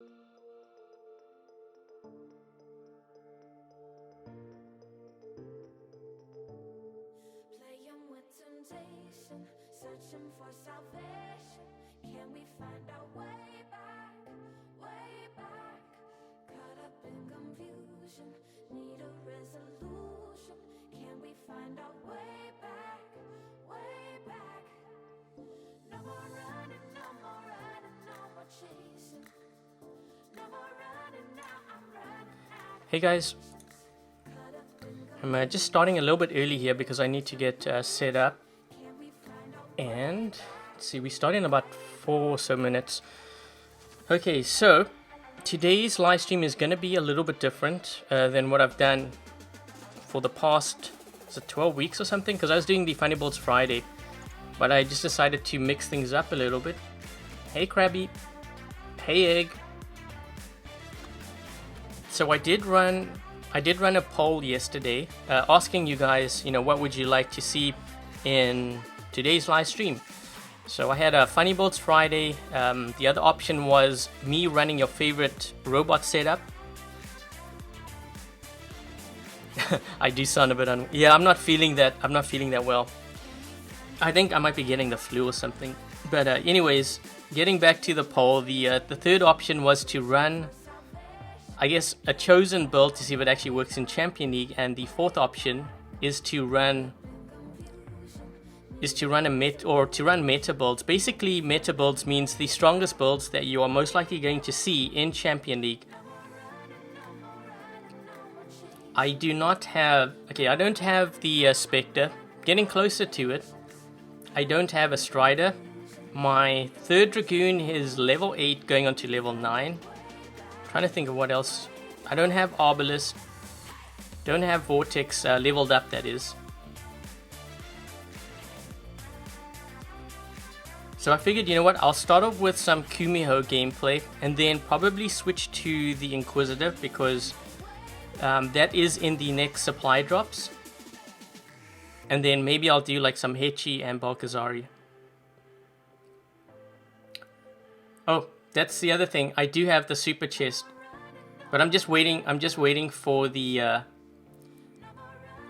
Playing with temptation, searching for salvation. Can we find our way back, way back? Caught up in confusion, need a resolution. Can we find our way back, way back? No more running, no more running, no more chasing. No more running now, I'm running out. Hey guys, I'm just starting a little bit early here because I need to get set up. And let's see, we start in about 4 or so minutes. Okay, so today's live stream is going to be a little bit different than what I've done for the past, is it 12 weeks or something? Because I was doing the Funny Builds Friday, but I just decided to mix things up a little bit. Hey Krabby, hey Egg. So I did run a poll yesterday asking you guys, what would you like to see in today's live stream. So I had a Funny Builds Friday. The other option was me running your favorite robot setup. I do sound a bit yeah, I'm not feeling that well. I think I might be getting the flu or something. But anyways, getting back to the poll, the third option was to run, I guess, a chosen build to see if it actually works in Champion League, and the fourth option is to run meta builds. Basically, meta builds means the strongest builds that you are most likely going to see in Champion League. I don't have the Spectre. Getting closer to it. I don't have a Strider. My third Dragoon is level 8 going on to level 9. Trying to think of what else. I don't have Arbalist. Don't have Vortex leveled up, that is. So I figured, you know what, I'll start off with some Kumiho gameplay and then probably switch to the Inquisitor because that is in the next supply drops. And then maybe I'll do like some Haechi and Bulgasari. Oh, that's the other thing. I do have the super chest, but I'm just waiting for the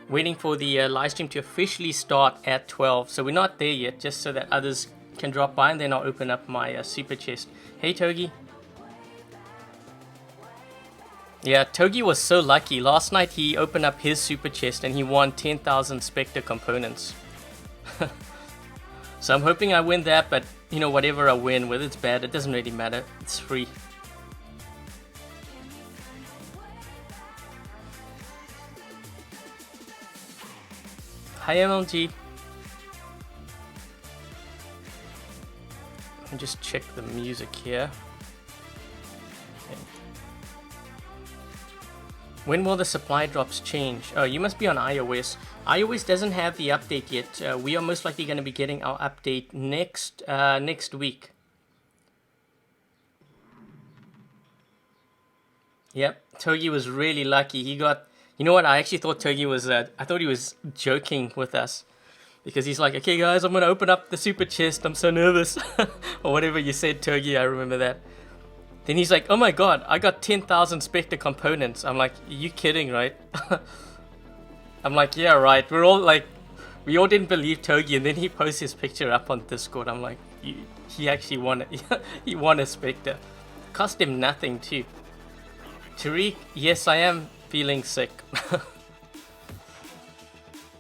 live stream to officially start at 12. So we're not there yet, just so that others can drop by, and then I'll open up my super chest. Hey Togi. Yeah, Togi was so lucky. Last night he opened up his super chest and he won 10,000 Spectre components. So I'm hoping I win that, but whatever I win, whether it's bad, it doesn't really matter. It's free. Hi MLG. Let me just check the music here. Okay. When will the supply drops change? Oh, you must be on iOS. iOS doesn't have the update yet. We are most likely going to be getting our update next week. Yep, Togi was really lucky. He got, I actually thought Togi was, I thought he was joking with us. Because he's like, okay guys, I'm going to open up the super chest, I'm so nervous. Or whatever you said, Togi, I remember that. Then he's like, oh my god, I got 10,000 Spectre components. I'm like, are you kidding, right? I'm like, yeah, right. We all didn't believe Togi, and then he posts his picture up on Discord. I'm like, he actually won it. He won a Spectre. Cost him nothing too. Tariq, yes, I am feeling sick.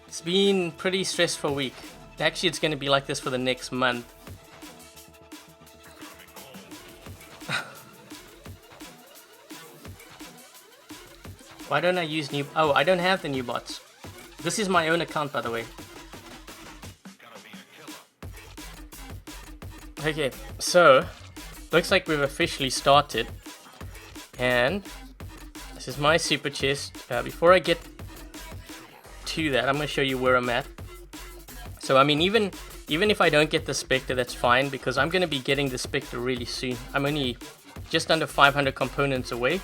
It's been pretty stressful week. Actually, it's going to be like this for the next month. Why don't I use new... Oh, I don't have the new bots. This is my own account, by the way. Okay, so looks like we've officially started. And this is my super chest. Before I get to that, I'm going to show you where I'm at. So I mean, even if I don't get the Spectre, that's fine, because I'm going to be getting the Spectre really soon. I'm only just under 500 components away.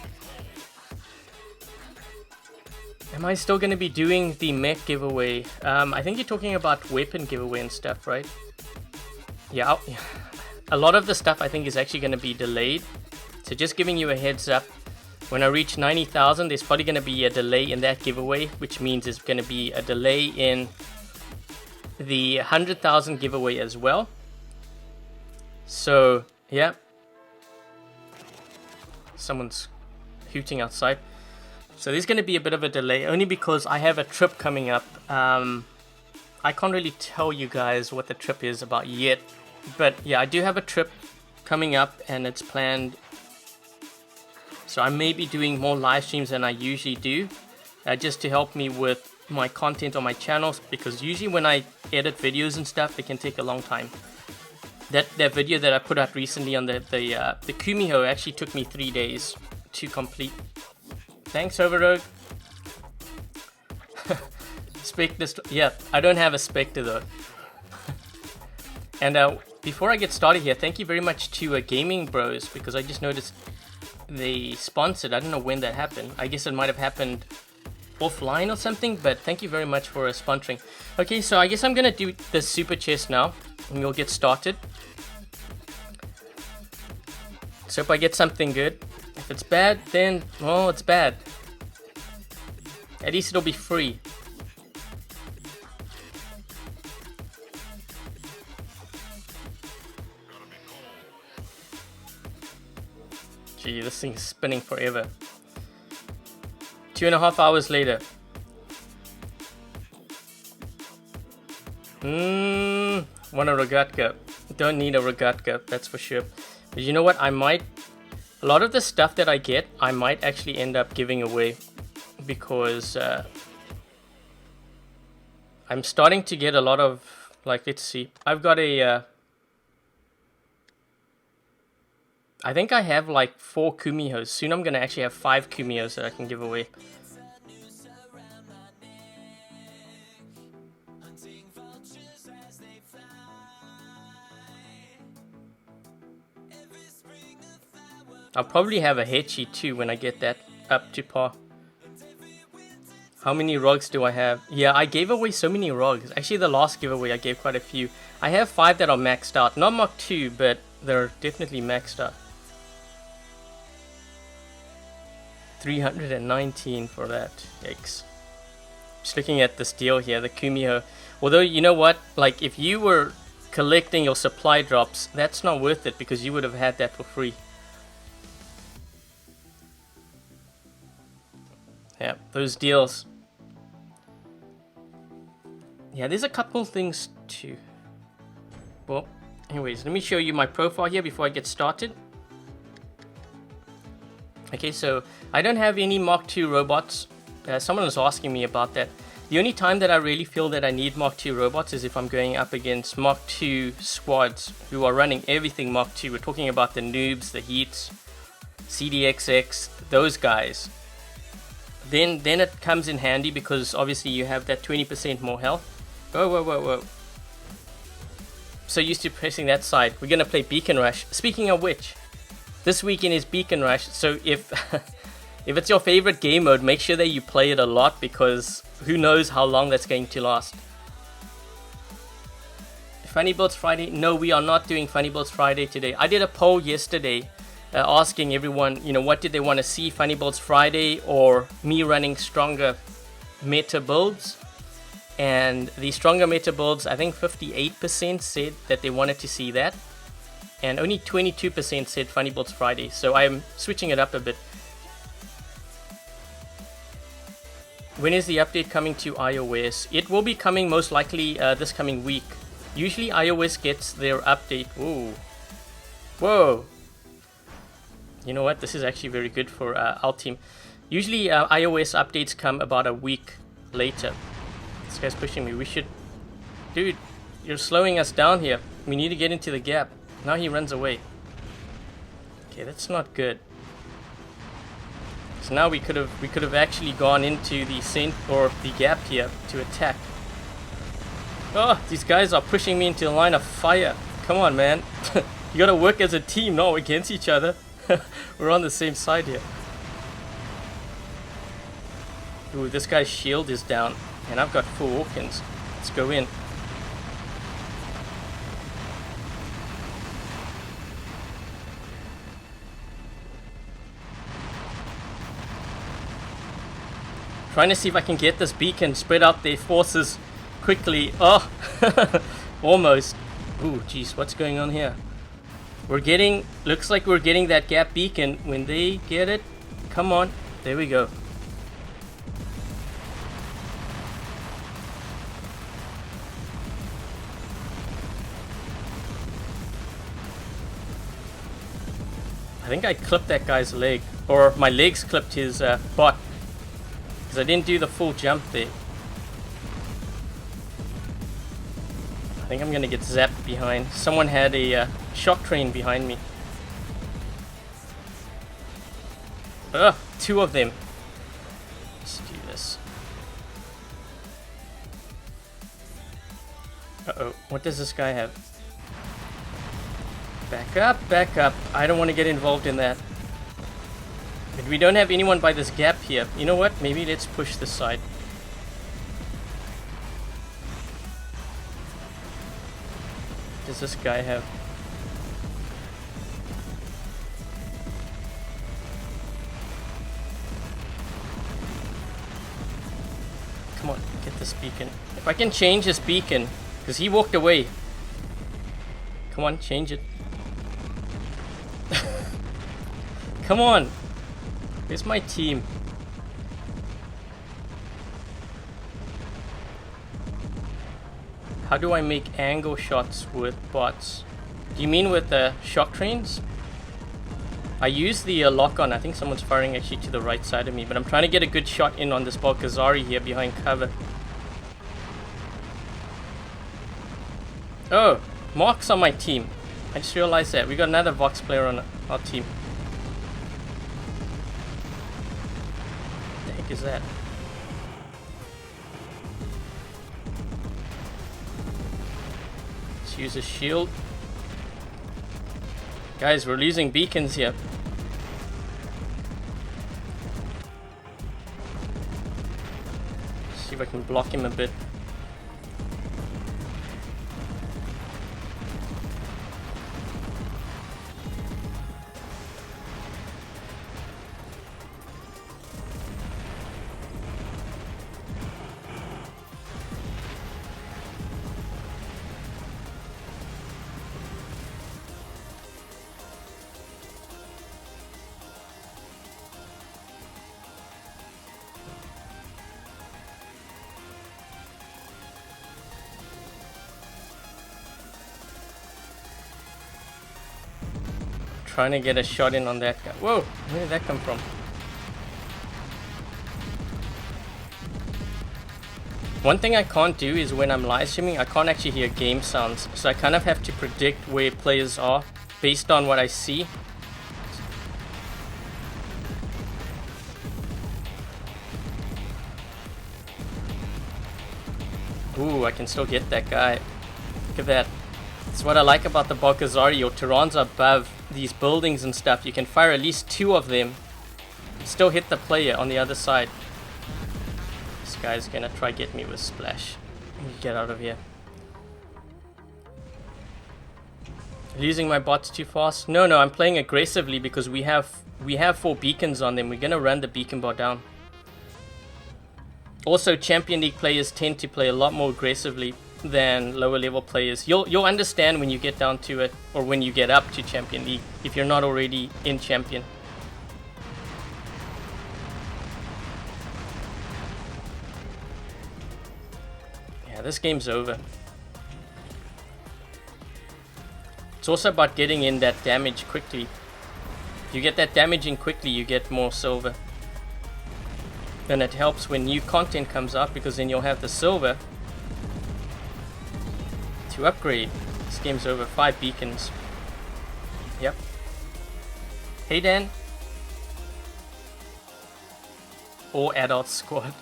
Am I still going to be doing the mech giveaway? I think you're talking about weapon giveaway and stuff, right? Yeah, a lot of the stuff I think is actually going to be delayed. So just giving you a heads up, when I reach 90,000, there's probably going to be a delay in that giveaway, which means there's going to be a delay in the 100,000 giveaway as well. So, yeah. Someone's hooting outside. So there's going to be a bit of a delay, only because I have a trip coming up. I can't really tell you guys what the trip is about yet. But yeah, I do have a trip coming up, and it's planned. So I may be doing more live streams than I usually do, just to help me with my content on my channels, because usually when I edit videos and stuff, it can take a long time. That video that I put out recently on the Kumiho actually took me 3 days to complete. Thanks, Overrogue. Spectre, yeah, I don't have a Spectre though. And before I get started here, thank you very much to Gaming Bros, because I just noticed they sponsored. I don't know when that happened. I guess it might have happened offline or something, but thank you very much for sponsoring. Okay, so I guess I'm gonna do the super chest now, and we'll get started. So if I get something good, if it's bad, then, well, it's bad. At least it'll be free. Gee, this thing's spinning forever. 2.5 hours later. Want a Rogatka. Don't need a Rogatka, that's for sure. But you know what, I might... A lot of the stuff that I get, I might actually end up giving away. Because I'm starting to get a lot of... Like, let's see. I've got a... I think I have like 4 Kumihos. Soon I'm going to actually have 5 Kumihos that I can give away. I'll probably have a Haechi too when I get that up to par. How many rogs do I have? Yeah, I gave away so many rogs. Actually, the last giveaway I gave quite a few. I have 5 that are maxed out. Not Mach 2, but they're definitely maxed out. 319 for that. Yikes. Just looking at this deal here, the Kumiho. Although, you know what? Like, if you were collecting your supply drops, that's not worth it, because you would have had that for free. Yeah, those deals. Yeah, there's a couple things too. Well, anyways, let me show you my profile here before I get started. Okay, so I don't have any Mark II robots. Someone was asking me about that. The only time that I really feel that I need Mark II robots is if I'm going up against Mark II squads who are running everything Mark II. We're talking about the noobs, the heats, CDXX, those guys. Then it comes in handy, because obviously you have that 20% more health. Whoa, whoa, whoa, whoa. So used to pressing that side. We're going to play Beacon Rush. Speaking of which, this weekend is Beacon Rush, so if if it's your favorite game mode, make sure that you play it a lot, because who knows how long that's going to last. Funny Builds Friday? No, we are not doing Funny Builds Friday today. I did a poll yesterday asking everyone, you know, what did they want to see, Funny Builds Friday or me running stronger meta builds? And the stronger meta builds, I think 58% said that they wanted to see that. And only 22% said Funny Builds Friday, so I'm switching it up a bit. When is the update coming to iOS? It will be coming most likely this coming week. Usually iOS gets their update. Ooh. Whoa. You know what? This is actually very good for our team. Usually iOS updates come about a week later. This guy's pushing me. We should... Dude, you're slowing us down here. We need to get into the gap. Now he runs away. Okay, that's not good. So now we could have actually gone into the or the gap here to attack. Oh, these guys are pushing me into the line of fire. Come on, man. You gotta work as a team, not against each other. We're on the same side here. Ooh, this guy's shield is down, and I've got 4 Orkans. Let's go in. Trying to see if I can get this beacon, spread out their forces quickly. Oh, almost. Ooh, jeez, what's going on here? Looks like we're getting that gap beacon. When they get it, come on, there we go. I think I clipped that guy's leg, or my legs clipped his bot, because I didn't do the full jump there. I think I'm gonna get zapped behind. Someone had a shock train behind me. Ugh, 2 of them. Let's do this. Uh-oh, what does this guy have? Back up, back up. I don't want to get involved in that. But we don't have anyone by this gap here. You know what? Maybe let's push this side. What does this guy have? Come on, get this beacon. If I can change this beacon, because he walked away. Come on, change it. Come on. Where's my team? How do I make angle shots with bots? Do you mean with the shock trains? I use the lock-on. I think someone's firing actually to the right side of me, but I'm trying to get a good shot in on this Bulgasari here behind cover. Oh, Mark's on my team. I just realized that. We got another Vox player on our team. What the heck is that? Let's use a shield. Guys, we're losing beacons here. See if I can block him a bit. Trying to get a shot in on that guy. Whoa, where did that come from? One thing I can't do is when I'm live streaming, I can't actually hear game sounds. So I kind of have to predict where players are based on what I see. Ooh, I can still get that guy. Look at that. That's what I like about the Bulgasari. Your Tarans are above these buildings and stuff. You can fire at least 2 of them, still hit the player on the other side. This guy's gonna try get me with splash. Let me get out of here. Losing my bots too fast? No, I'm playing aggressively because we have 4 beacons on them. We're gonna run the beacon bot down. Also, Champion League players tend to play a lot more aggressively than lower level players. You'll understand when you get down to it, or when you get up to Champion League, if you're not already in Champion. Yeah, this game's over. It's also about getting in that damage quickly. If you get that damage in quickly, you get more silver. And it helps when new content comes out, because then you'll have the silver to upgrade. This game's over. 5 beacons. Yep. Hey Dan. Or adult squad.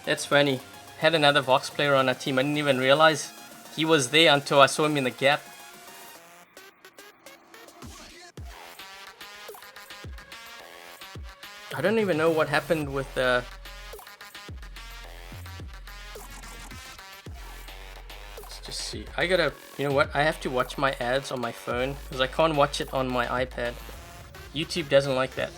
That's funny. Had another Vox player on our team. I didn't even realize he was there until I saw him in the gap. I don't even know what happened with the... Let's just see. I gotta... You know what? I have to watch my ads on my phone because I can't watch it on my iPad. YouTube doesn't like that.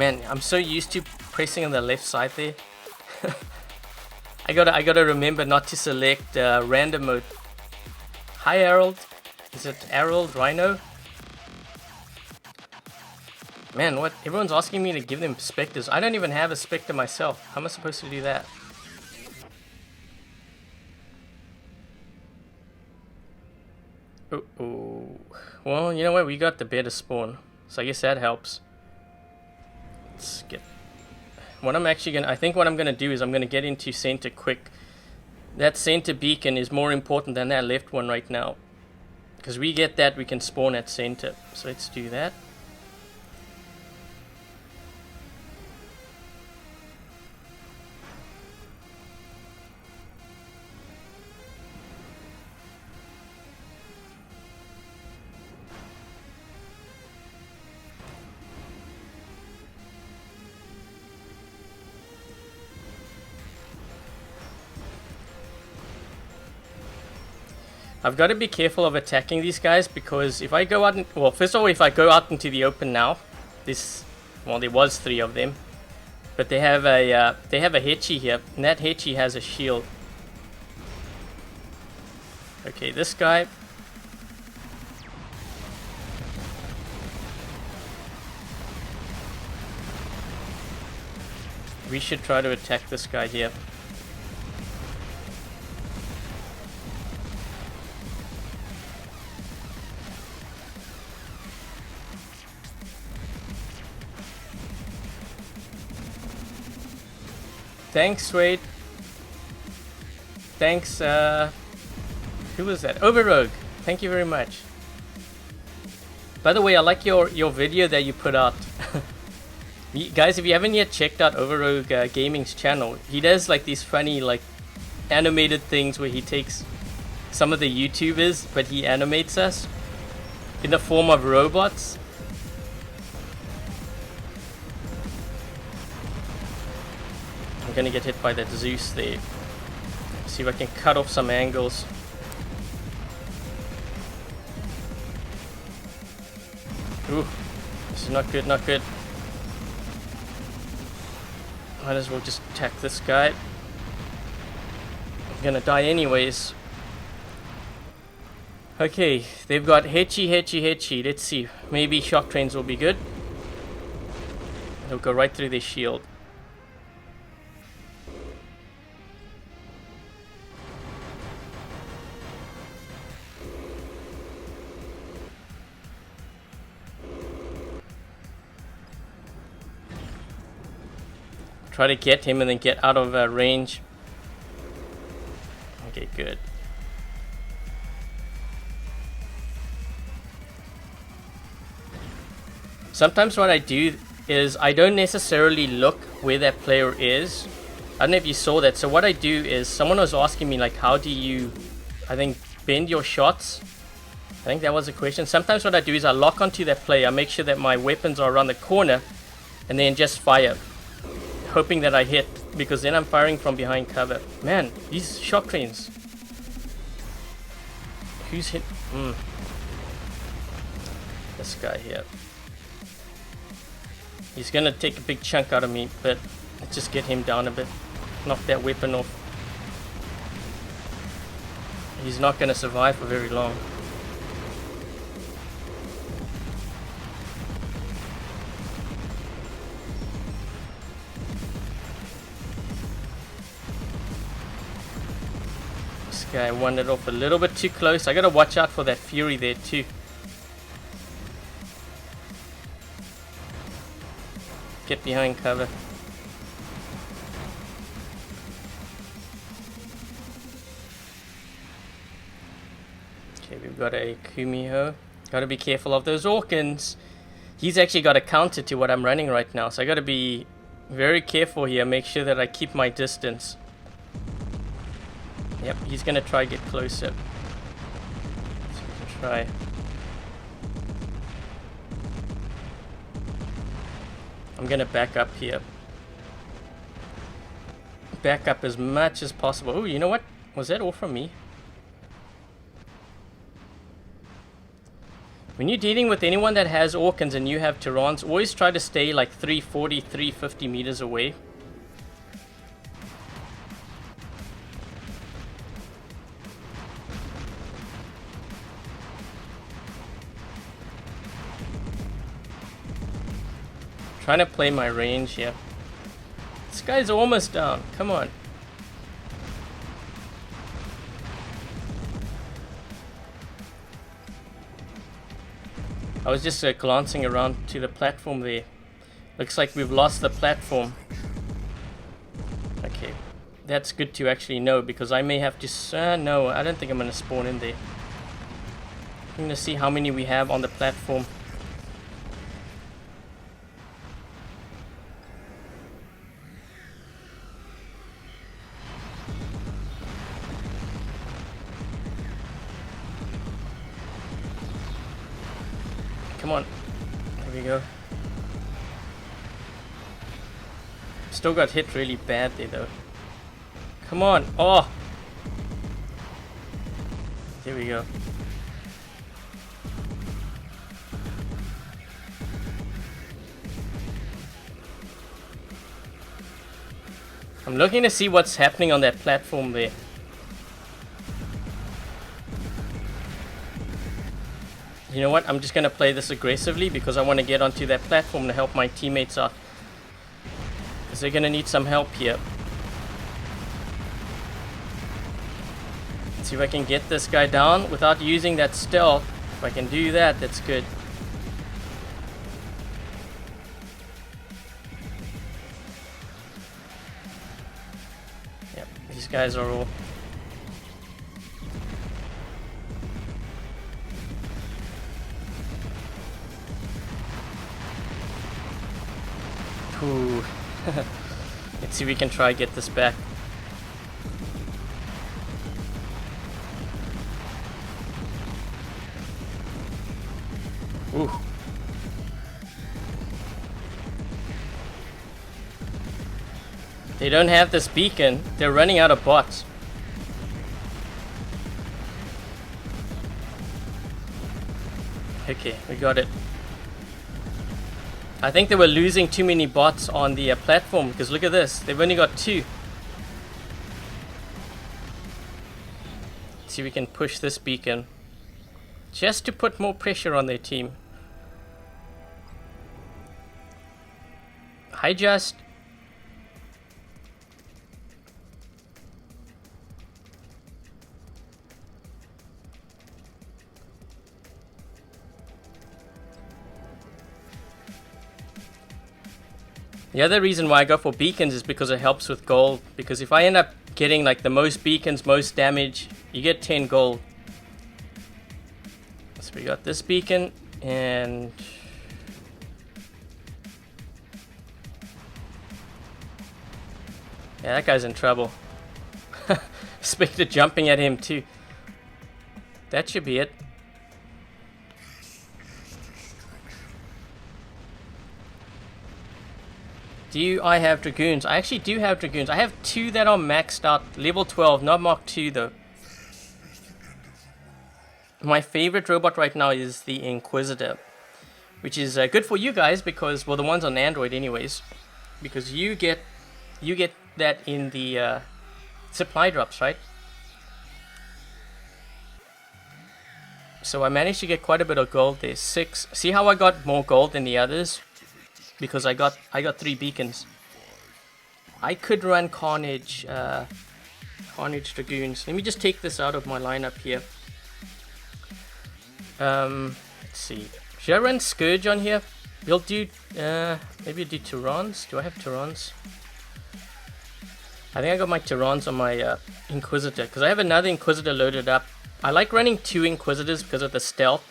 Man, I'm so used to pressing on the left side there. I gotta remember not to select random mode. Hi Harold. Is it Harold Rhino? Man, what? Everyone's asking me to give them specters. I don't even have a specter myself. How am I supposed to do that? Oh. Well, you know what? We got the better spawn. So I guess that helps. Let's get... What I'm actually gonna... I think what I'm gonna do is I'm gonna get into center quick. That center beacon is more important than that left one right now. Because we get that, we can spawn at center. So let's do that. I've got to be careful of attacking these guys because if I go out, well, first of all, if I go out into the open now, well, there was 3 of them, but they have a Haechi here, and that Haechi has a shield. Okay, this guy. We should try to attack this guy here. Thanks, Wade. Thanks, who was that? Overrogue. Thank you very much. By the way, I like your video that you put out. Guys, if you haven't yet checked out Overrogue Gaming's channel, he does like these funny like animated things where he takes some of the YouTubers, but he animates us in the form of robots. I'm gonna get hit by that Zeus there. See if I can cut off some angles. Ooh, this is not good, not good. Might as well just attack this guy. I'm gonna die anyways. Okay, they've got Haechi. Let's see. Maybe shock trains will be good. They'll go right through their shield. Try to get him and then get out of range. Okay, good. Sometimes what I do is I don't necessarily look where that player is. I don't know if you saw that. So what I do is someone was asking me like, how do you, I think, bend your shots? I think that was the question. Sometimes what I do is I lock onto that player. I make sure that my weapons are around the corner and then just fire, hoping that I hit, because then I'm firing from behind cover. Man, these shock trains. Who's hit? This guy here. He's gonna take a big chunk out of me, but let's just get him down a bit. Knock that weapon off. He's not gonna survive for very long. Okay, I wandered off a little bit too close. I gotta watch out for that Fury there too. Get behind cover. Okay, we've got a Kumiho. Gotta be careful of those Orkans. He's actually got a counter to what I'm running right now, so I gotta be very careful here. Make sure that I keep my distance. Yep, he's gonna try get closer. So we can try. I'm gonna back up here. Back up as much as possible. Oh, you know what? Was that all from me? When you're dealing with anyone that has Orkans and you have Tarans, always try to stay like 340, 350 meters away. Trying to play my range here. This guy's almost down. Come on. I was just glancing around to the platform there. Looks like we've lost the platform. Okay. That's good to actually know because I may have to... no, I don't think I'm going to spawn in there. I'm going to see how many we have on the platform. Come on. There we go. Still got hit really bad there though. Come on. Oh! There we go. I'm looking to see what's happening on that platform there. You know what, I'm just going to play this aggressively because I want to get onto that platform to help my teammates out. Because they're going to need some help here. Let's see if I can get this guy down without using that stealth. If I can do that, that's good. Yep, these guys are all... Ooh. Let's see if we can try get this back. Ooh. They don't have this beacon. They're running out of bots. Okay, we got it. I think they were losing too many bots on the platform because look at this, they've only got 2. Let's see if we can push this beacon just to put more pressure on their team. I just... The other reason why I go for beacons is because it helps with gold. Because if I end up getting like the most beacons, most damage, you get 10 gold. So we got this beacon and... Yeah, that guy's in trouble. Spectre jumping at him too. That should be it. Do I have Dragoons? I actually do have Dragoons. I have 2 that are maxed out. Level 12, not Mark 2 though. My favorite robot right now is the Inquisitor. Which is good for you guys because, well, the ones on Android anyways. Because you get that in the supply drops, right? So I managed to get quite a bit of gold there. 6. See how I got more gold than the others? Because I got 3 beacons. I could run Carnage Dragoons. Let me just take this out of my lineup here. Let's see. Should I run Scourge on here? We'll do maybe do Tarans. Do I have Tarans? I think I got my Tarans on my Inquisitor because I have another Inquisitor loaded up. I like running 2 Inquisitors because of the stealth.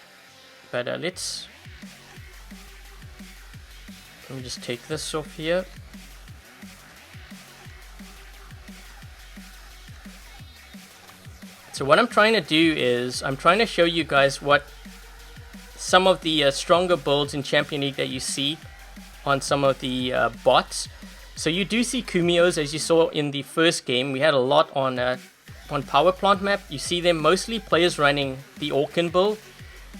But let me just take this off here. So what I'm trying to do is I'm trying to show you guys what some of the stronger builds in Champion League that you see on some of the bots. So you do see Kumihos as you saw in the first game. We had a lot on Power Plant map. You see them mostly players running the Orkan build.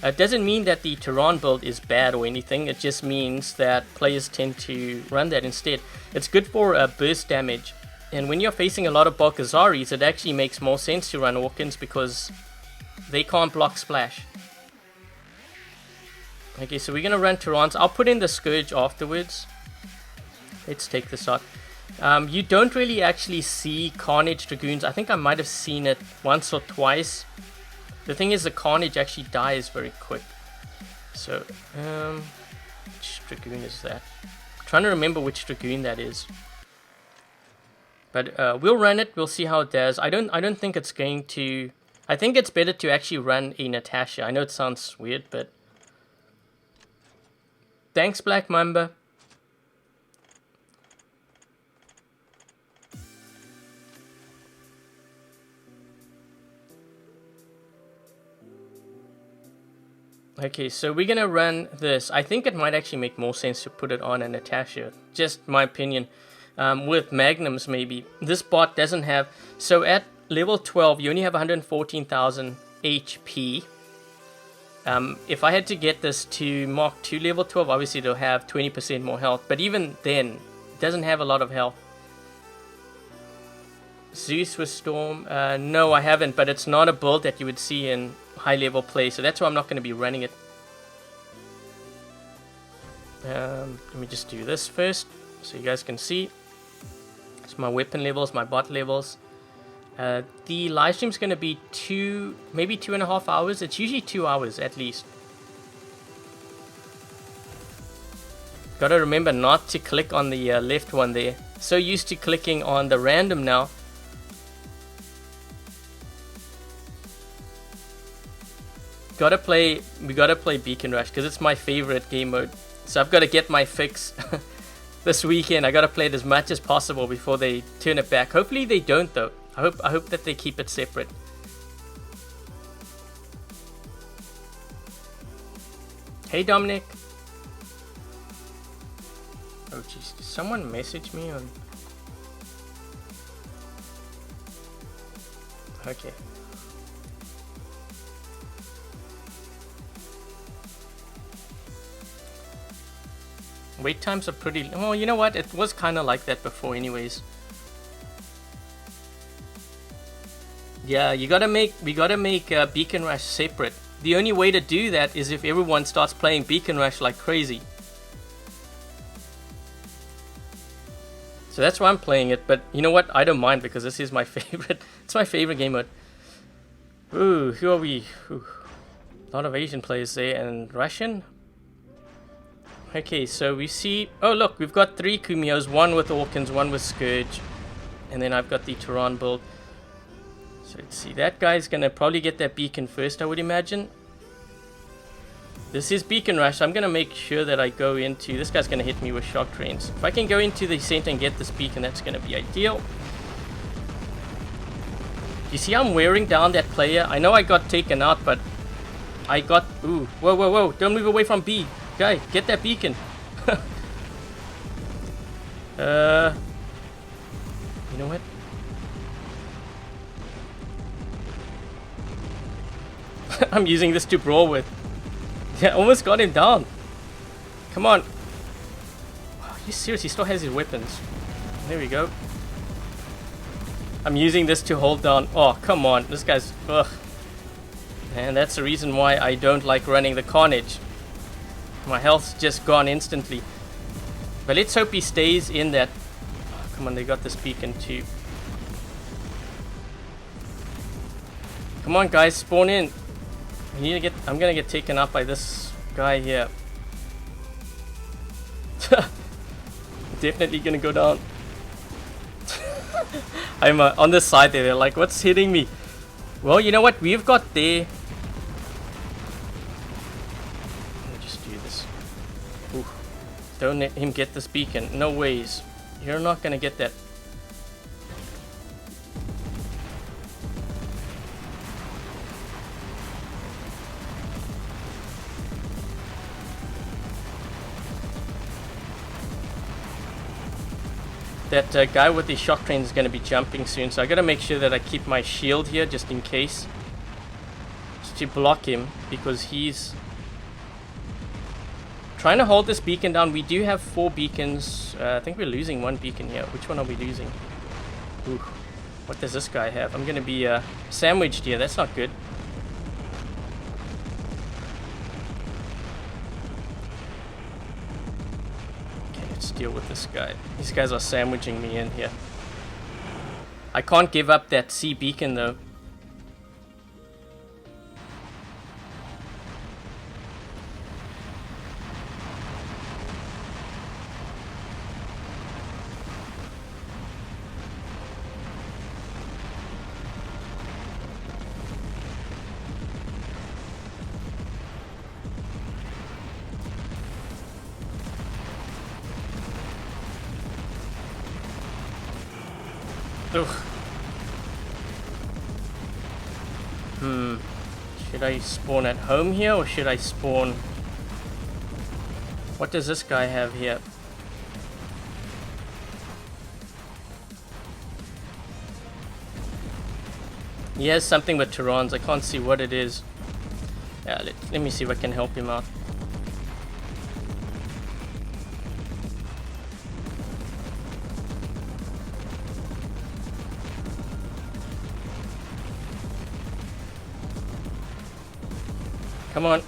It doesn't mean that the Taran build is bad or anything, it just means that players tend to run that instead. It's good for burst damage, and when you're facing a lot of Bulgasaris, it actually makes more sense to run Orkans because they can't block splash. Okay, so we're going to run Tarans. I'll put in the Scourge afterwards. Let's take this out. You don't really actually see Carnage Dragoons. I think I might have seen it once or twice. The thing is, the Carnage actually dies very quick. So, which Dragoon is that? I'm trying to remember which Dragoon that is. But we'll run it. We'll see how it does. I don't think it's going to. I think it's better to actually run a Natasha. I know it sounds weird, but thanks, Black Mamba. Okay, so we're gonna run this. I think it might actually make more sense to put it on a Natasha. Just my opinion. With Magnums, maybe. This bot doesn't have. So at level 12, you only have 114,000 HP. If I had to get this to Mark 2 level 12, obviously it'll have 20% more health. But even then, it doesn't have a lot of health. Zeus with Storm. No, I haven't, but it's not a build that you would see in high level play, so that's why I'm not going to be running it. Let me just do this first so you guys can see. It's my weapon levels, my bot levels. The live stream is going to be maybe 2.5 hours. It's usually 2 hours at least. Gotta remember not to click on the left one there. So used to clicking on the random now. We gotta play Beacon Rush because it's my favorite game mode. So I've got to get my fix this weekend. I gotta play it as much as possible before they turn it back. Hopefully they don't though. I hope that they keep it separate. Hey Dominic. Oh jeez, did someone message me on? Okay. Wait times are pretty. Oh, you know what? It was kind of like that before, anyways. Yeah, we gotta make Beacon Rush separate. The only way to do that is if everyone starts playing Beacon Rush like crazy. So that's why I'm playing it. But you know what? I don't mind because this is my favorite. It's my favorite game mode. Ooh, who are we? Ooh. A lot of Asian players there and Russian. Okay, so we see. Oh look, we've got 3 Kumihos, one with Orkans, one with Scourge, and then I've got the Taran build. So let's see, that guy's gonna probably get that beacon first, I would imagine. This is Beacon Rush. I'm gonna make sure that I go into. This guy's gonna hit me with shock trains. If I can go into the center and get this beacon, that's gonna be ideal. You see, I'm wearing down that player. I know I got taken out, but I got. Ooh, whoa, whoa, whoa! Don't move away from B. Guy, get that beacon. You know what? I'm using this to brawl with. Yeah, almost got him down. Come on. Are you serious? He still has his weapons. There we go. I'm using this to hold down. Oh, come on. This guy's. Ugh. And that's the reason why I don't like running the Carnage. My health's just gone instantly. But let's hope he stays in that. Oh, come on, they got this beacon too. Come on, guys, spawn in. I need to get. I'm gonna get taken up by this guy here. Definitely gonna go down. I'm on this side there. They're like, what's hitting me? Well, you know what? We've got there. Don't let him get this beacon. No ways. You're not gonna get that. That guy with the shock train is gonna be jumping soon, so I gotta make sure that I keep my shield here just in case. It's to block him because he's trying to hold this beacon down. We do have 4 beacons. I think we're losing 1 beacon here. Which one are we losing? Ooh, what does this guy have? I'm going to be sandwiched here. That's not good. Okay, let's deal with this guy. These guys are sandwiching me in here. I can't give up that C beacon though. Ugh. Should I spawn at home here or should I spawn? What does this guy have here? He has something with Tarans. I can't see what it is. Yeah, let me see if I can help him out. Come on.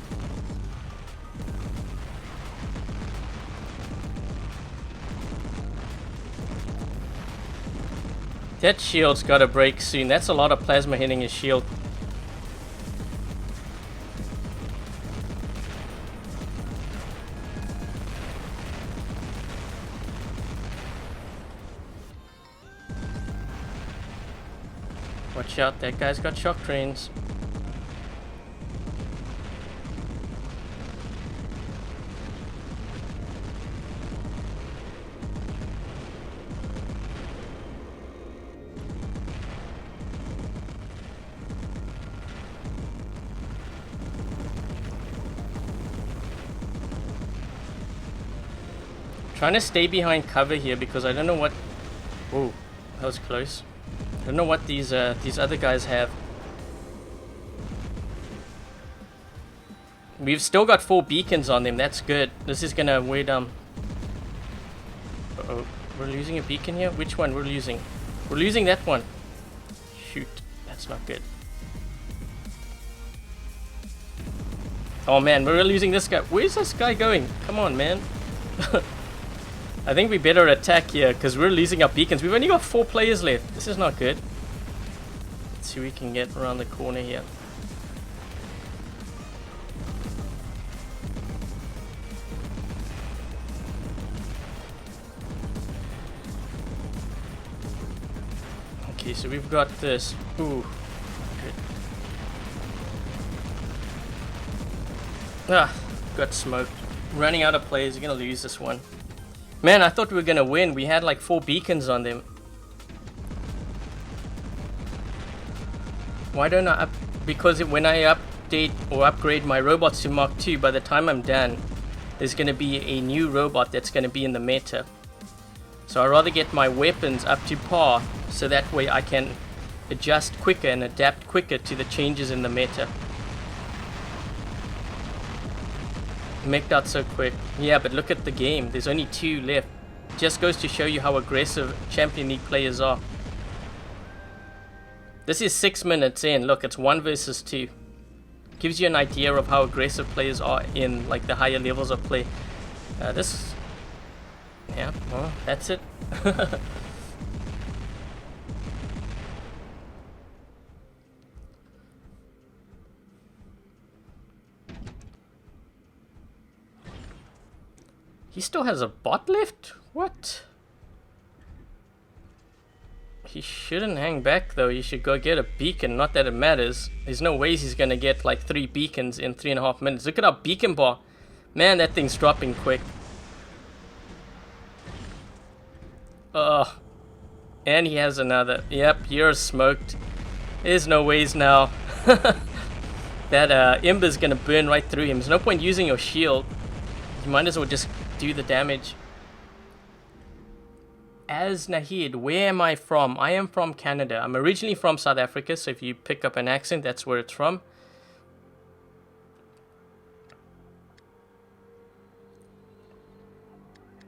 That shield's gotta break soon. That's a lot of plasma hitting his shield. Watch out, that guy's got shock trains. Trying to stay behind cover here because I don't know what. Oh, that was close. I don't know what these other guys have. We've still got 4 beacons on them. That's good. This is gonna weigh down. Uh-oh, we're losing a beacon here. Which one we're losing? We're losing that one. Shoot, that's not good. Oh man, we're losing this guy. Where's this guy going? Come on, man. I think we better attack here because we're losing our beacons. We've only got 4 players left. This is not good. Let's see if we can get around the corner here. Okay, so we've got this. Ooh. Good. Ah, got smoked. Running out of players. We're gonna lose this one. Man, I thought we were gonna win. We had like 4 beacons on them. Why don't I because when I update or upgrade my robots to Mark II, by the time I'm done, there's gonna be a new robot that's gonna be in the meta. So I'd rather get my weapons up to par, so that way I can adjust quicker and adapt quicker to the changes in the meta. Meked out so quick. Yeah, but look at the game. There's only 2 left. Just goes to show you how aggressive Champion League players are. This is 6 minutes in. Look, it's 1 versus 2. Gives you an idea of how aggressive players are in like the higher levels of play. Yeah, well, that's it. He still has a bot left? What? He shouldn't hang back though. He should go get a beacon. Not that it matters. There's no ways he's gonna get like 3 beacons in 3.5 minutes. Look at our beacon bar. Man, that thing's dropping quick. Ugh. And he has another. Yep, you're smoked. There's no ways now. That Ember's gonna burn right through him. There's no point using your shield. You might as well just do the damage. As Nahid, where am I from? I am from Canada. I'm originally from South Africa, so if you pick up an accent, that's where it's from.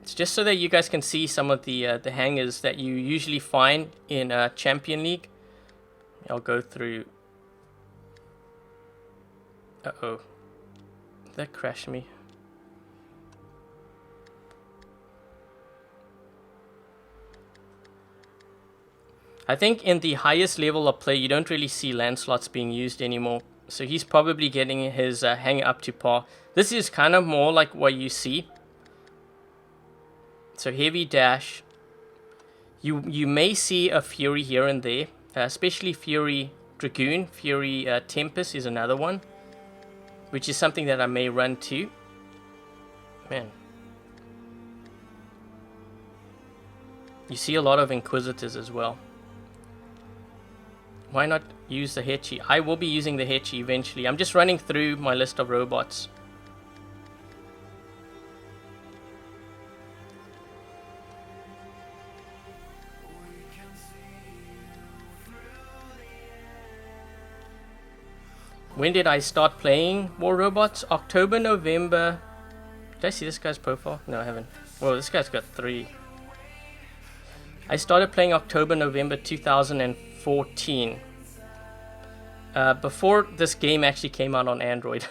It's just so that you guys can see some of the hangers that you usually find in Champion League. I'll go through. Uh-oh. That crashed me. I think in the highest level of play, you don't really see Lancelots being used anymore. So he's probably getting his hanger up to par. This is kind of more like what you see. So heavy dash. You may see a Fury here and there. Especially Fury Dragoon. Fury Tempest is another one. Which is something that I may run too. Man. You see a lot of Inquisitors as well. Why not use the Haechi? I will be using the Haechi eventually. I'm just running through my list of robots. When did I start playing more robots? October, November. Did I see this guy's profile? No, I haven't. Well, this guy's got 3. I started playing October, November 2014. Before this game actually came out on Android.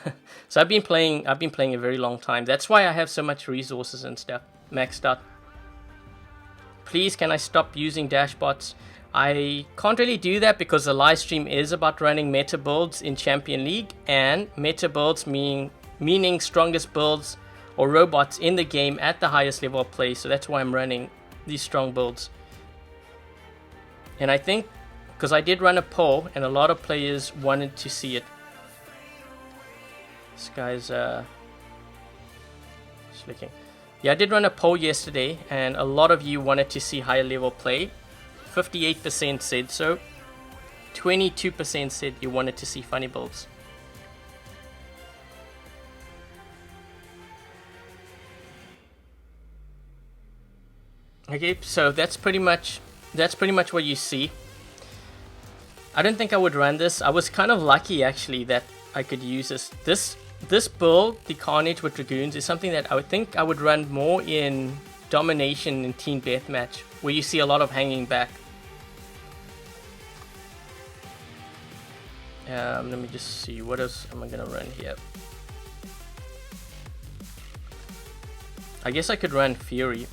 So I've been playing a very long time. That's why I have so much resources and stuff maxed out. Please, can I stop using dashbots? I can't really do that because the live stream is about running meta builds in Champion League, and meta builds meaning strongest builds or robots in the game at the highest level of play. So that's why I'm running these strong builds. And I think because I did run a poll and a lot of players wanted to see it. This guy's slicking. Yeah, I did run a poll yesterday and a lot of you wanted to see higher level play. 58% said so. 22% said you wanted to see funny builds. Okay, so that's pretty much what you see. I don't think I would run this. I was kind of lucky actually that I could use this. This build, the Carnage with Dragoons, is something that I would think I would run more in Domination and Team Deathmatch, where you see a lot of hanging back. Let me just see, what else am I gonna run here? I guess I could run Fury.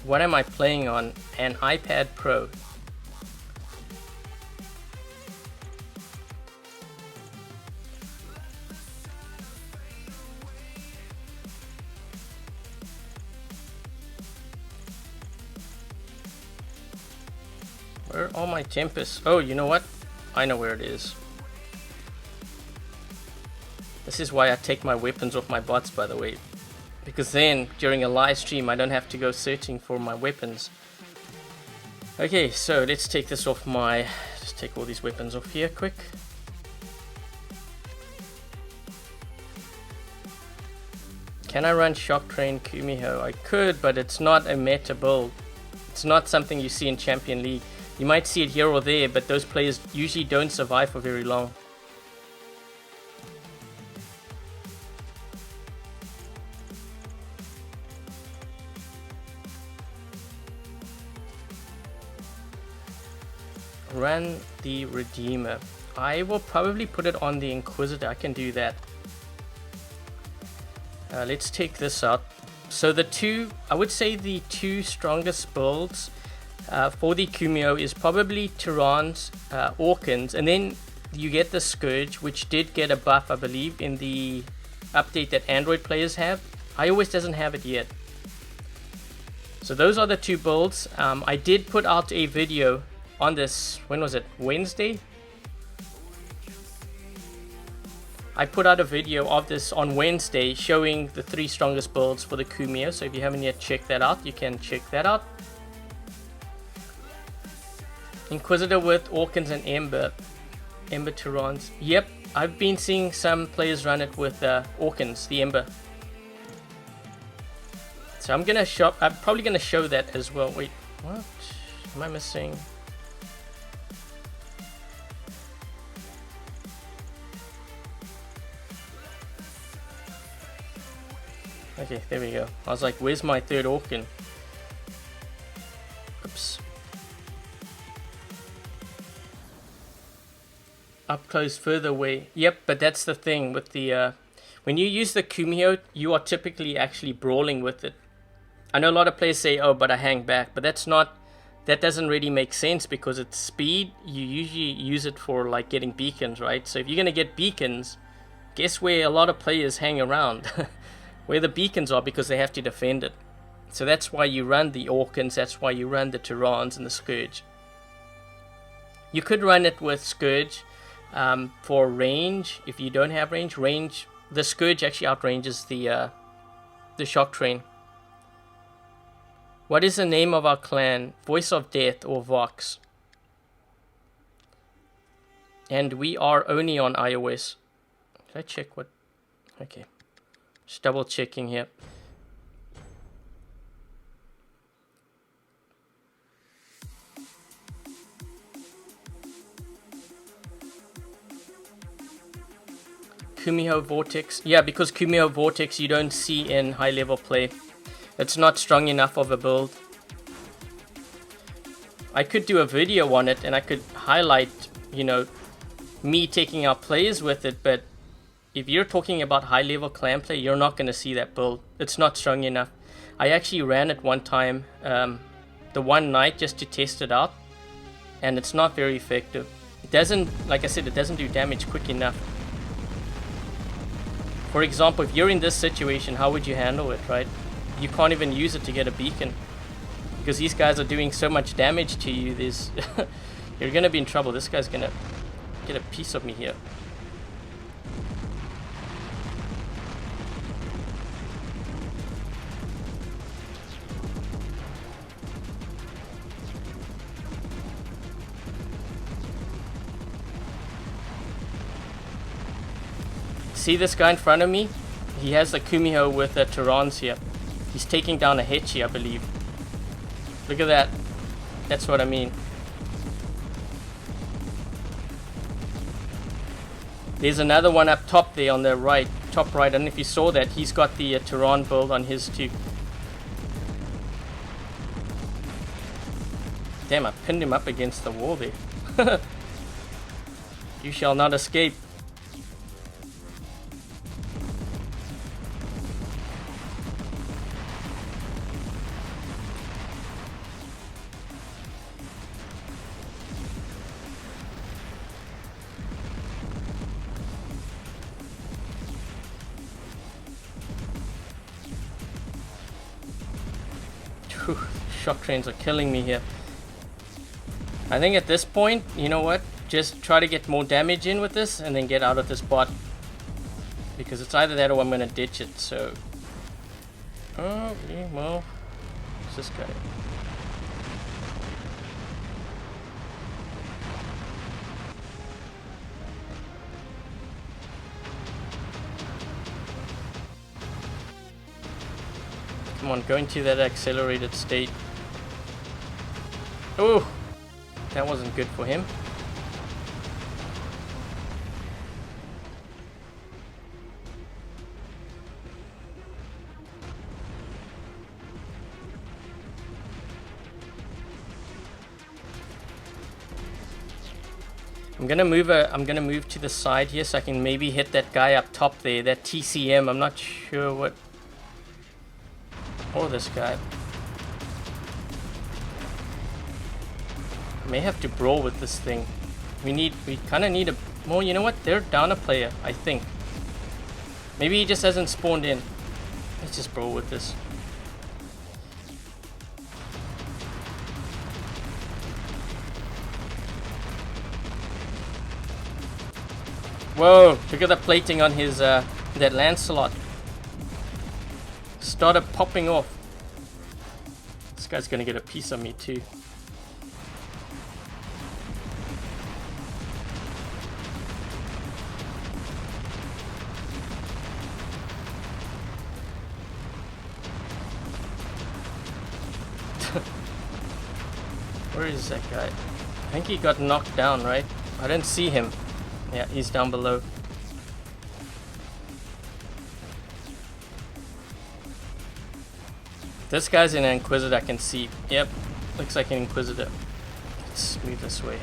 What am I playing on? An iPad Pro. Where are all my Tempests? Oh, you know what? I know where it is. This is why I take my weapons off my bots, by the way. Because then, during a live stream, I don't have to go searching for my weapons. Okay, so let's take this off my... Just take all these weapons off here, quick. Can I run Shock Train Kumiho? I could, but it's not a meta build. It's not something you see in Champion League. You might see it here or there, but those players usually don't survive for very long. Run the Redeemer. I will probably put it on the Inquisitor. I can do that. Let's take this out. So I would say the two strongest builds for the Kumiho is probably Tarans, Orkans, and then you get the Scourge, which did get a buff, I believe, in the update that Android players have. iOS doesn't have it yet. So those are the two builds. I did put out a video on this, when was it? Wednesday? I put out a video of this on Wednesday showing the 3 strongest builds for the Kumiho. So if you haven't yet checked that out, you can check that out. Inquisitor with Orkans and Ember. Ember Tarans. Yep, I've been seeing some players run it with Orkans, the Ember. So I'm probably gonna show that as well. Wait, what? Am I missing? Okay, there we go. I was like, where's my third Orkan? Oops. Up close, further away. Yep, but that's the thing with the... when you use the Kumiho, you are typically actually brawling with it. I know a lot of players say, oh, but I hang back. But that's not... That doesn't really make sense because it's speed. You usually use it for like getting beacons, right? So if you're going to get beacons, guess where a lot of players hang around? Where the beacons are, because they have to defend it. So that's why you run the Orkans, that's why you run the Tarans and the Scourge. You could run it with Scourge for range. If you don't have range, the Scourge actually outranges the Shock Train. What is the name of our clan? Voice of Death or Vox? And we are only on iOS. Did I check what? Okay. Just double checking here. Kumiho Vortex. Yeah, because Kumiho Vortex you don't see in high level play. It's not strong enough of a build. I could do a video on it and I could highlight, you know, me taking out plays with it, but if you're talking about high level clan play, you're not going to see that build. It's not strong enough. I actually ran it one time, the one night, just to test it out, and it's not very effective. It doesn't, like I said, it doesn't do damage quick enough. For example, if you're in this situation, how would you handle it, right? You can't even use it to get a beacon because these guys are doing so much damage to you. There's you're gonna be in trouble. This guy's gonna get a piece of me here. See this guy in front of me? He has the Kumiho with the Tarans here. He's taking down a Haechi, I believe. Look at that. That's what I mean. There's another one up top there on the right. Top right. I don't know if you saw that. He's got the Taran build on his too. Damn, I pinned him up against the wall there. You shall not escape. Shock trains are killing me here. I think at this point, you know what? Just try to get more damage in with this and then get out of this bot. Because it's either that or I'm going to ditch it, so... Okay, well... What's this guy? Come on, go into that accelerated state. Oh! That wasn't good for him. I'm gonna move to the side here so I can maybe hit that guy up top there, that TCM. I'm not sure what. Or this guy. May have to brawl with this thing. We kind of need a more. You know what? They're down a player, I think. Maybe he just hasn't spawned in. Let's just brawl with this. Whoa! Look at the plating on his that Lancelot. Started popping off. This guy's gonna get a piece of me too. Where is that guy? I think he got knocked down, right? I didn't see him. Yeah, he's down below. This guy's an Inquisitor, I can see. Yep, looks like an Inquisitor. Let's move this way.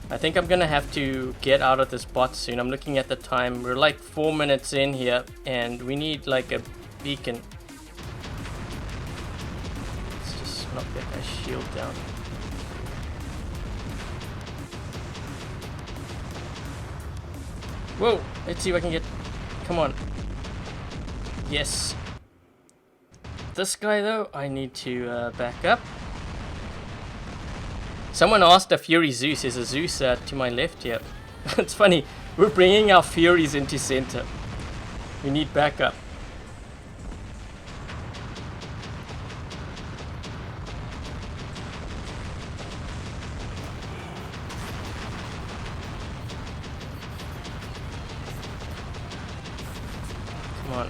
I think I'm gonna have to get out of this bot soon. I'm looking at the time. We're like 4 minutes in here, and we need like a beacon. Let's just knock that guy's shield down. Whoa! Let's see if I can get... Come on. Yes. This guy though, I need to back up. Someone asked a Fury Zeus. There's a Zeus to my left here. It's funny. We're bringing our Furies into center. We need backup. Come on.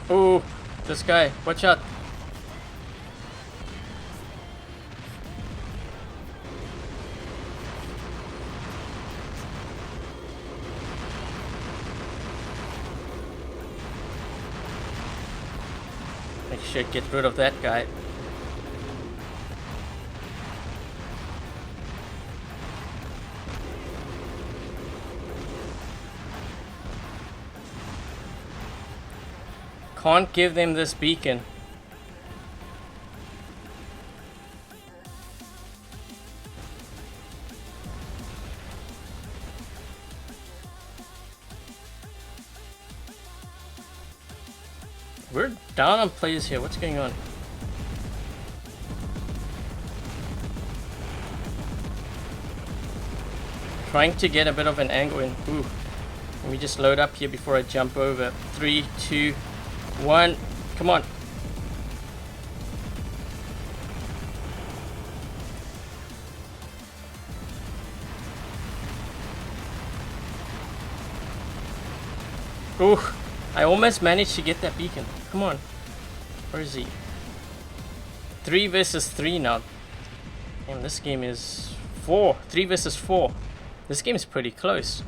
Oh, this guy. Watch out. I should get rid of that guy. Can't give them this beacon. We're down on players here. What's going on? Trying to get a bit of an angle in. Ooh. Let me just load up here before I jump over. 3, 2, 1. Come on. Ooh. I almost managed to get that beacon. Come on. Where is he? 3 versus 3 now. Damn, this game is 4. 3 versus 4. This game is pretty close.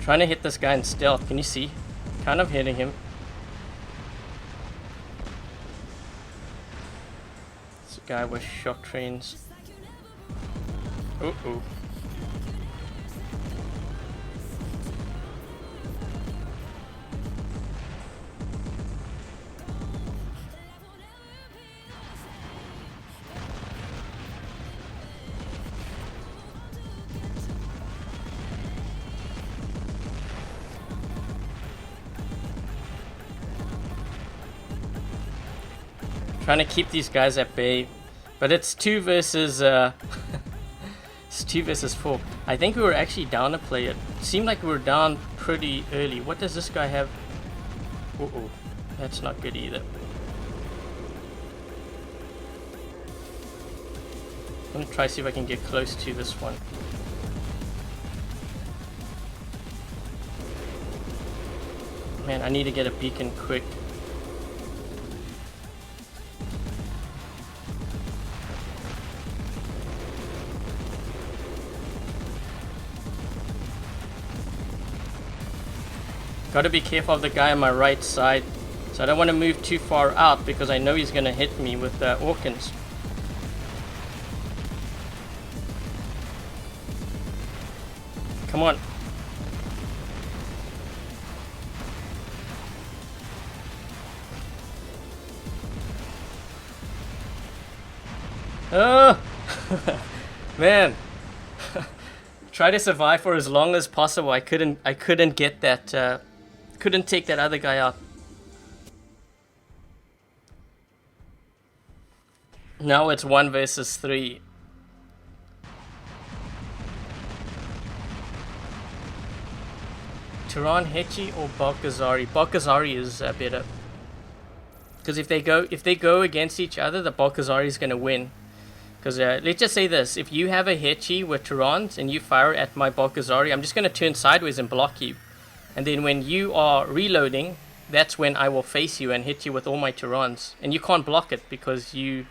Trying to hit this guy in stealth. Can you see? Kind of hitting him. This guy with shock trains. Uh-oh. Trying to keep these guys at bay, but it's 2 versus it's 2 versus 4. I think we were actually down a player. It seemed like we were down pretty early. What does this guy have? Uh-oh, that's not good either. I'm gonna try to see if I can get close to this one. Man, I need to get a beacon quick. Gotta be careful of the guy on my right side. So I don't want to move too far out because I know he's gonna hit me with Orkans. Come on. Oh! Man. Try to survive for as long as possible. I couldn't get that couldn't take that other guy out. Now it's 1 versus 3. Taran, Haechi, or Bulgasari? Bulgasari is better. Because if they go against each other, the Bulgasari is gonna win. Because let's just say this: if you have a Haechi with Tarans and you fire at my Bulgasari, I'm just gonna turn sideways and block you. And then when you are reloading, that's when I will face you and hit you with all my Tarans. And you can't block it because you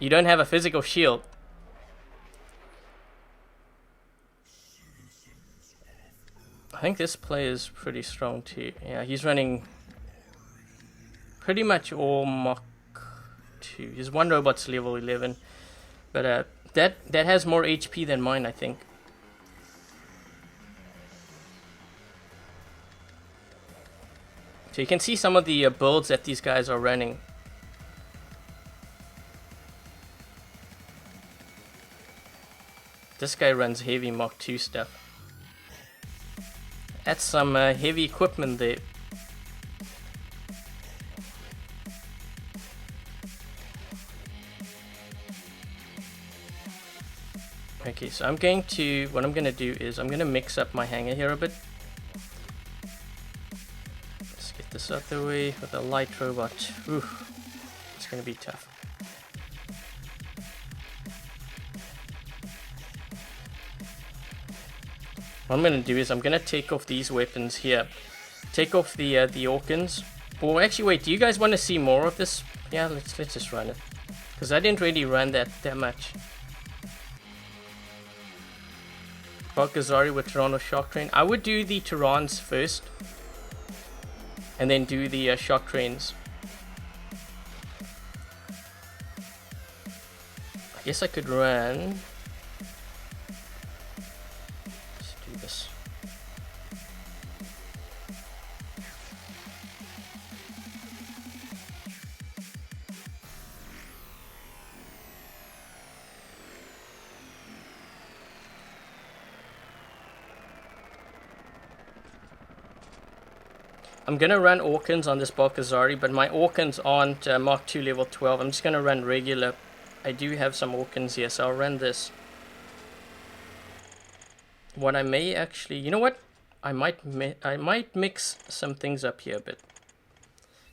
You don't have a physical shield. I think this player is pretty strong too. Yeah, he's running pretty much all Mach 2. His one robot's level 11. But that has more HP than mine, I think. So you can see some of the builds that these guys are running. This guy runs heavy Mach 2 stuff. That's some heavy equipment there. Okay, so what I'm going to do is I'm going to mix up my hangar here a bit. Let's get this out the way with a light robot. Ooh, it's going to be tough. What I'm going to do is I'm going to take off these weapons here. Take off the Orkans. Or actually, wait, do you guys want to see more of this? Yeah, let's just run it. Because I didn't really run that much. Bulgasari with Taran or Shock Train. I would do the Tarans first. And then do the Shock Trains. I guess I could run... I'm going to run Orkans on this Bulgasari, but my Orkans aren't Mark 2 level 12. I'm just going to run regular. I do have some Orkans here, so I'll run this. What I may actually... You know what? I might mix some things up here a bit.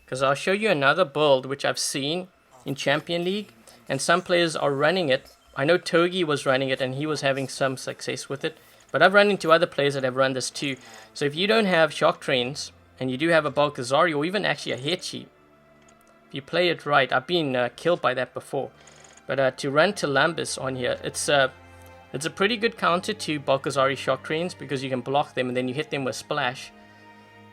Because I'll show you another build which I've seen in Champion League. And some players are running it. I know Togi was running it and he was having some success with it. But I've run into other players that have run this too. So if you don't have Shock Trains... and you do have a Bulgasari or even actually a Haechi, if you play it right, I've been killed by that before. But to run Tulumbas on here, it's a pretty good counter to Bulgasari Shock Trains because you can block them and then you hit them with Splash.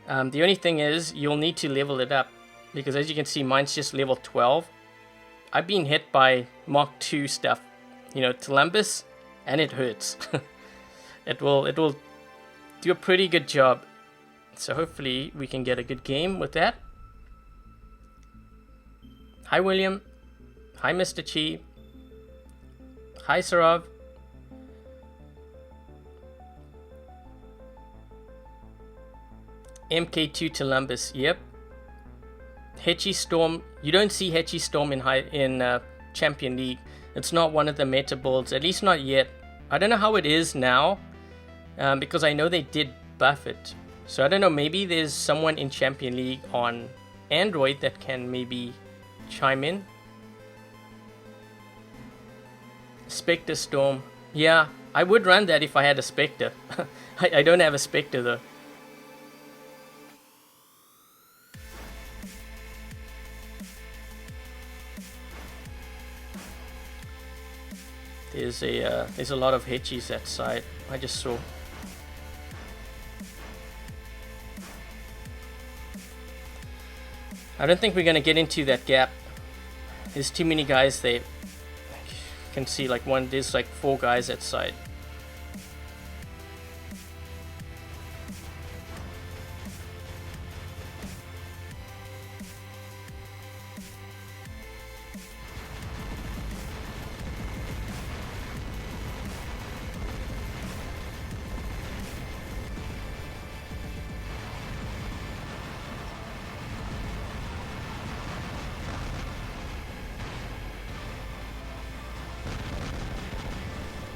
The only thing is you'll need to level it up because as you can see mine's just level 12. I've been hit by Mach 2 stuff, you know, Tulumbas, and it hurts. It will do a pretty good job. So hopefully we can get a good game with that. Hi William. Hi Mr. Chi. Hi Sarav. MK2 Tulumbas. Yep. Haechi Storm. You don't see Haechi Storm in Champion League. It's not one of the meta builds. At least not yet. I don't know how it is now. Because I know they did buff it. So I don't know, maybe there's someone in Champion League on Android that can maybe chime in. Spectre Storm. Yeah, I would run that if I had a Spectre. I don't have a Spectre though. There's a lot of Haechis that side. I just saw. I don't think we're going to get into that gap. There's too many guys there. You can see like there's like 4 guys that side.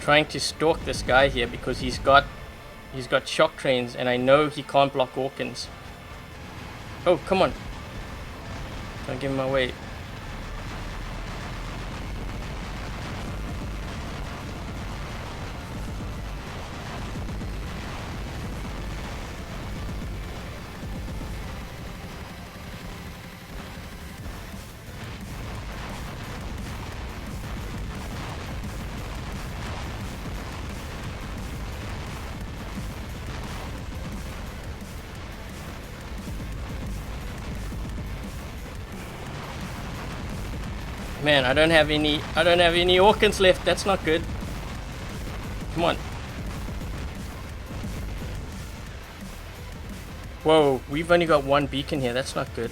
Trying to stalk this guy here because he's got Shock Trains and I know he can't block Orkans. Oh, come on. Don't give him away. Man, I don't have any Orkans left. That's not good. Come on. Whoa, we've only got one beacon here. That's not good.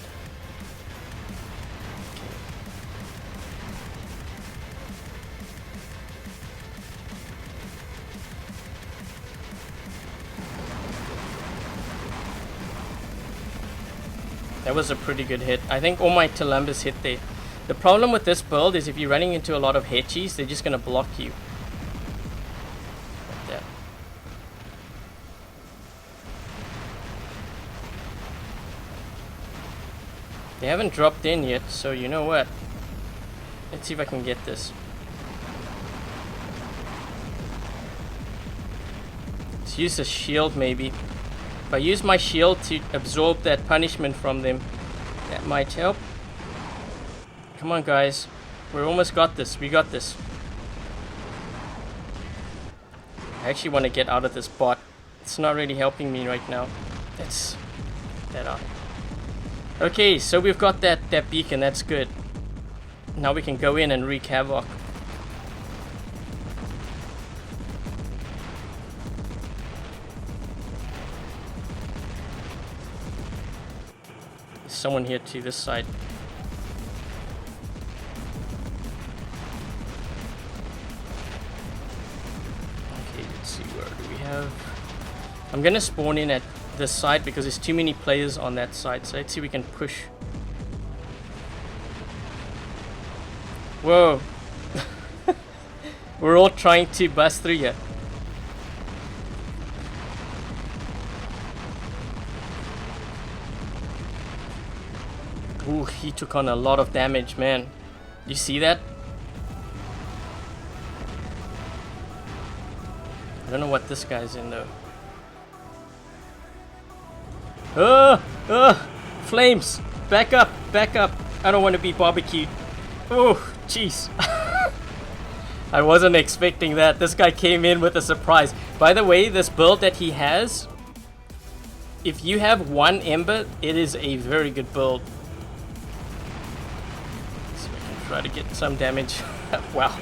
That was a pretty good hit. I think all my Tulumbas hit there. The problem with this build is if you're running into a lot of Haechis, they're just going to block you. Like that. They haven't dropped in yet, so you know what? Let's see if I can get this. Let's use a shield maybe. If I use my shield to absorb that punishment from them, that might help. Come on, guys. We're almost got this. We got this. I actually want to get out of this bot. It's not really helping me right now. Let's get that out. Okay, so we've got that beacon. That's good. Now we can go in and wreak havoc. Someone here to this side. Okay, let's see, where do we have? I'm gonna spawn in at this side because there's too many players on that side, so let's see if we can push. Whoa. We're all trying to bust through here. Ooh, he took on a lot of damage, man. You see that? I don't know what this guy's in though. Flames! Back up, back up. I don't want to be barbecued. Oh, jeez. I wasn't expecting that. This guy came in with a surprise. By the way, this build that he has, if you have one Ember, it is a very good build. Try to get some damage. Wow.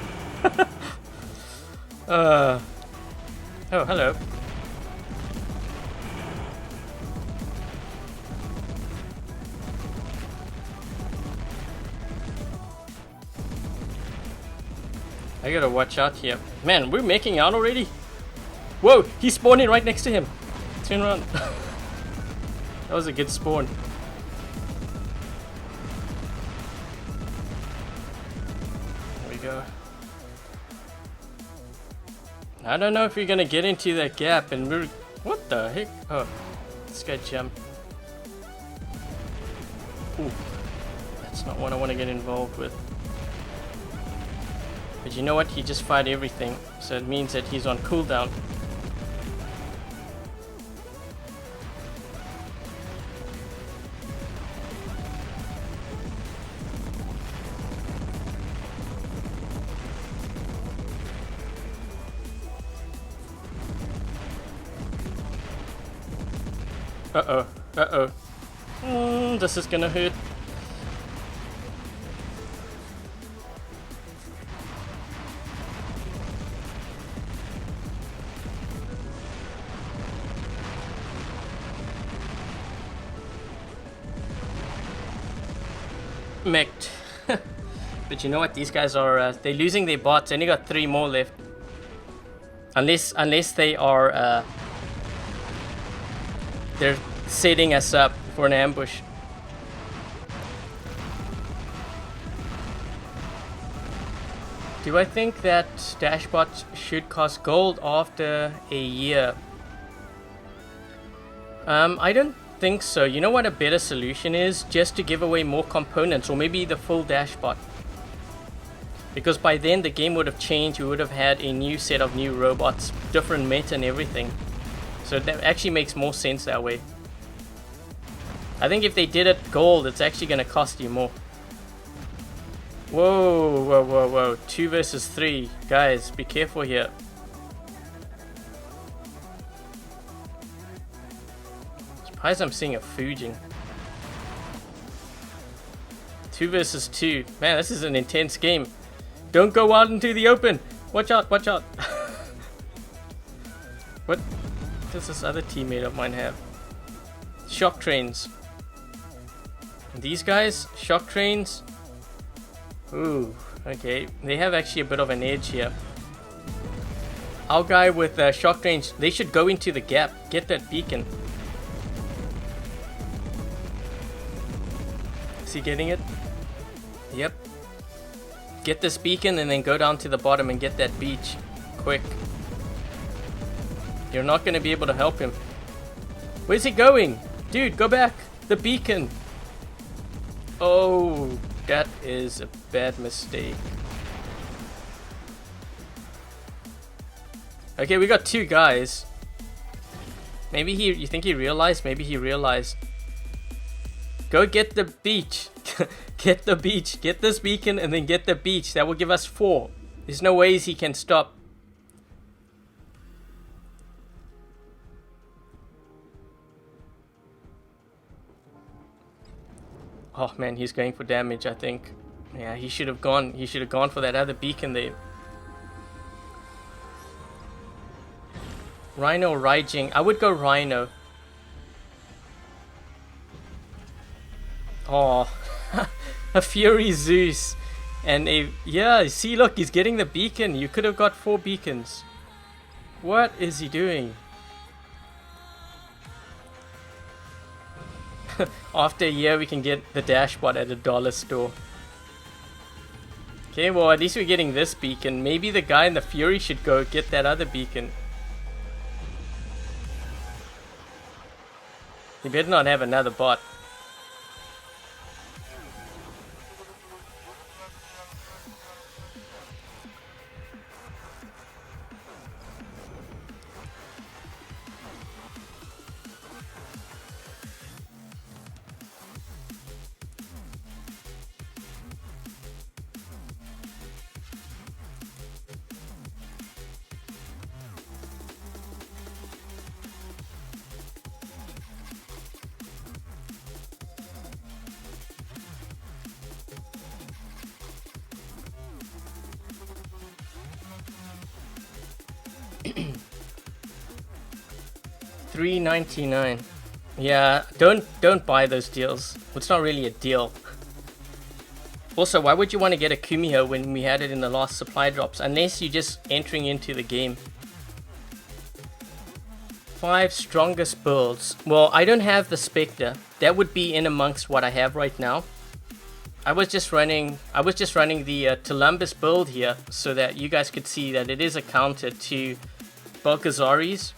Oh, hello. I gotta watch out here. Man, we're making out already? Whoa, he's spawning right next to him. Turn around. That was a good spawn. Go. I don't know if you're gonna get into that gap and we're... What the heck? Oh, this guy jumped. Ooh, that's not what I want to get involved with. But you know what? He just fired everything, so it means that he's on cooldown. Uh-oh, uh-oh. This is gonna hurt. Mech'd. But you know what? These guys are, they're losing their bots. They only got 3 more left. Unless they are, they're setting us up for an ambush. Do I think that Dashbot should cost gold after a year? I don't think so. You know what a better solution is? Just to give away more components, or maybe the full Dashbot. Because by then the game would have changed. We would have had a new set of new robots, different meta and everything. So that actually makes more sense that way. I think if they did it gold, it's actually going to cost you more. Whoa, whoa, whoa, whoa. 2 versus 3. Guys, be careful here. Surprised I'm seeing a Fujing. 2 versus 2. Man, this is an intense game. Don't go out into the open. Watch out, watch out. What does this other teammate of mine have? Shock trains. These guys, shock trains. Ooh, okay. They have actually a bit of an edge here. Our guy with shock trains, they should go into the gap. Get that beacon. Is he getting it? Yep. Get this beacon and then go down to the bottom and get that beach. Quick. You're not going to be able to help him. Where's he going? Dude, go back. The beacon. Oh, that is a bad mistake. Okay, we got 2 guys. Maybe you think he realized? Maybe he realized. Go get the beach. Get the beach. Get this beacon and then get the beach. That will give us 4. There's no ways he can stop. Oh man, he's going for damage, I think. Yeah, he should have gone. He should have gone for that other beacon there. Rhino or Raijing? I would go Rhino. Oh, a Fury Zeus. And a... Yeah, see, look, he's getting the beacon. You could have got 4 beacons. What is he doing? After a year, we can get the dashboard at $1 store. Okay, well, at least we're getting this beacon. Maybe the guy in the Fury should go get that other beacon. He better not have another bot. $3.99. Yeah, don't buy those deals. It's not really a deal. Also, why would you want to get a Kumiho when we had it in the last supply drops? Unless you're just entering into the game. 5 strongest builds. Well, I don't have the Spectre. That would be in amongst what I have right now. I was just running the Tulumbas build here so that you guys could see that it is a counter to Bulgazari's.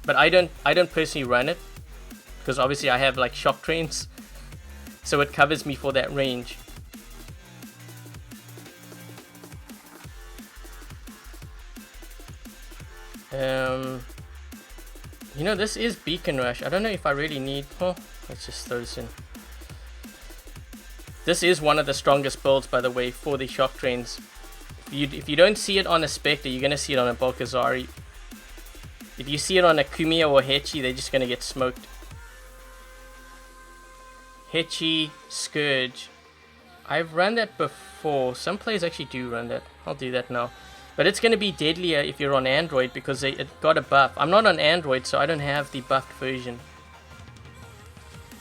But I don't personally run it because obviously I have like shock trains, so it covers me for that range. You know, this is Beacon Rush. I don't know if I really need... Oh, let's just throw this in. This is one of the strongest builds, by the way, for the shock trains. If you don't see it on a Spectre, you're going to see it on a Bulgasari. If you see it on a Kumiho or Haechi, they're just going to get smoked. Haechi, Scourge. I've run that before. Some players actually do run that. I'll do that now. But it's going to be deadlier if you're on Android because it got a buff. I'm not on Android, so I don't have the buffed version.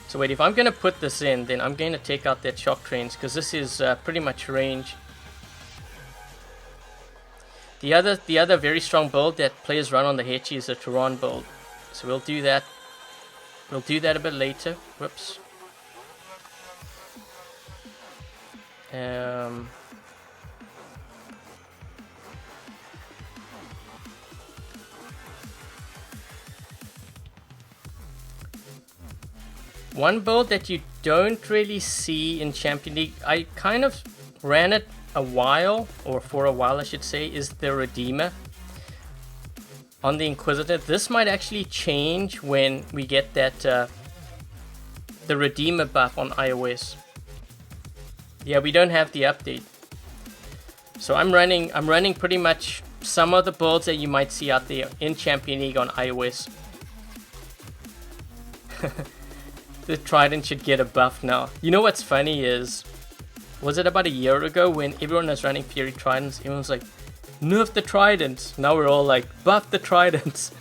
So wait, if I'm going to put this in, then I'm going to take out that shock trains because this is pretty much range. The other very strong build that players run on the Haechi is the Taran build. So we'll do that. We'll do that a bit later. Whoops. One build that you don't really see in Champion League, I kind of ran it a while, or for a while I should say, is the Redeemer on the Inquisitor. This might actually change when we get that the Redeemer buff on iOS. Yeah, we don't have the update, so I'm running pretty much some of the builds that you might see out there in Champion League on iOS. The Trident should get a buff now. You know what's funny is, was it about a year ago when everyone was running Fury Tridents? Everyone was like, nerf the Tridents. Now we're all like, buff the Tridents.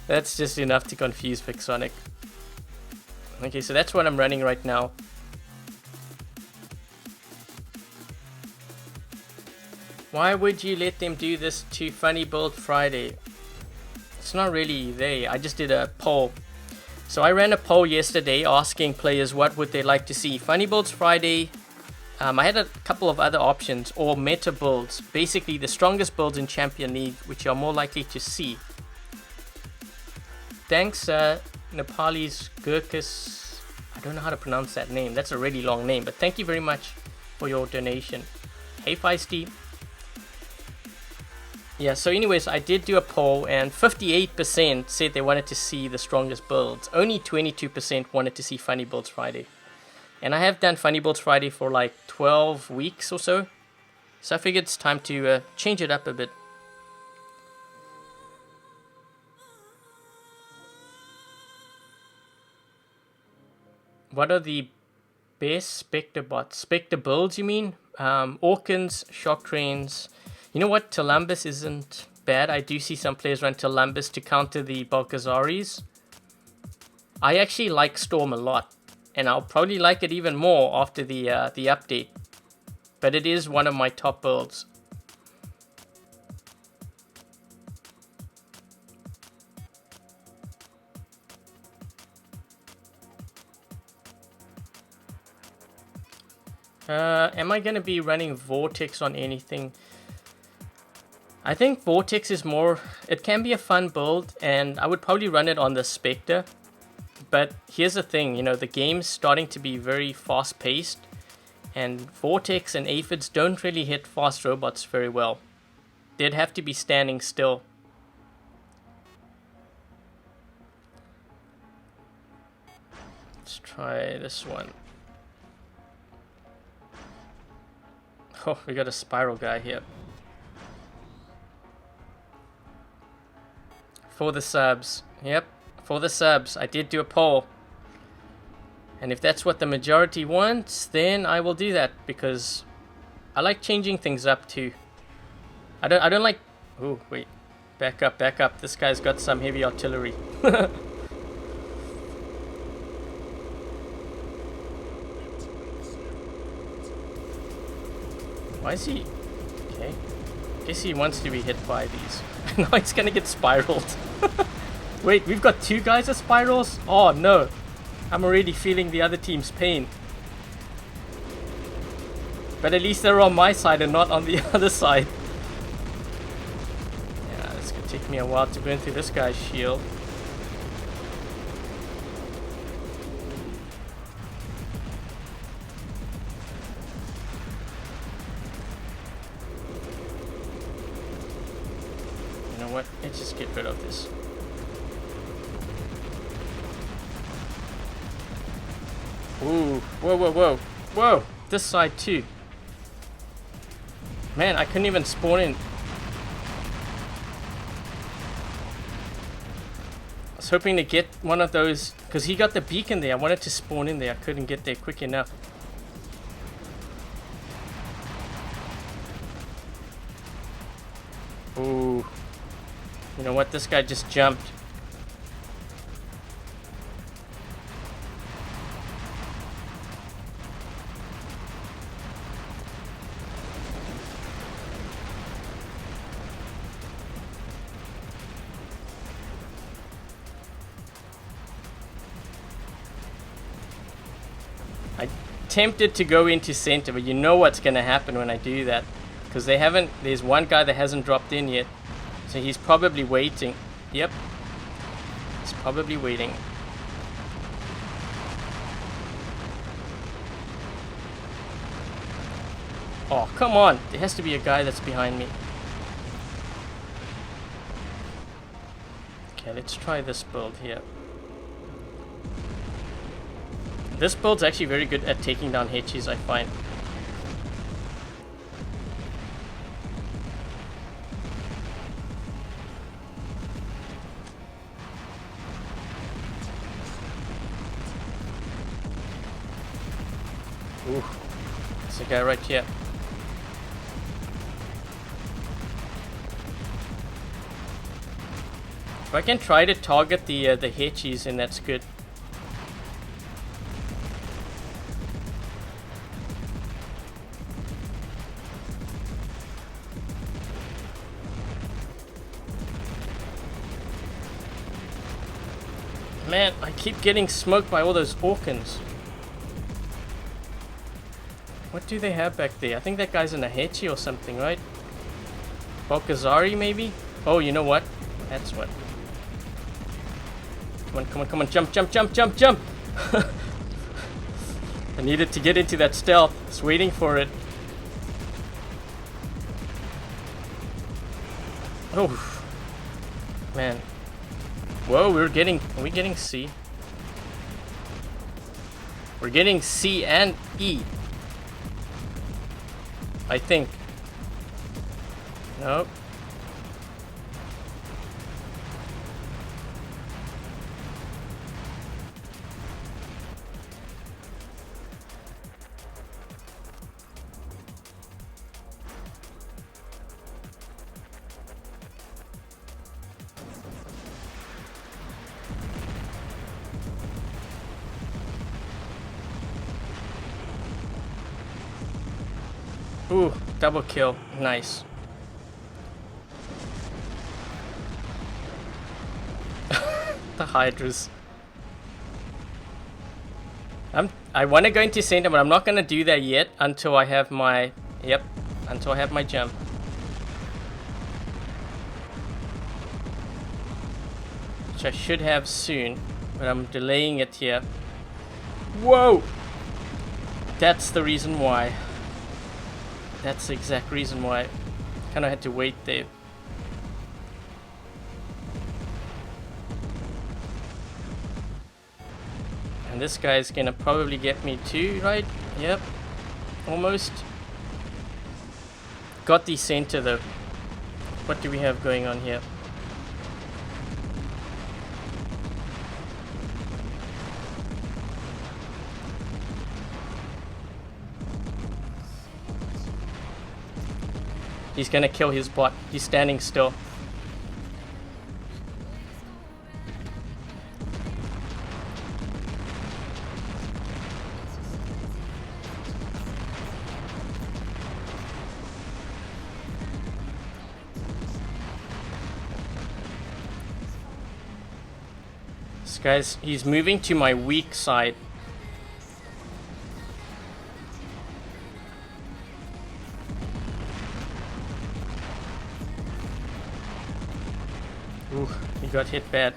That's just enough to confuse Pixonic. Okay, so that's what I'm running right now. Why would you let them do this to Funny Build Friday? It's not really they. I just did a poll. So I ran a poll yesterday asking players what would they like to see. Funny Builds Friday. I had a couple of other options, or meta builds. Basically the strongest builds in Champion League, which you're more likely to see. Thanks, Nepalese Gurkus. I don't know how to pronounce that name. That's a really long name, but thank you very much for your donation. Hey Feisty. Yeah, so anyways, I did do a poll and 58% said they wanted to see the strongest builds. Only 22% wanted to see Funny Builds Friday. And I have done Funny Builds Friday for like 12 weeks or so. So I figured it's time to change it up a bit. What are the best Spectre bots? Spectre builds, you mean? Orkans, Shock Trains. You know what? Tulumbas isn't bad. I do see some players run Tulumbas to counter the Bulgasaris. I actually like Storm a lot. And I'll probably like it even more after the update. But it is one of my top builds. Am I going to be running Vortex on anything? I think Vortex is more... It can be a fun build, and I would probably run it on the Spectre. But here's the thing, you know, the game's starting to be very fast-paced. And Vortex and Aphids don't really hit fast robots very well. They'd have to be standing still. Let's try this one. Oh, we got a spiral guy here. For the subs. Yep, for the subs. I did do a poll. And if that's what the majority wants, then I will do that. Because I like changing things up too. I don't like... Oh, wait. Back up, back up. This guy's got some heavy artillery. Why is he... Okay. Guess he wants to be hit by these. Now he's gonna get spiraled. Wait, we've got two guys with spirals? Oh no. I'm already feeling the other team's pain. But at least they're on my side and not on the other side. Yeah, it's gonna take me a while to burn through this guy's shield. What? Let's just get rid of this. Ooh, whoa, whoa, whoa, whoa! This side too. Man, I couldn't even spawn in. I was hoping to get one of those, because he got the beacon there. I wanted to spawn in there. I couldn't get there quick enough. Ooh. You know what? This guy just jumped. I'm tempted to go into center, but you know what's going to happen when I do that. Because they haven't... There's one guy that hasn't dropped in yet. So he's probably waiting. Yep. He's probably waiting. Oh, come on. There has to be a guy that's behind me. Okay, let's try this build here. This build's actually very good at taking down Haechis, I find. guy right here. If I can try to target the Haechis, then that's good. Man, I keep getting smoked by all those Orkans. What do they have back there? I think that guy's in a Haechi or something, right? Bulgasari, maybe? Oh, you know what? That's what. Come on, come on, come on. Jump, jump, jump, jump, jump! I needed to get into that stealth. Just waiting for it. Oh. Man. Whoa, are we getting C? We're getting C and E. I think. Nope. Ooh, double kill. Nice. The Hydras. I want to go into center, but I'm not going to do that yet until I have my... Yep, until I have my jump. Which I should have soon, but I'm delaying it here. Whoa! That's the reason why. That's the exact reason why. Kind of had to wait there. And this guy's gonna probably get me too, right? Yep. Almost. Got the center though. What do we have going on here? He's gonna kill his bot. He's standing still. This guy's... he's moving to my weak side. Ooh, he got hit bad.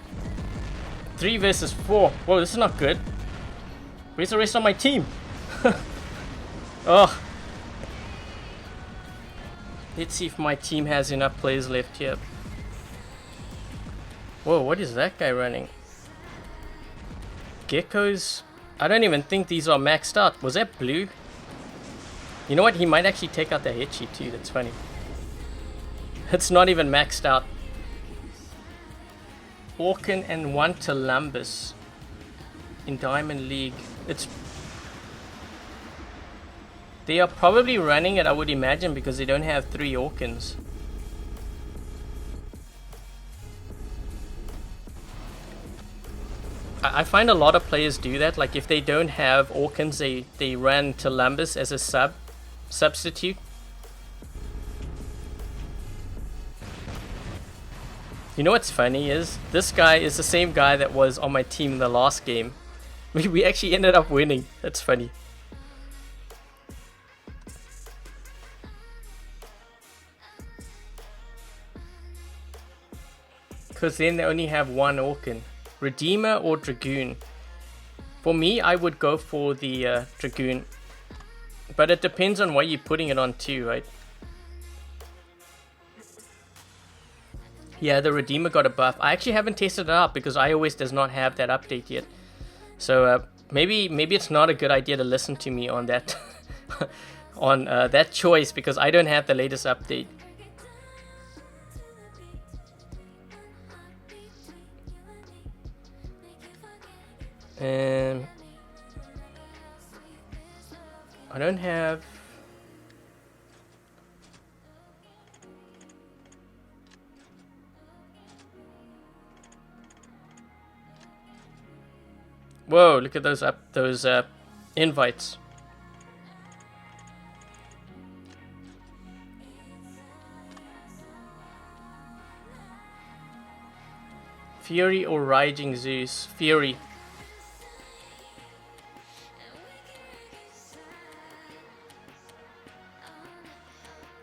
3 versus 4. Whoa, this is not good. Where's the rest of my team? Oh. Let's see if my team has enough players left here. Whoa, what is that guy running? Geckos? I don't even think these are maxed out. Was that blue? You know what? He might actually take out the Haechi too. That's funny. It's not even maxed out. Orkan and 1 Tulumbas in Diamond League. They are probably running it, I would imagine, because they don't have 3 Orkans. I find a lot of players do that. Like if they don't have Orkans, they run Tulumbas as a substitute. You know what's funny is, this guy is the same guy that was on my team in the last game. We actually ended up winning. That's funny. Because then they only have 1 Orkan. Redeemer or Dragoon. For me, I would go for the Dragoon. But it depends on what you're putting it on too, right? Yeah, the Redeemer got a buff. I actually haven't tested it out because iOS does not have that update yet. So maybe it's not a good idea to listen to me on that on that choice, because I don't have the latest update. I don't have... Whoa, look at those invites. Fury or Raging Zeus? Fury.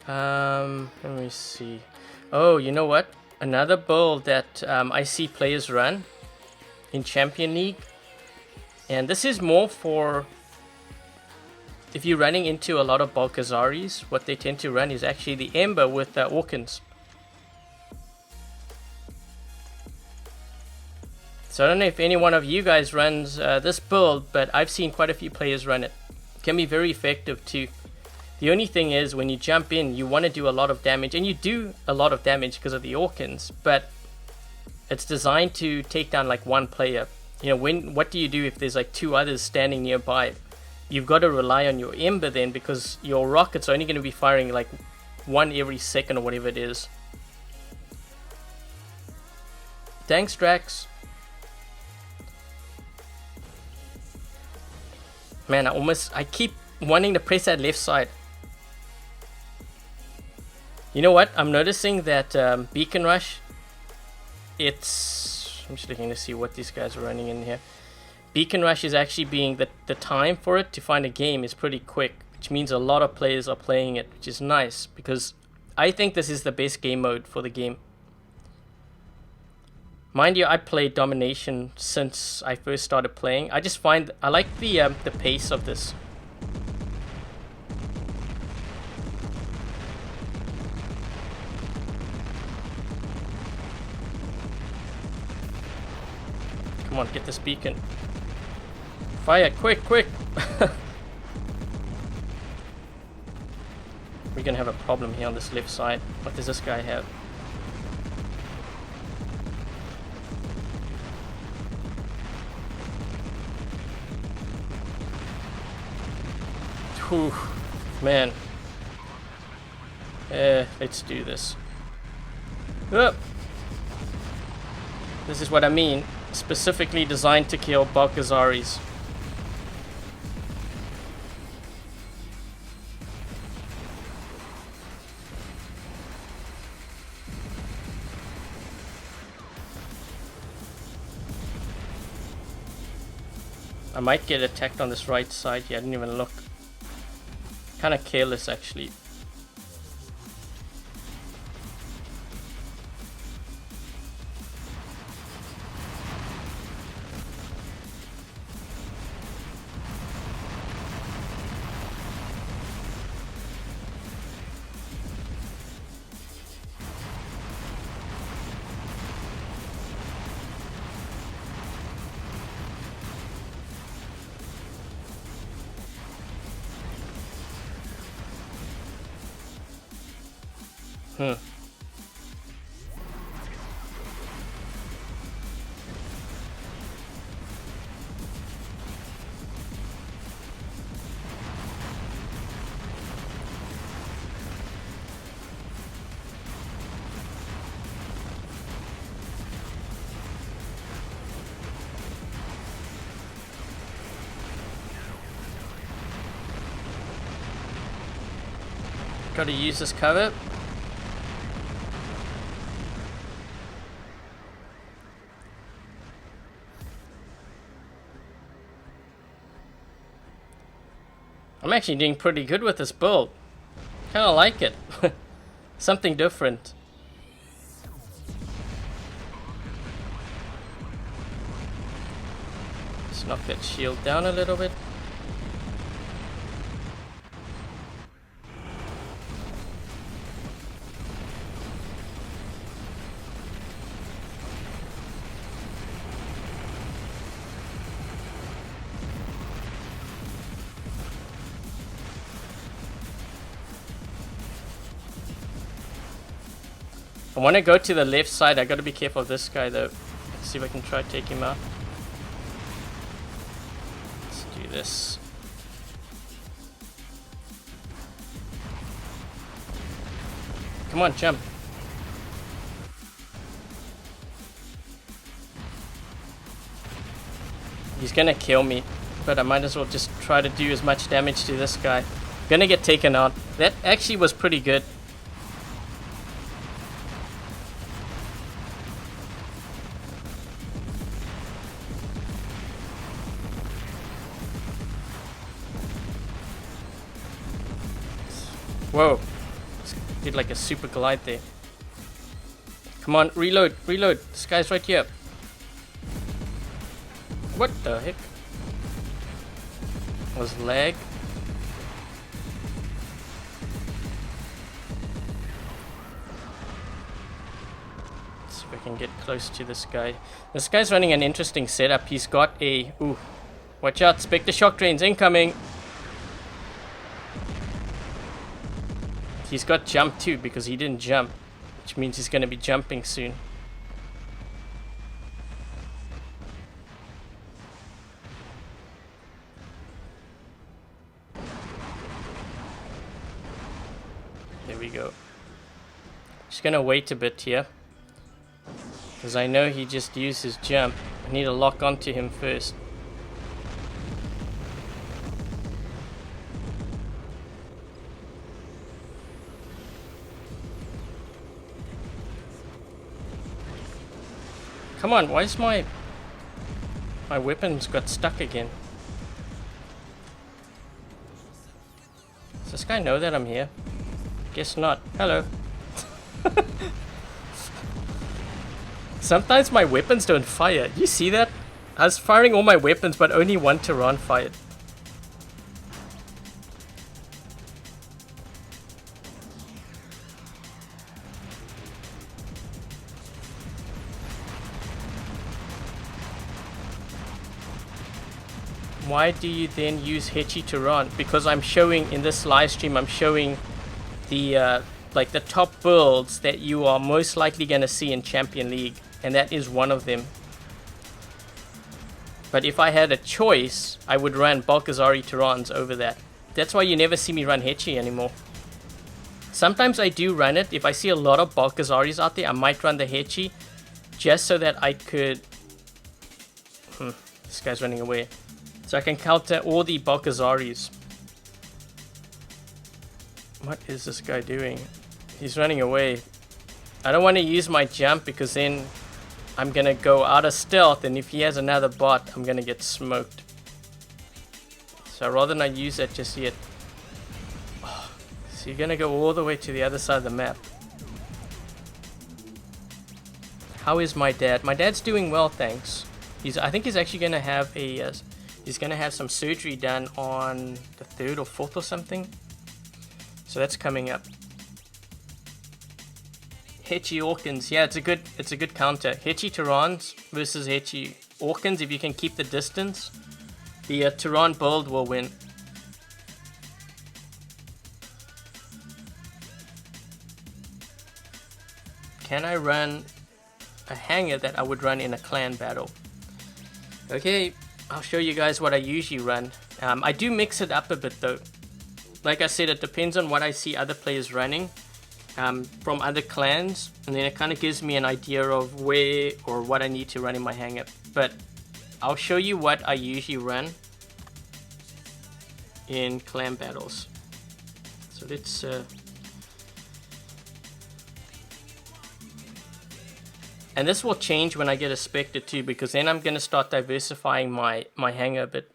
Let me see. Oh, you know what? Another build that I see players run in Champion League, and this is more for if you're running into a lot of Bulgasaris. What they tend to run is actually the Ember with Orkans. So I don't know if any one of you guys runs this build, but I've seen quite a few players run it. Can be very effective too. The only thing is, when you jump in, you want to do a lot of damage, and you do a lot of damage because of the Orkans, but it's designed to take down like one player. You know, what do you do if there's like two others standing nearby? You've got to rely on your Ember then, because your rockets are only going to be firing like one every second or whatever it is. Thanks, Drax. Man, I keep wanting to press that left side. You know what? I'm noticing that Beacon Rush, I'm just looking to see what these guys are running in here. Beacon Rush is actually being, the time for it to find a game is pretty quick, which means a lot of players are playing it, which is nice, because I think this is the best game mode for the game. Mind you, I played Domination since I first started playing. I just find I like the pace of this. Come on, get this beacon. Fire, quick, quick! We're gonna have a problem here on this left side. What does this guy have? Whew, man. Let's do this. Oh. This is what I mean. Specifically designed to kill Bulgasaris. I might get attacked on this right side. Yeah, I didn't even look. Kind of careless actually. Got to use this cover. I'm actually doing pretty good with this build. Kind of like it. Something different. Let's knock that shield down a little bit. I want to go to the left side. I got to be careful of this guy though. Let's see if I can try to take him out. Let's do this. Come on, jump. He's gonna kill me, but I might as well just try to do as much damage to this guy. Gonna get taken out. That actually was pretty good. Whoa. Did like a super glide there. Come on, reload, reload. This guy's right here. What the heck? Was lag? Let's see if I can get close to this guy. This guy's running an interesting setup. He's got a... Ooh. Watch out, Spectre Shock Drains incoming. He's got jump too because he didn't jump, which means he's going to be jumping soon. There we go. Just going to wait a bit here because I know he just used his jump. I need to lock onto him first. Come on, why is my weapons got stuck again? Does this guy know that I'm here? Guess not. Hello. Sometimes my weapons don't fire. You see that? I was firing all my weapons, but only one Taran fired. Why do you then use Haechi Taran? Because I'm showing in this live stream, I'm showing the like the top builds that you are most likely going to see in Champion League, and that is one of them. But if I had a choice, I would run Bulgasari Tarans over that. That's why you never see me run Haechi anymore. Sometimes I do run it. If I see a lot of Bulgasaris out there, I might run the Haechi just so that I could... This guy's running away. So I can counter all the Bulgasaris. What is this guy doing? He's running away. I don't want to use my jump because then I'm going to go out of stealth, and if he has another bot, I'm going to get smoked. So I'd rather not use that just yet. Oh, so you're going to go all the way to the other side of the map. How is my dad? My dad's doing well, thanks. I think he's actually going to have a... he's going to have some surgery done on the 3rd or 4th or something. So that's coming up. Haechi Orkans. Yeah, it's a good counter. Haechi Tarans versus Haechi Orkans. If you can keep the distance, the Taran build will win. Can I run a hanger that I would run in a clan battle? Okay, I'll show you guys what I usually run. I do mix it up a bit though. Like I said, it depends on what I see other players running from other clans, and then it kind of gives me an idea of where or what I need to run in my hang-up. But I'll show you what I usually run in clan battles. So let's... And this will change when I get a Spectre too, because then I'm going to start diversifying my hanger a bit.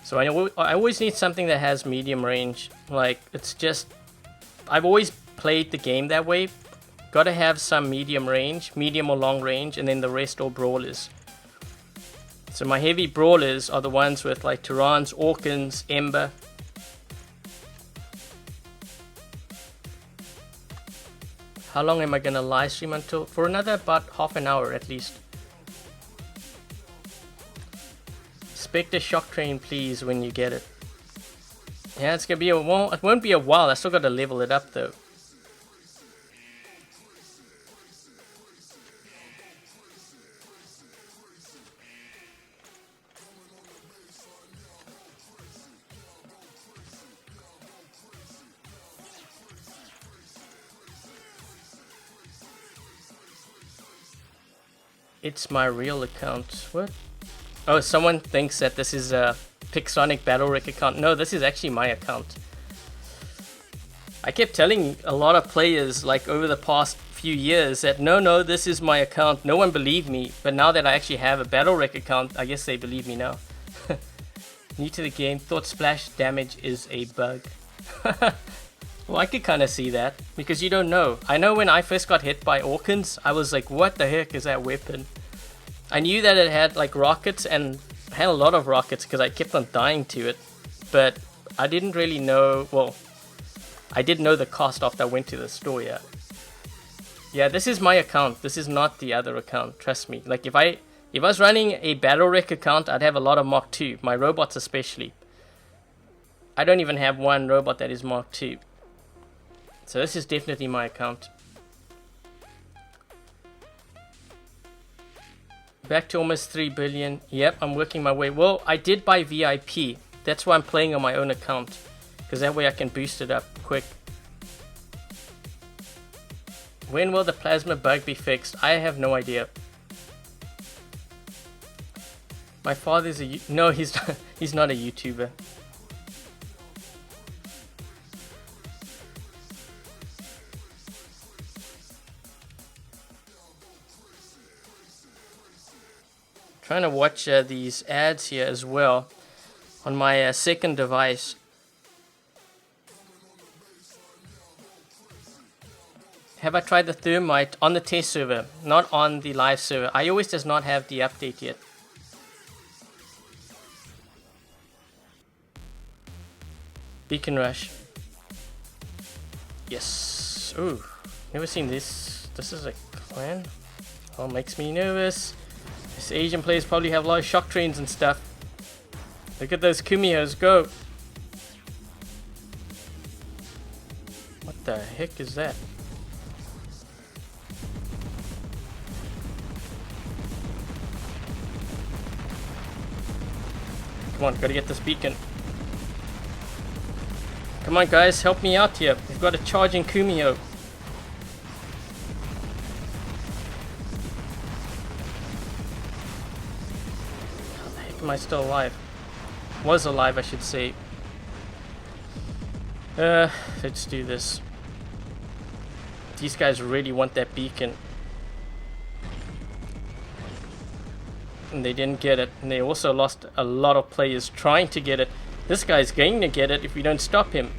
So I always need something that has medium range. Like, it's just... I've always played the game that way. Gotta have some medium range, medium or long range, and then the rest all brawlers. So my heavy brawlers are the ones with like Tarans, Orkans, Ember. How long am I gonna live stream until? For another about half an hour at least. Spectre Shock Train please when you get it. Yeah, it's gonna be a while. It won't be a while. I still gotta level it up though. It's my real account. What? Oh, someone thinks that this is a Pixonic Battle Rec account. No, this is actually my account. I kept telling a lot of players like over the past few years that no, this is my account. No one believed me, but now that I actually have a Battle Rec account, I guess they believe me now. New to the game, thought splash damage is a bug. Well, I could kind of see that, because you don't know. I know when I first got hit by Orkans, I was like, what the heck is that weapon? I knew that it had like rockets, and had a lot of rockets because I kept on dying to it. But I didn't really know, well, I did know the cost after I went to the store, yeah. Yeah, this is my account. This is not the other account, trust me. Like if I was running a Battle Rec account, I'd have a lot of Mark II, my robots especially. I don't even have one robot that is Mark II. So this is definitely my account. Back to almost 3 billion. Yep, I'm working my way. Well, I did buy VIP. That's why I'm playing on my own account. Because that way I can boost it up quick. When will the plasma bug be fixed? I have no idea. My father's a... No, he's not a YouTuber. Trying to watch these ads here as well on my second device. Have I tried the thermite on the test server, not on the live server? iOS does not have the update yet. Beacon Rush. Yes. Ooh, never seen this. This is a clan. Oh, makes me nervous. These Asian players probably have a lot of shock trains and stuff. Look at those Kumihos, go! What the heck is that? Come on, gotta get this beacon. Come on guys, help me out here. We've got a charging Kumiho. How the heck am I still alive? Was alive, I should say. Let's do this. These guys really want that beacon. And they didn't get it. And they also lost a lot of players trying to get it. This guy's going to get it if we don't stop him.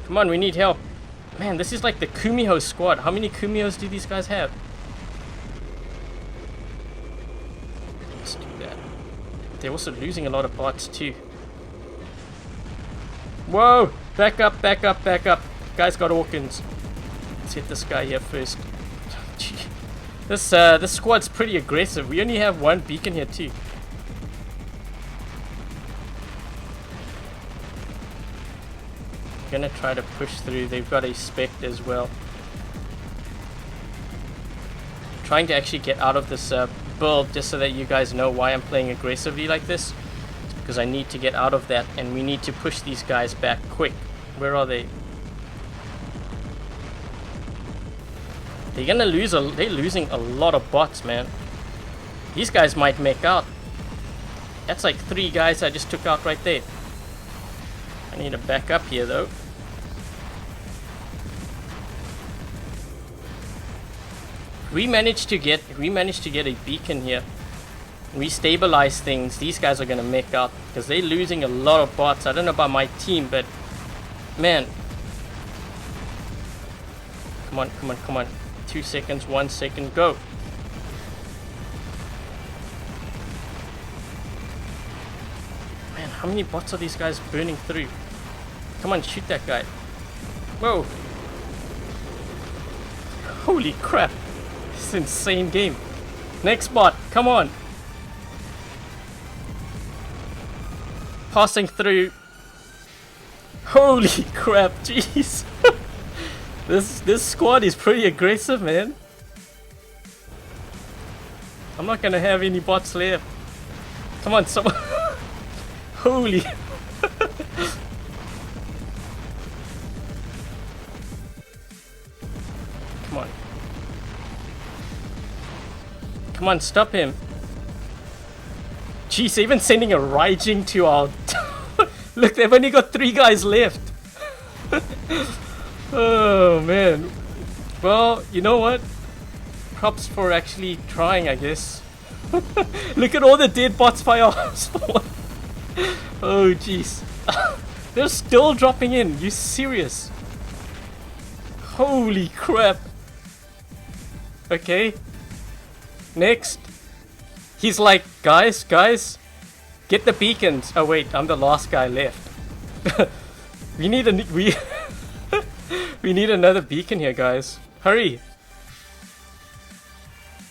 Come on, we need help. Man, this is like the Kumiho squad. How many Kumihos do these guys have? Let's do that. They're also losing a lot of bots too. Whoa! Back up, back up, back up. Guy's got Orkans. Let's hit this guy here first. This squad's pretty aggressive. We only have one beacon here too. Gonna try to push through. They've got a spect as well. Trying to actually get out of this build just so that you guys know why I'm playing aggressively like this. It's because I need to get out of that and we need to push these guys back quick. Where are they? They're gonna lose they're losing a lot of bots, man. These guys might make out. That's like 3 guys I just took out right there. I need to back up here though. We managed to get a beacon here. We stabilize things. These guys are gonna make out because they're losing a lot of bots. I don't know about my team, but man. Come on, come on, come on. 2 seconds, 1 second, go. Man, how many bots are these guys burning through? Come on, shoot that guy. Whoa. Holy crap. This is an insane game. Next bot, come on. Passing through. Holy crap, jeez. This squad is pretty aggressive, man. I'm not gonna have any bots left. Come on, someone. Holy. Come on. Come on, stop him. Jeez, even sending a Raijing to our... Look, they've only got 3 guys left. Oh, man. Well, you know what? Props for actually trying, I guess. Look at all the dead bots by our spawn. Oh, jeez. They're still dropping in. You serious? Holy crap. Okay. Next. He's like, guys, get the beacons. Oh wait, I'm the last guy left. we need we need another beacon here, guys. Hurry.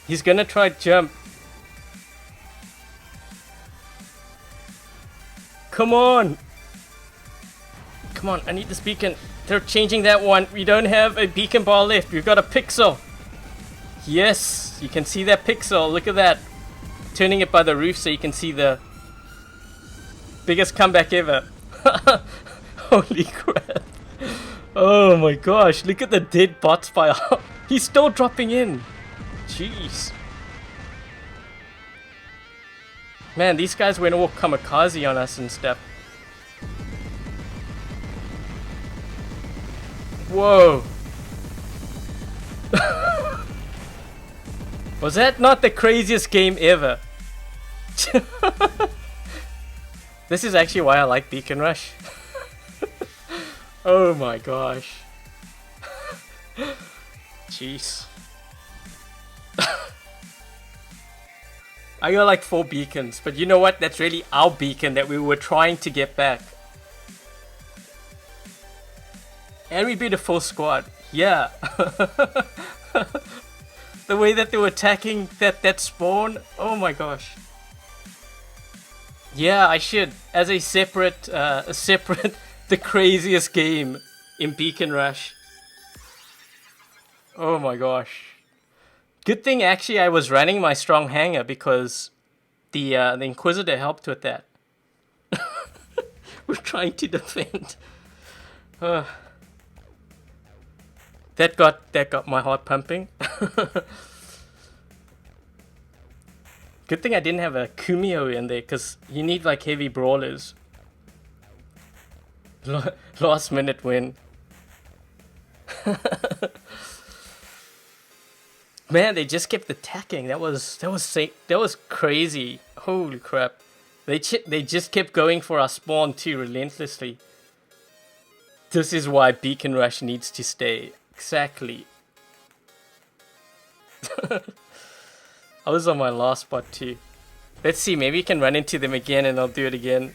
He's gonna try jump. Come on. Come on, I need this beacon. They're changing that one. We don't have a beacon bar left. We've got a pixel. Yes, you can see that pixel. Look at that. Turning it by the roof so you can see the biggest comeback ever. Holy crap. Oh my gosh, look at the dead bots by He's still dropping in. Jeez. Man, these guys went all kamikaze on us and stuff. Whoa. Was that not the craziest game ever? This is actually why I like Beacon Rush. Oh my gosh. Jeez. I got like 4 beacons, but you know what? That's really our beacon that we were trying to get back. And we beat a full squad. Yeah. The way that they were attacking that spawn. Oh my gosh. Yeah, I should. As a separate, the craziest game in Beacon Rush. Oh my gosh. Good thing actually I was running my strong hanger because the Inquisitor helped with that. We're trying to defend. That got my heart pumping. Good thing I didn't have a Kumiho in there because you need like heavy brawlers. Last minute win. Man, they just kept attacking. That was crazy. Holy crap! They just kept going for our spawn too relentlessly. This is why Beacon Rush needs to stay. Exactly. I was on my last spot too. Let's see, maybe you can run into them again and I'll do it again.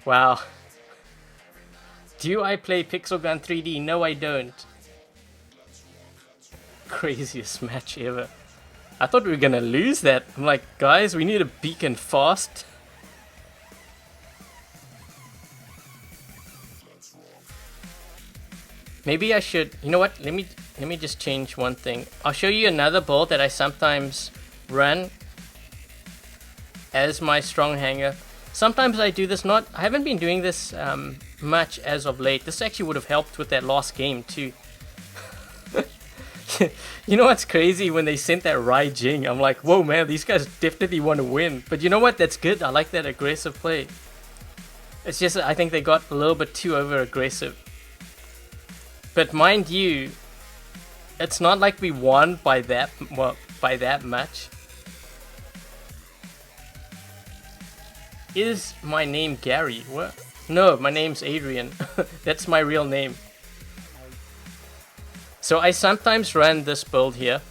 Wow. Do I play Pixel Gun 3D? No, I don't. Craziest match ever. I thought we were gonna lose that. I'm like, guys, we need a beacon fast. Maybe I should, you know what, let me just change one thing. I'll show you another build that I sometimes run as my strong hanger. Sometimes I do this, I haven't been doing this much as of late. This actually would have helped with that last game too. You know what's crazy? When they sent that Raijing, I'm like, whoa man, these guys definitely want to win. But you know what, that's good, I like that aggressive play. It's just I think they got a little bit too over aggressive. But mind you, it's not like we won by that much. Is my name Gary? What? No, my name's Adrian. That's my real name. So I sometimes run this build here.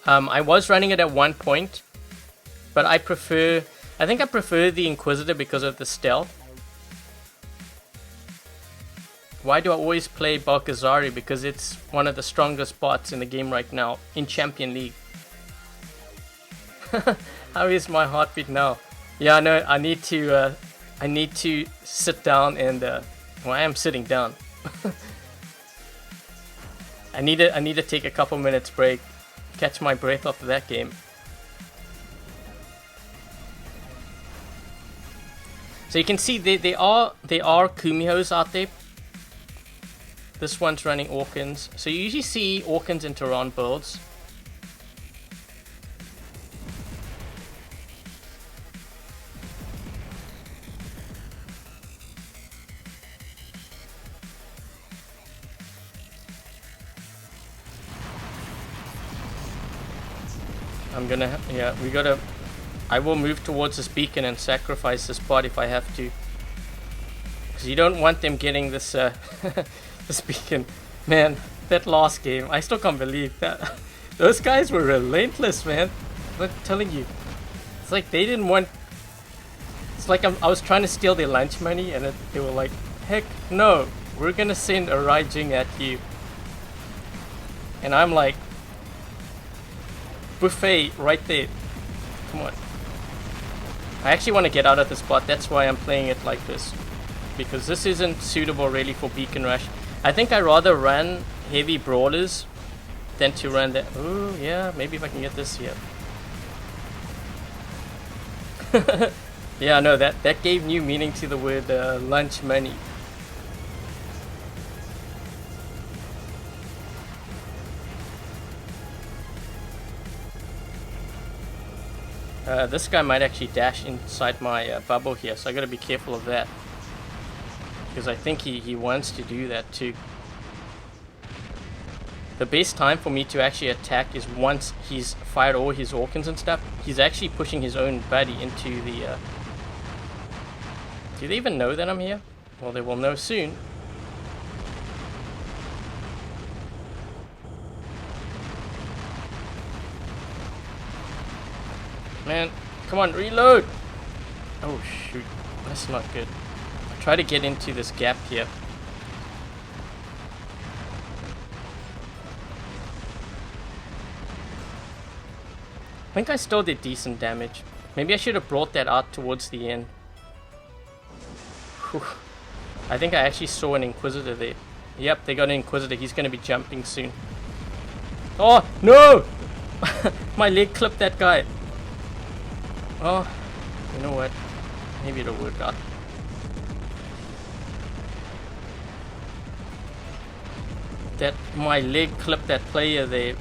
I was running it at one point, but I think I prefer the Inquisitor because of the stealth. Why do I always play Bulgasari? Because it's one of the strongest bots in the game right now, in Champion League. How is my heartbeat now? Yeah, I know, I need to sit down and, well, I am sitting down. I need to take a couple minutes break, catch my breath after that game. So you can see there are Kumihos out there. This one's running Orkans. So you usually see Orkans in Tehran builds. I will move towards this beacon and sacrifice this bot if I have to. Because you don't want them getting this this beacon. Man, that last game, I still can't believe that. Those guys were relentless, man. I'm telling you. It's like they didn't want... It's like I was trying to steal their lunch money and they were like, heck no, we're gonna send a Raijing at you. And I'm like, buffet right there. Come on. I actually want to get out of this bot. That's why I'm playing it like this. Because this isn't suitable really for Beacon Rush. I think I'd rather run heavy brawlers than to run that. Oh yeah, maybe if I can get this here. Yeah, no, that gave new meaning to the word lunch money. This guy might actually dash inside my bubble here, so I gotta be careful of that. Because I think he wants to do that too. The best time for me to actually attack is once he's fired all his Orkans and stuff. He's actually pushing his own buddy into the... Do they even know that I'm here? Well, they will know soon. Man, come on, reload! Oh shoot, that's not good. I'll try to get into this gap here. I think I still did decent damage. Maybe I should have brought that out towards the end. Whew. I think I actually saw an Inquisitor there. Yep, they got an Inquisitor. He's going to be jumping soon. Oh, no! My leg clipped that guy. Oh, you know what? Maybe it'll work out. My leg clipped that player there.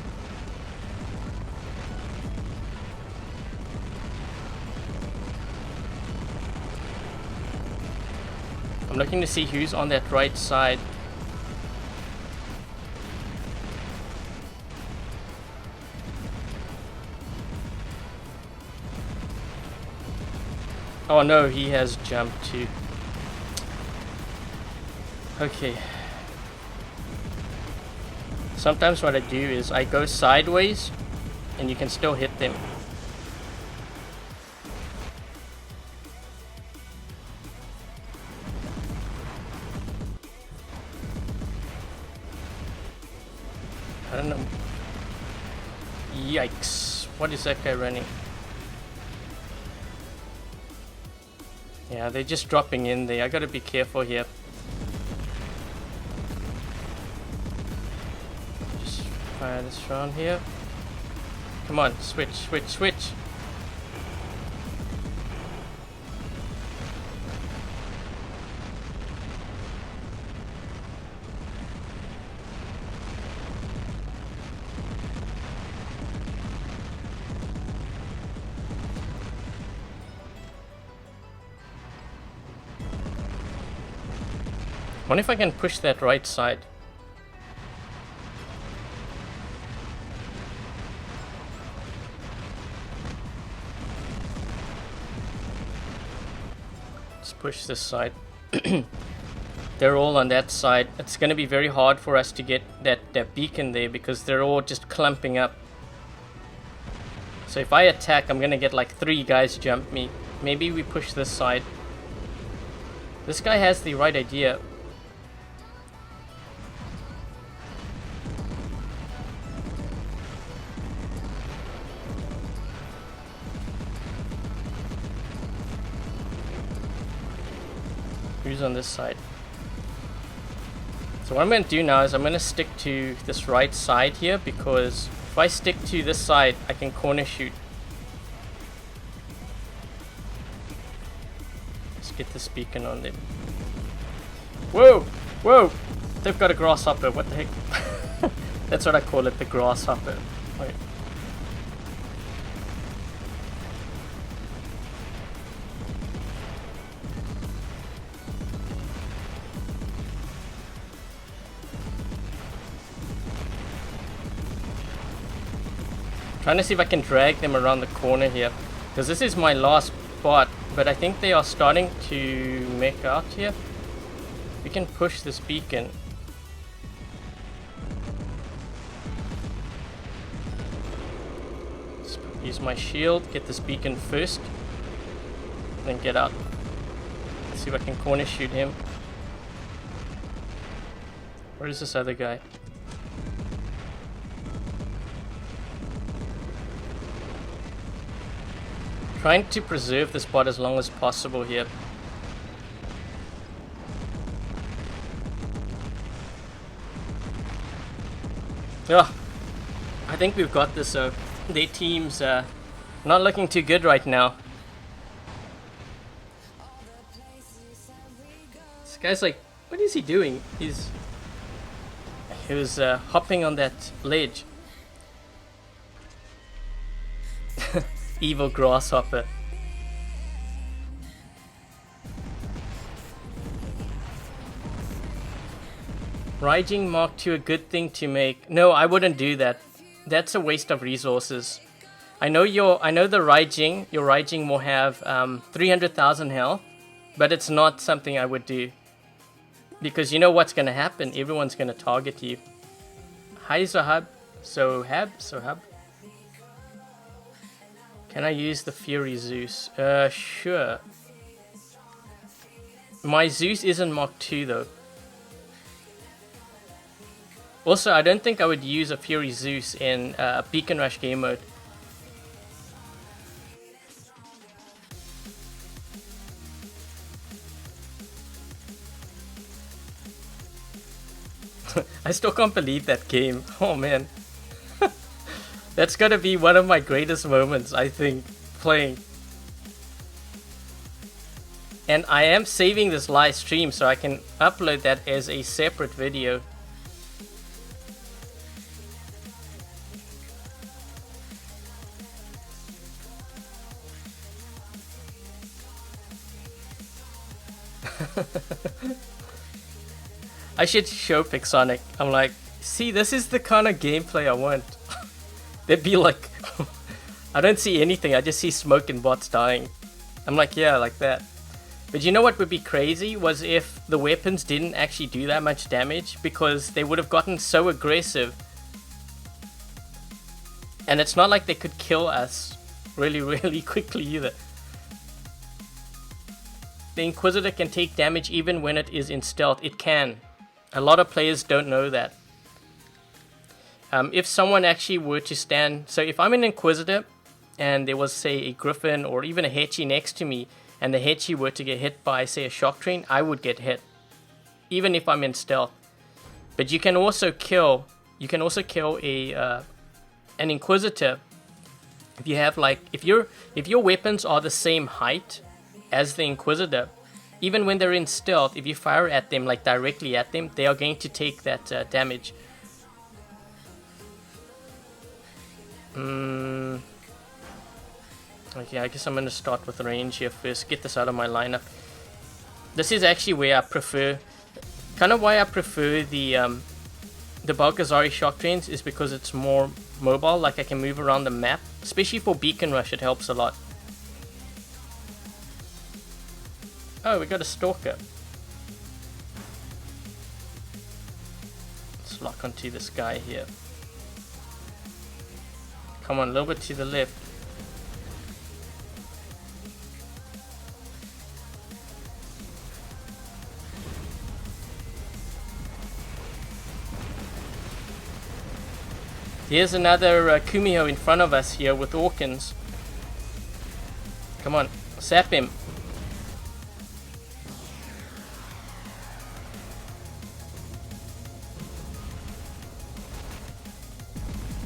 I'm looking to see who's on that right side. Oh no, he has jumped too. Okay. Sometimes what I do is I go sideways and you can still hit them. I don't know. Yikes. What is that guy running? Yeah, they're just dropping in there. I gotta be careful here. Just fire this round here. Come on, switch, switch, switch. I wonder if I can push that right side. Let's push this side. They're all on that side. It's going to be very hard for us to get that beacon there because they're all just clumping up. So if I attack, I'm going to get like 3 guys jump me. Maybe we push this side. This guy has the right idea. Who's on this side? So what I'm going to do now is I'm going to stick to this right side here because if I stick to this side, I can corner shoot. Let's get this beacon on them. Whoa! Whoa! They've got a grasshopper, what the heck? That's what I call it, the grasshopper. Wait. Trying to see if I can drag them around the corner here, because this is my last spot, but I think they are starting to make out here. We can push this beacon. Let's use my shield, get this beacon first, then get out. Let's see if I can corner shoot him. Where is this other guy? Trying to preserve the spot as long as possible here. Oh, I think we've got this. Their team's not looking too good right now. This guy's like, what is he doing? He was hopping on that ledge. Evil grasshopper. Raijing Mark II a good thing to make? No, I wouldn't do that. That's a waste of resources. I know the Raijing, your Raijing will have 300,000 health, but it's not something I would do. Because you know what's going to happen, everyone's going to target you. Hi Zohab. Sohab. Can I use the Fury Zeus? Sure. My Zeus isn't Mark II though. Also, I don't think I would use a Fury Zeus in Beacon Rush game mode. I still can't believe that game. Oh man. That's gotta be one of my greatest moments, I think, playing. And I am saving this live stream so I can upload that as a separate video. I should show Pixonic. I'm like, see, this is the kind of gameplay I want. They'd be like, I don't see anything, I just see smoke and bots dying. I'm like, yeah, like that. But you know what would be crazy was if the weapons didn't actually do that much damage, because they would have gotten so aggressive. And it's not like they could kill us really quickly either. The Inquisitor can take damage even when it is in stealth. It can. A lot of players don't know that. If someone actually were to stand... So if I'm an Inquisitor and there was, say, a Griffin or even a Haechi next to me, and the Haechi were to get hit by, say, a shock train, I would get hit. Even if I'm in stealth. But you can also kill... You can also kill an Inquisitor if you have, like... If your weapons are the same height as the Inquisitor, even when they're in stealth, if you fire at them, like directly at them, they are going to take that damage. Okay, I guess I'm going to start with range here first, get this out of my lineup. This is actually where I prefer, kind of why I prefer the Bulgasari shock trains, is because it's more mobile, like I can move around the map, especially for Beacon Rush, it helps a lot. Oh, we got a Stalker. Let's lock onto this guy here. Come on, a little bit to the left. Here's another Kumiho in front of us here with Orkans. Come on, sap him.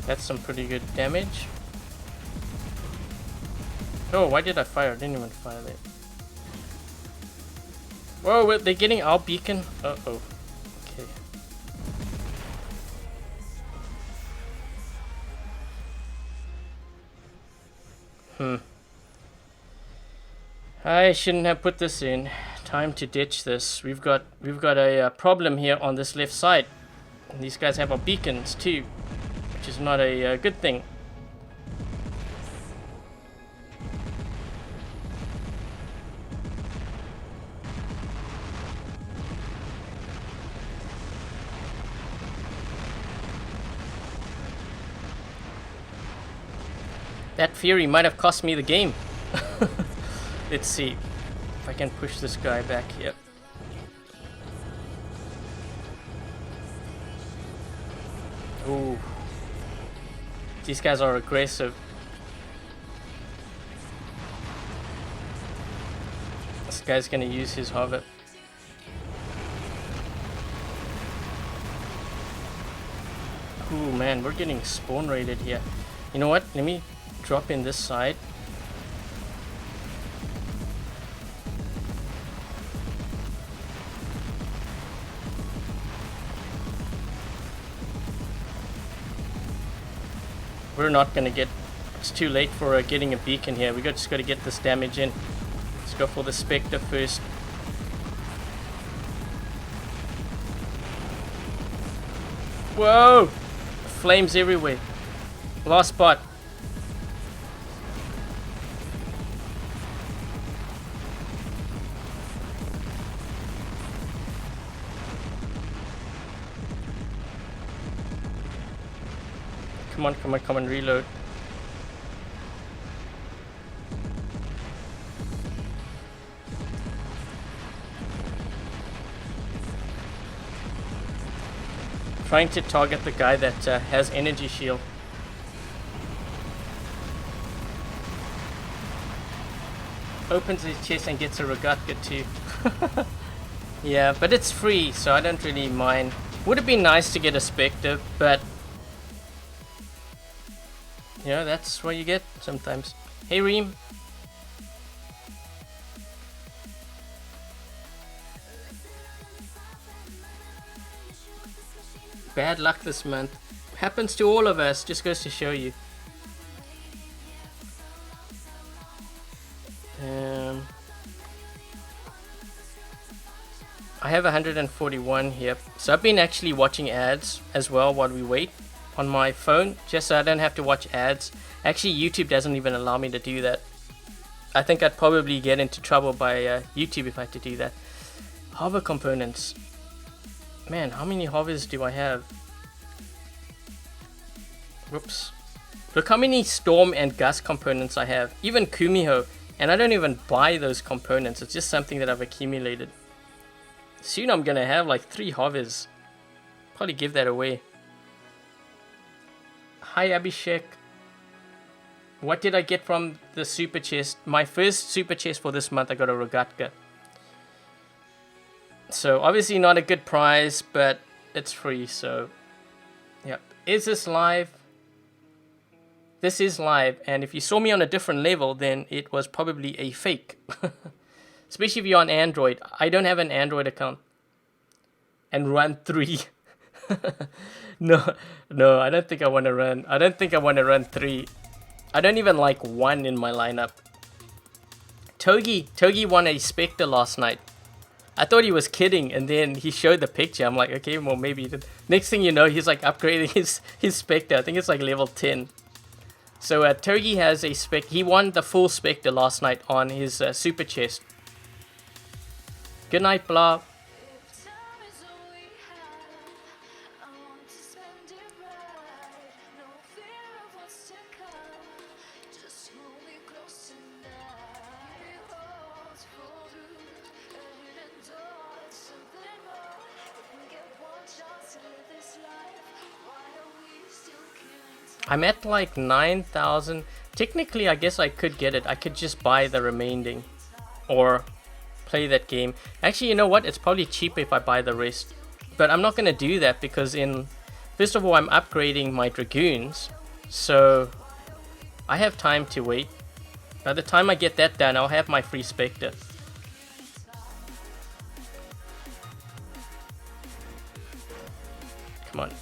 That's some pretty good damage. Oh, why did I fire? I didn't even fire that. Whoa, they're getting our beacon. Uh-oh. Okay. I shouldn't have put this in. Time to ditch this. We've got a problem here on this left side. And these guys have our beacons too, which is not a good thing. That Fury might have cost me the game. Let's see if I can push this guy back here. Ooh. These guys are aggressive. This guy's gonna use his hover. Ooh man, we're getting spawn raided here. You know what? Let me drop in this side. We're not gonna get, it's too late for getting a beacon here. We just gotta get this damage in. Let's go for the Spectre first. Whoa! Flames everywhere. Last spot. Come on, reload. Trying to target the guy that has energy shield. Opens his chest and gets a Regatka too. Yeah, but it's free, so I don't really mind. Would have been nice to get a Spectre, but you know, that's what you get sometimes. Hey Reem. Bad luck this month. Happens to all of us, just goes to show you. I have 141 here. So I've been actually watching ads as well while we wait on my phone, just so I don't have to watch ads. Actually, YouTube doesn't even allow me to do that. I think I'd probably get into trouble by YouTube if I had to do that. Hover components. Man, how many hovers do I have? Whoops. Look how many storm and gust components I have. Even Kumiho. And I don't even buy those components. It's just something that I've accumulated. Soon I'm gonna have like 3 hovers. Probably give that away. Hi Abhishek. What did I get from the super chest? My first super chest for this month, I got a Regatka. So obviously not a good prize, but it's free, so yep. Is this live? This is live, and if you saw me on a different level, then it was probably a fake. Especially if you're on Android. I don't have an Android account. And run 3. No, I don't think I want to run. I don't think I want to run 3. I don't even like 1 in my lineup. Togi won a Spectre last night. I thought he was kidding, and then he showed the picture. I'm like, okay, well maybe. Next thing you know, he's like upgrading his Spectre. I think it's like level 10. So Togi has a Spectre. He won the full Spectre last night on his super chest. Good night, blah. I'm at like 9,000. Technically, I guess I could get it. I could just buy the remaining or play that game. Actually, you know what? It's probably cheaper if I buy the rest. But I'm not going to do that because first of all, I'm upgrading my Dragoons. So I have time to wait. By the time I get that done, I'll have my free Spectre. Come on.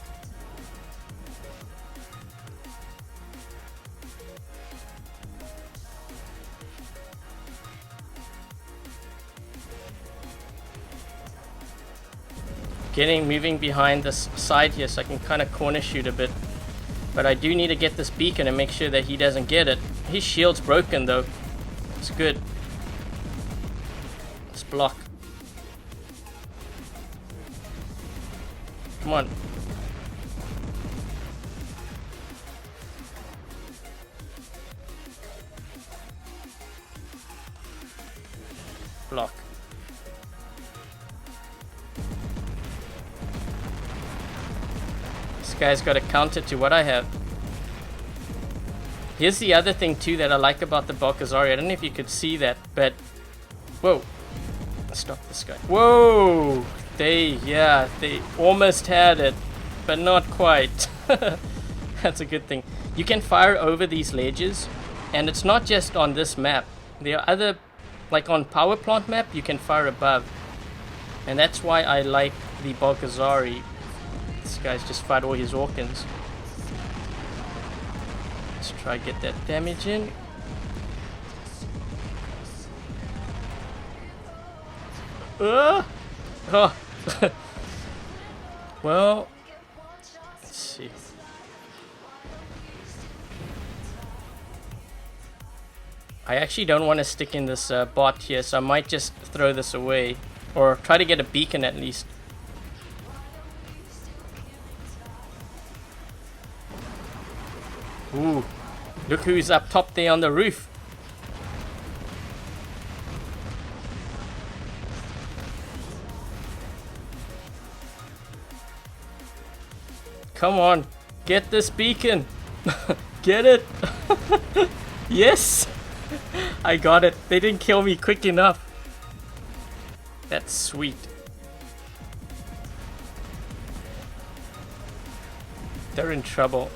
moving behind this side here so I can kind of corner shoot a bit. But I do need to get this beacon and make sure that he doesn't get it. His shield's broken though. It's good. Let's block. Come on. Block. This guy's got a counter to what I have. Here's the other thing too that I like about the Bulgasari. I don't know if you could see that, but whoa. Stop this guy. Whoa! They almost had it, but not quite. That's a good thing. You can fire over these ledges, and it's not just on this map. There are other, like on power plant map, you can fire above. And that's why I like the Bulgasari. This guy's just fired all his Orkans. Let's try to get that damage in. Oh! Well, let's see. I actually don't want to stick in this bot here, so I might just throw this away. Or try to get a beacon at least. Ooh, look who's up top there on the roof. Come on, get this beacon. Get it. Yes, I got it. They didn't kill me quick enough. That's sweet. They're in trouble.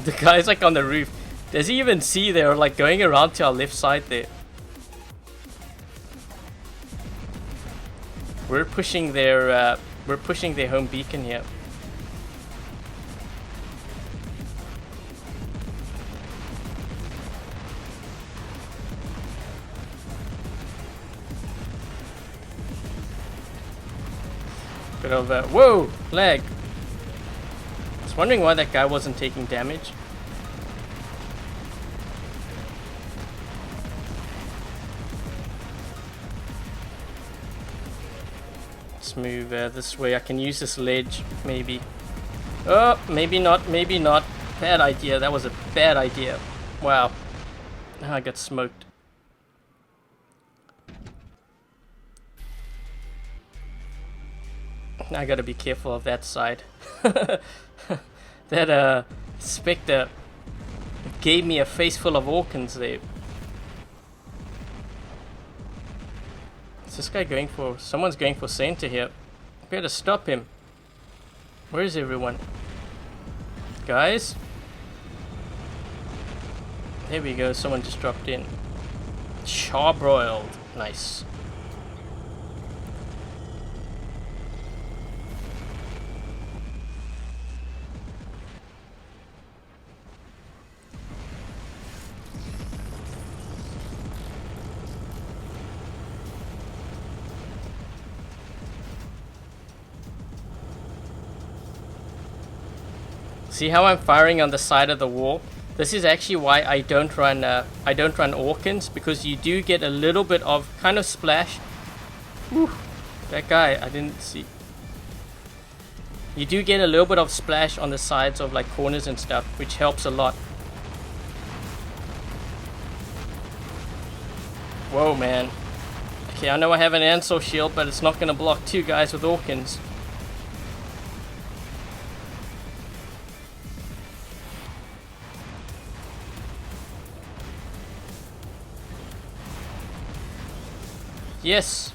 The guy's like on the roof. Does he even see they're like going around to our left side there? We're pushing their home beacon here. Bit of whoa, lag. I was wondering why that guy wasn't taking damage. Let's move this way. I can use this ledge, maybe. Oh, maybe not, maybe not. Bad idea. That was a bad idea. Wow. I got smoked. I gotta be careful of that side. That Spectre gave me a face full of Orkans there. Is this guy going for... Someone's going for center here. Better stop him. Where is everyone? Guys? There we go, someone just dropped in. Charbroiled. Nice. See how I'm firing on the side of the wall? This is actually why I don't run Orkans, because you do get a little bit of kind of splash. Whew, that guy, I didn't see. You do get a little bit of splash on the sides of like corners and stuff, which helps a lot. Whoa, man. Okay, I know I have an Ancile shield, but it's not going to block two guys with Orkans. Yes.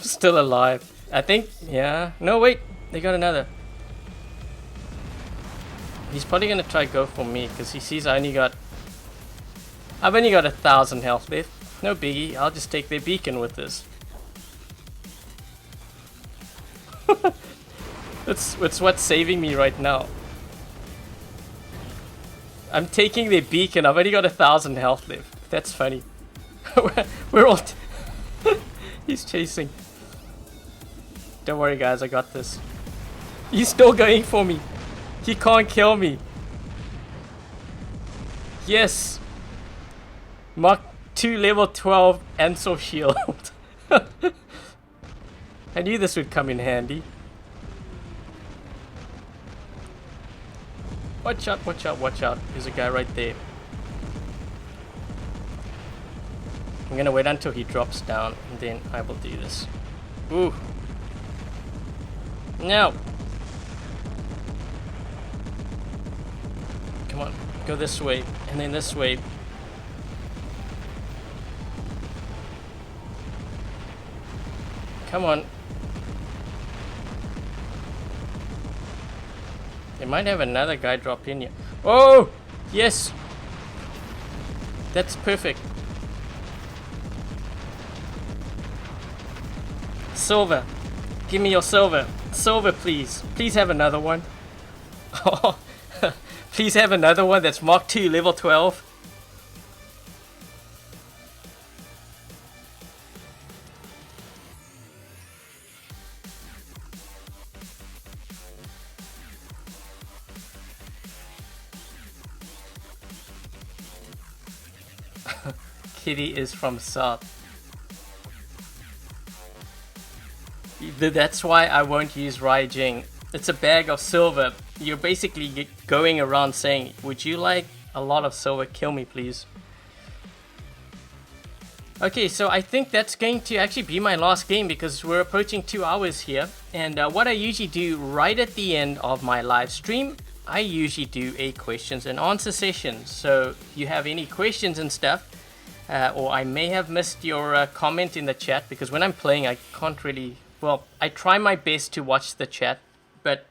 Still alive. I think, yeah. No, wait. They got another. He's probably going to try go for me because he sees I've only got 1,000 health left. No biggie. I'll just take their beacon with this. It's what's saving me right now. I'm taking their beacon. I've only got 1,000 health left. That's funny. We're all... He's chasing. Don't worry, guys. I got this. He's still going for me. He can't kill me. Yes. Mark 2 level 12 Ancile shield. I knew this would come in handy. Watch out, watch out, watch out. There's a guy right there. I'm gonna wait until he drops down and then I will do this. Ooh. No. Come on, go this way and then this way. Come on. They might have another guy drop in here. Oh! Yes! That's perfect. Silver. Give me your silver. Silver, please. Please have another one. Oh, please have another one that's Mark 2, level 12. Kitty is from South. That's why I won't use Raijing. It's a bag of silver. You're basically going around saying, would you like a lot of silver? Kill me, please. Okay, so I think that's going to actually be my last game because we're approaching 2 hours here. And what I usually do right at the end of my live stream, I usually do a questions and answer session. So if you have any questions and stuff, or I may have missed your comment in the chat because when I'm playing I can't really, well, I try my best to watch the chat, but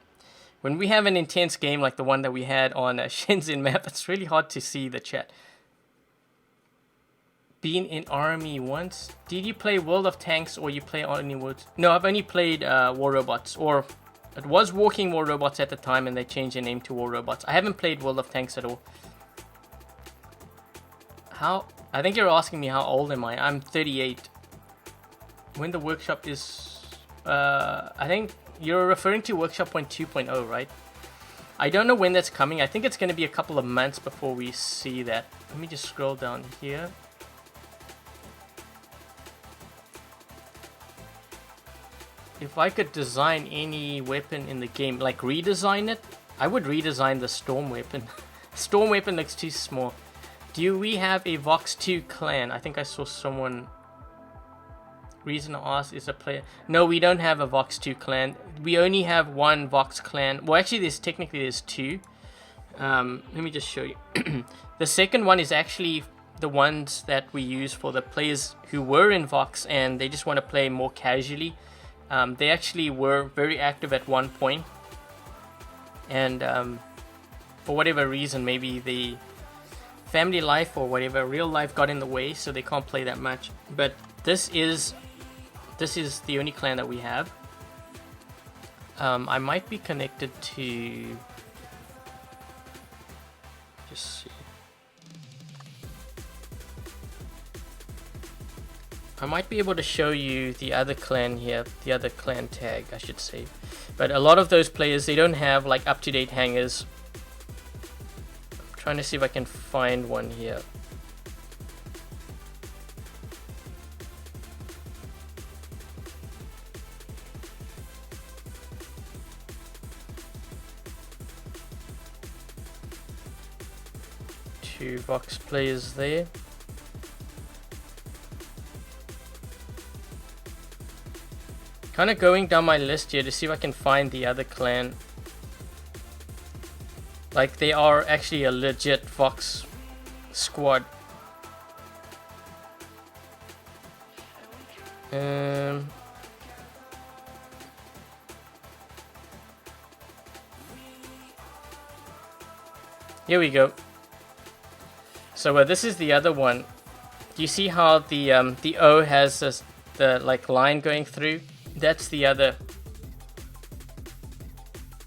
when we have an intense game like the one that we had on Shenzhen map, it's really hard to see the chat. Been in army once? Did you play World of Tanks or you play only Woods? No, I've only played War Robots, or it was Walking War Robots at the time and they changed the name to War Robots. I haven't played World of Tanks at all. How? I think you're asking me how old am I? I'm 38. When the workshop is... I think you're referring to Workshop 2.0, right? I don't know when that's coming. I think it's going to be a couple of months before we see that. Let me just scroll down here. If I could design any weapon in the game, like redesign it, I would redesign the storm weapon. Storm weapon looks too small. Do we have a Vox 2 clan? I think I saw someone... Reason to ask is a player... No, we don't have a Vox 2 clan. We only have one Vox clan. Well, actually, there's two. Let me just show you. The second one is actually the ones that we use for the players who were in Vox and they just want to play more casually. They actually were very active at one point. And for whatever reason, maybe the family life or whatever, real life got in the way, so they can't play that much. But this is the only clan that we have. I might be connected to... Just see. I might be able to show you the other clan here, the other clan tag, I should say. But a lot of those players, they don't have like up-to-date hangers. I'm trying to see if I can find one here. Two Vox players there. Kind of going down my list here to see if I can find the other clan. Like they are actually a legit Vox squad. Here we go. So this is the other one. Do you see how the O has this, the like line going through? That's the other.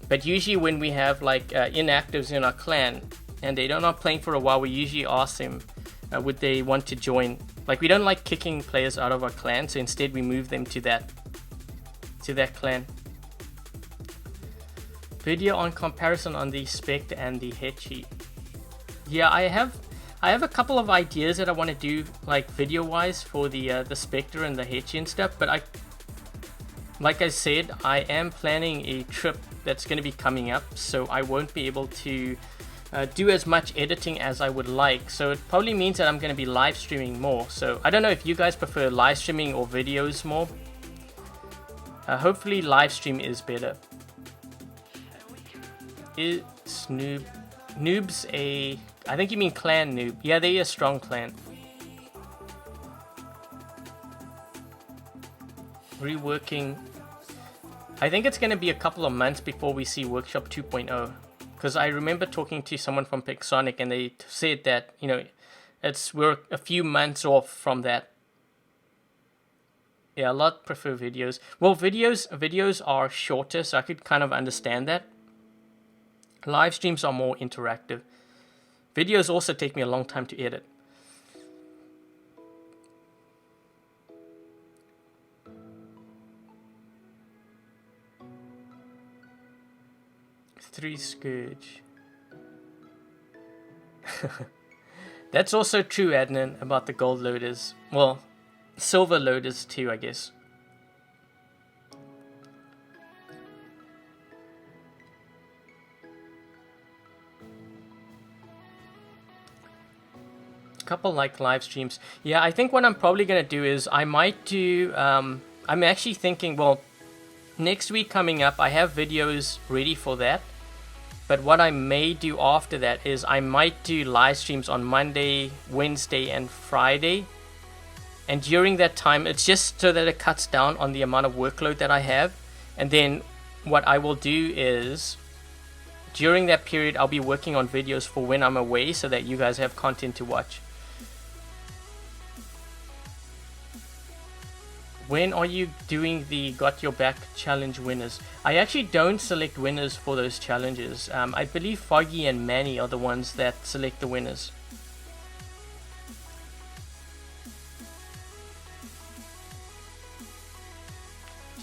But usually when we have like inactives in our clan and they're not playing for a while, we usually ask them would they want to join. Like we don't like kicking players out of our clan, so instead we move them to to that clan. Video on comparison on the Spectre and the Haechi. Yeah, I have a couple of ideas that I want to do, like video wise, for the Spectre and the Haechi and stuff, but like I said, I am planning a trip that's going to be coming up, so I won't be able to do as much editing as I would like. So it probably means that I'm going to be live streaming more. So I don't know if you guys prefer live streaming or videos more. Hopefully live stream is better. Is Noobs a... I think you mean clan noob. Yeah, they're a strong clan. Reworking. I think it's going to be a couple of months before we see Workshop 2.0. Because I remember talking to someone from Pixonic and they said that, you know, we're a few months off from that. Yeah, a lot prefer videos. Well, videos are shorter, so I could kind of understand that. Live streams are more interactive. Videos also take me a long time to edit. Three Scourge. That's also true, Adnan, about the gold loaders. Well, silver loaders too, I guess. Couple like live streams. Yeah, I think what I'm probably gonna do is I might do I'm actually thinking, well, next week coming up I have videos ready for that, but what I may do after that is I might do live streams on Monday, Wednesday and Friday, and during that time it's just so that it cuts down on the amount of workload that I have. And then what I will do is during that period I'll be working on videos for when I'm away so that you guys have content to watch. When are you doing the Got Your Back challenge winners? I actually don't select winners for those challenges. I believe Foggy and Manny are the ones that select the winners.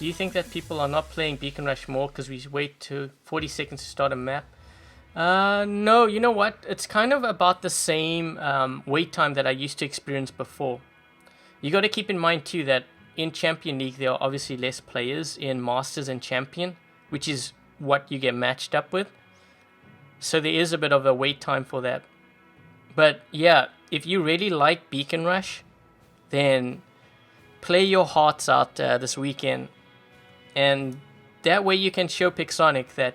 Do you think that people are not playing Beacon Rush more because we wait to 40 seconds to start a map? No, you know what? It's kind of about the same wait time that I used to experience before. You got to keep in mind too that in Champion League, there are obviously less players in Masters and Champion, which is what you get matched up with. So there is a bit of a wait time for that. But yeah, if you really like Beacon Rush, then play your hearts out this weekend. And that way you can show Pixonic that,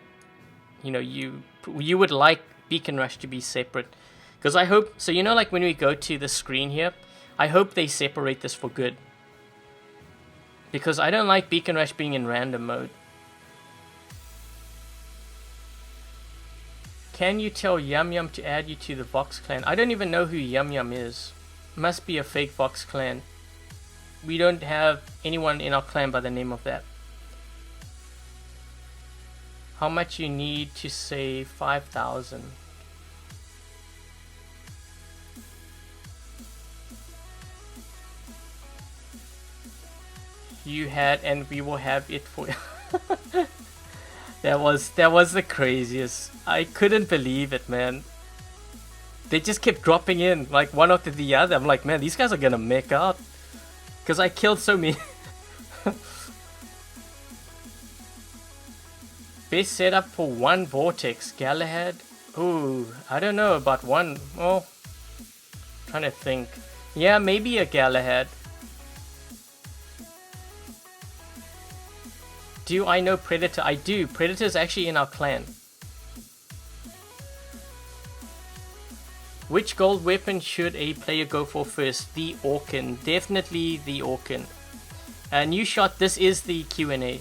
you know, you would like Beacon Rush to be separate. Because I hope, so you know, like when we go to the screen here, I hope they separate this for good. Because I don't like Beacon Rush being in random mode. Can you tell Yum Yum to add you to the Vox clan? I don't even know who Yum Yum is. Must be a fake Vox clan. We don't have anyone in our clan by the name of that. How much you need to save 5,000? You had, and we will have it for you. that was the craziest. I couldn't believe it, man. They just kept dropping in like one after the other. I'm like, man, these guys are gonna make out because I killed so many. Best setup for one Vortex, Galahad. Ooh, I don't know about one. Well, trying to think. Yeah, maybe a Galahad. Do I know Predator? I do. Predator's actually in our clan. Which gold weapon should a player go for first? The Orkan. Definitely the Orkan. New shot, this is the Q&A.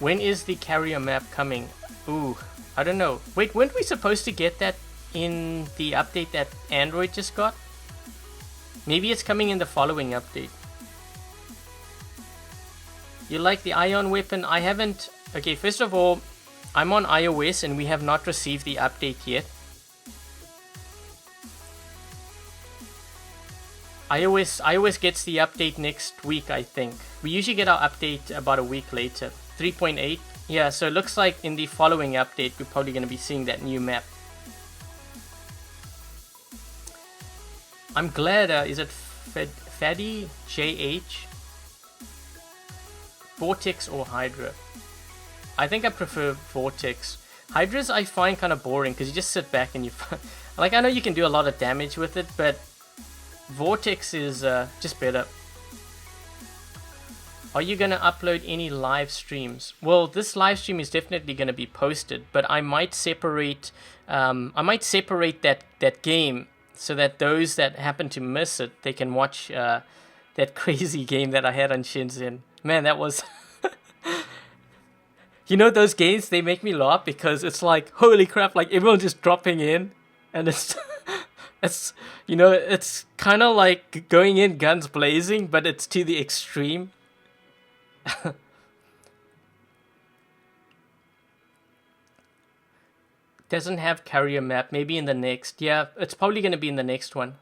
When is the carrier map coming? Ooh, I don't know. Wait, weren't we supposed to get that in the update that Android just got? Maybe it's coming in the following update. You like the ion weapon? I haven't... Okay, first of all, I'm on iOS and we have not received the update yet. iOS gets the update next week, I think. We usually get our update about a week later. 3.8. Yeah, so it looks like in the following update, we're probably going to be seeing that new map. I'm glad, is it Faddy JH? Vortex or Hydra? I think I prefer Vortex. Hydras I find kind of boring because you just sit back and you... like, I know you can do a lot of damage with it, but Vortex is just better. Are you going to upload any live streams? Well, this live stream is definitely going to be posted, but I might separate that game so that those that happen to miss it, they can watch that crazy game that I had on Shenzhen. Man, that was... You know, those games, they make me laugh because it's like, holy crap, like everyone just dropping in, and it's... you know, it's kind of like going in guns blazing, but it's to the extreme. Doesn't have carrier map. Maybe in the next. Yeah, it's probably going to be in the next one.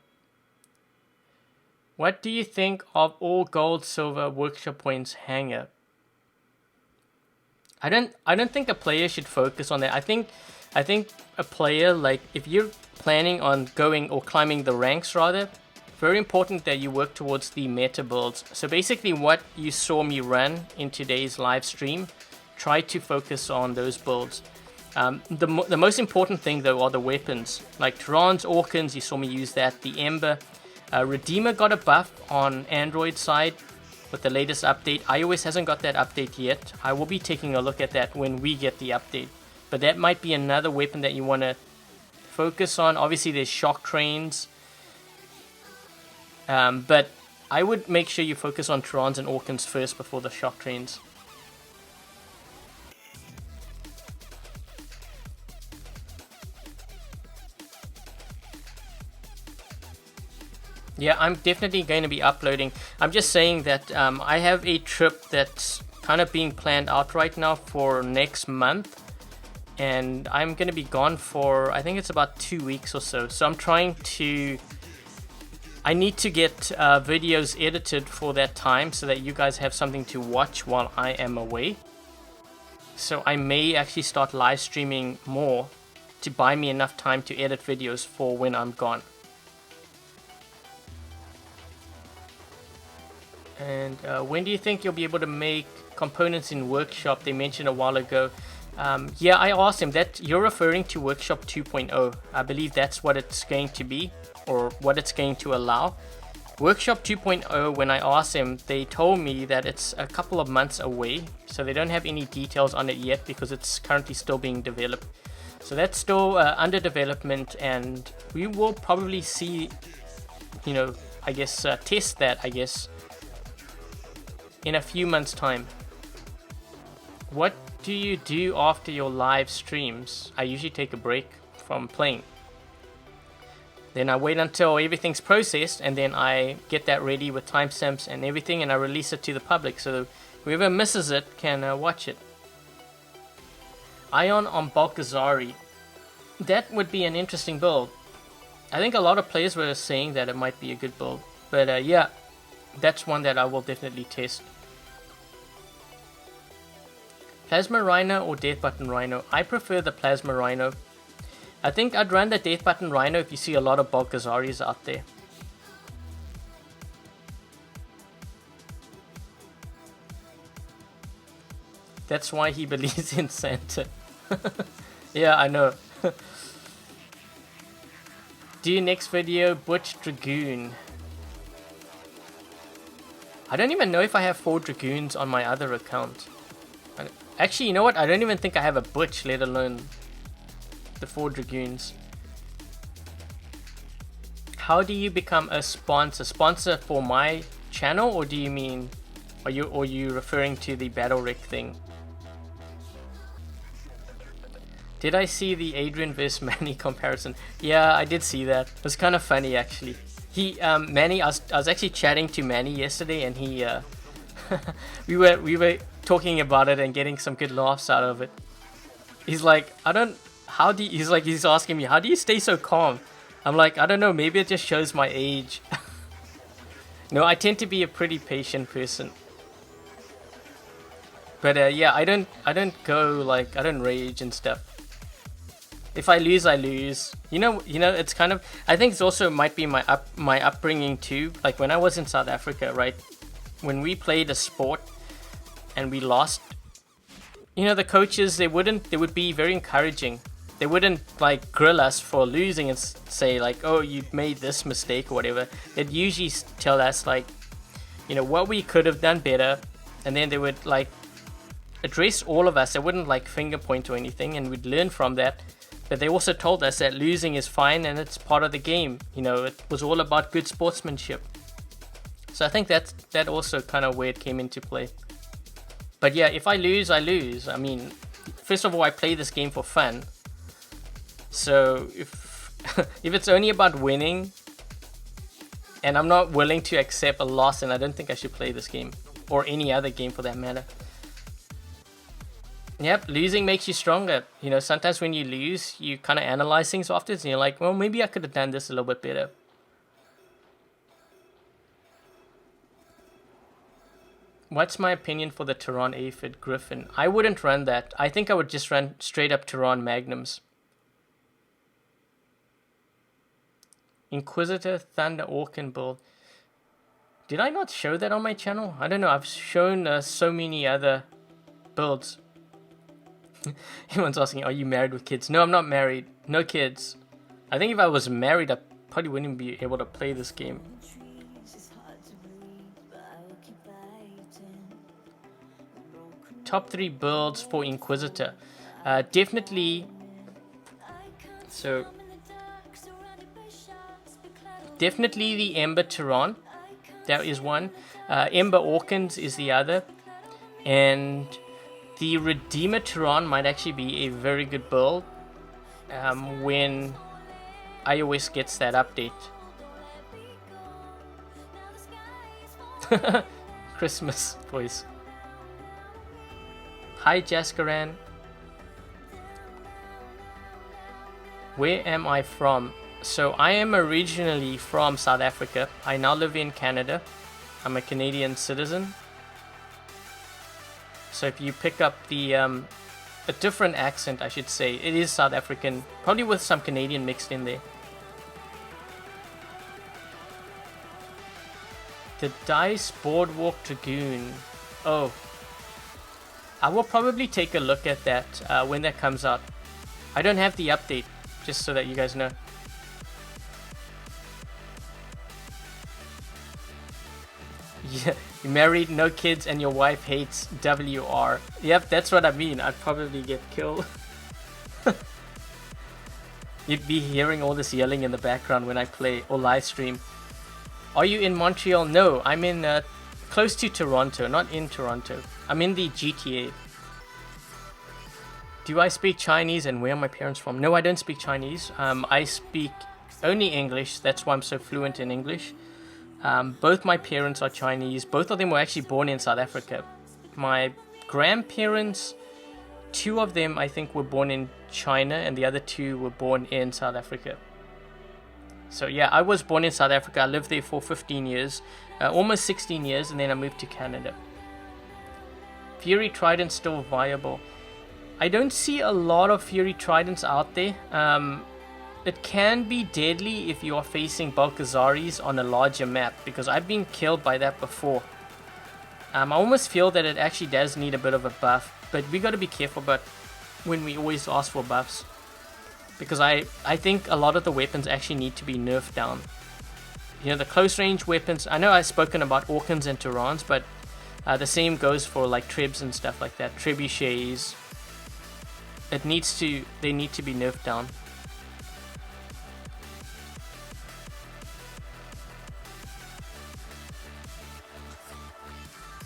What do you think of all gold, silver, workshop points hanger? I don't think a player should focus on that. I think a player, like, if you're planning on going or climbing the ranks rather, very important that you work towards the meta builds. So basically what you saw me run in today's live stream, try to focus on those builds. The most important thing though are the weapons. Like Tarans, Orkans, you saw me use that. The Ember. Redeemer got a buff on Android side with the latest update. iOS hasn't got that update yet. I will be taking a look at that when we get the update. But that might be another weapon that you want to focus on. Obviously there's shock trains. But I would make sure you focus on Tarans and Orkans first before the shock trains. Yeah, I'm definitely going to be uploading. I'm just saying that I have a trip that's kind of being planned out right now for next month. And I'm going to be gone for, I think it's about 2 weeks or so. So I'm trying to... I need to get videos edited for that time so that you guys have something to watch while I am away. So I may actually start live streaming more to buy me enough time to edit videos for when I'm gone. And when do you think you'll be able to make components in Workshop? They mentioned a while ago. Yeah, I asked him that you're referring to Workshop 2.0. I believe that's what it's going to be, or what it's going to allow. Workshop 2.0, when I asked him, they told me that it's a couple of months away, so they don't have any details on it yet because it's currently still being developed. So that's still under development, and we will probably see, you know, I guess, test that, I guess, in a few months' time. What do you do after your live streams? I usually take a break from playing. Then I wait until everything's processed, and then I get that ready with timestamps and everything, and I release it to the public so whoever misses it can watch it. Ion on Bulgasari. That would be an interesting build. I think a lot of players were saying that it might be a good build. But yeah, that's one that I will definitely test. Plasma Rhino or Death Button Rhino? I prefer the Plasma Rhino. I think I'd run the Death Button Rhino if you see a lot of Bulgasaris out there. That's why he believes in Santa. Yeah, I know. Do your next video, Butch Dragoon. I don't even know if I have 4 Dragoons on my other account. Actually, you know what? I don't even think I have a Butch, let alone the 4 Dragoons. How do you become a sponsor? Sponsor for my channel, or do you mean, are you referring to the Battle Rec thing? Did I see the Adrian vs Manny comparison? Yeah, I did see that. It was kind of funny actually. Manny, I was actually chatting to Manny yesterday, and he we were talking about it and getting some good laughs out of it. He's like, he's asking me, how do you stay so calm? I'm like, I don't know, maybe it just shows my age. No, I tend to be a pretty patient person. But yeah, I don't go like, I don't rage and stuff. If I lose, I lose. You know, it's kind of, I think it's also might be my upbringing too. Like when I was in South Africa, right? When we played a sport and we lost, you know, the coaches, they would be very encouraging. They wouldn't like grill us for losing and say like, oh, you made this mistake or whatever. They'd usually tell us like, you know, what we could have done better, and then they would like address all of us. They wouldn't like finger point or anything, and we'd learn from that. But they also told us that losing is fine and it's part of the game. You know, it was all about good sportsmanship. So I think that also kind of where it came into play. But yeah, if I lose, I lose. I mean, first of all, I play this game for fun. So if if it's only about winning, and I'm not willing to accept a loss, then I don't think I should play this game, or any other game for that matter. Yep, losing makes you stronger. You know, sometimes when you lose, you kind of analyze things afterwards, and you're like, well, maybe I could have done this a little bit better. What's my opinion for the Taran Aphid Griffin? I wouldn't run that. I think I would just run straight up Taran Magnums. Inquisitor Thunder Orkan build. Did I not show that on my channel? I don't know. I've shown so many other builds. Everyone's asking, are you married with kids? No, I'm not married. No kids. I think if I was married, I probably wouldn't be able to play this game. Top 3 builds for Inquisitor. Definitely. So. Definitely the Ember Taran. That is one. Ember Orkans is the other. And the Redeemer Taran might actually be a very good build when iOS gets that update. Christmas voice. Hi Jaskaran. Where am I from? So I am originally from South Africa. I now live in Canada. I'm a Canadian citizen. So if you pick up the a different accent, I should say, it is South African, probably with some Canadian mixed in there. The Dice Boardwalk Dragoon. Oh, I will probably take a look at that when that comes out. I don't have the update, just so that you guys know. Yeah, you're married, no kids, and your wife hates WR. Yep, that's what I mean. I'd probably get killed. You'd be hearing all this yelling in the background when I play or live stream. Are you in Montreal? No, I'm in close to Toronto, not in Toronto. I'm in the GTA. Do I speak Chinese and where are my parents from? No, I don't speak Chinese. I speak only English. That's why I'm so fluent in English. Both my parents are Chinese. Both of them were actually born in South Africa. My grandparents, 2 of them I think were born in China and the other 2 were born in South Africa. So yeah, I was born in South Africa. I lived there for 15 years, almost 16 years, and then I moved to Canada. Fury Trident still viable. I don't see a lot of Fury Tridents out there. It can be deadly if you are facing Bulgasaris on a larger map, because I've been killed by that before. I almost feel that it actually does need a bit of a buff, but we got to be careful about when we always ask for buffs, because I think a lot of the weapons actually need to be nerfed down. You know, the close range weapons, I know I've spoken about Orkans and Tarans, but the same goes for like Trebs and stuff like that, Trebuchets. They need to be nerfed down.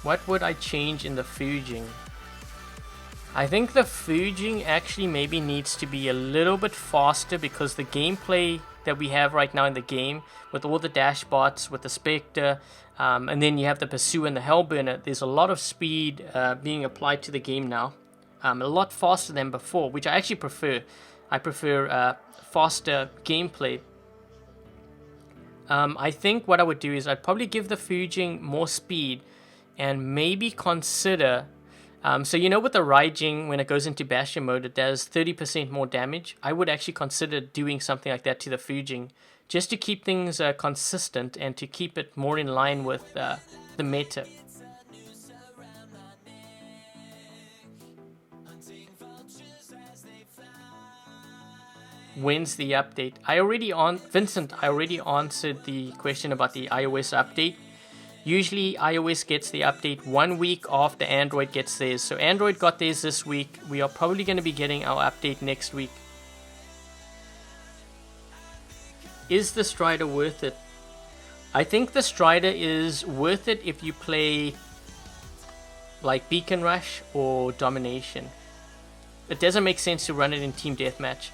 What would I change in the fuging? I think the fuging actually maybe needs to be a little bit faster, because the gameplay that we have right now in the game, with all the dash bots, with the Spectre, and then you have the Pursue and the Hellburner, there's a lot of speed being applied to the game now. A lot faster than before, which I actually prefer. I prefer faster gameplay. I think what I would do is I'd probably give the Fujing more speed and maybe consider... so you know with the Raijing, when it goes into Bastion mode, it does 30% more damage. I would actually consider doing something like that to the Fujing, just to keep things consistent and to keep it more in line with the meta. When's the update? Vincent, I already answered the question about the iOS update. Usually iOS gets the update 1 week after Android gets theirs. So Android got theirs this week. We are probably going to be getting our update next week. Is the Strider worth it? I think the Strider is worth it if you play like Beacon Rush or Domination. It doesn't make sense to run it in Team Deathmatch.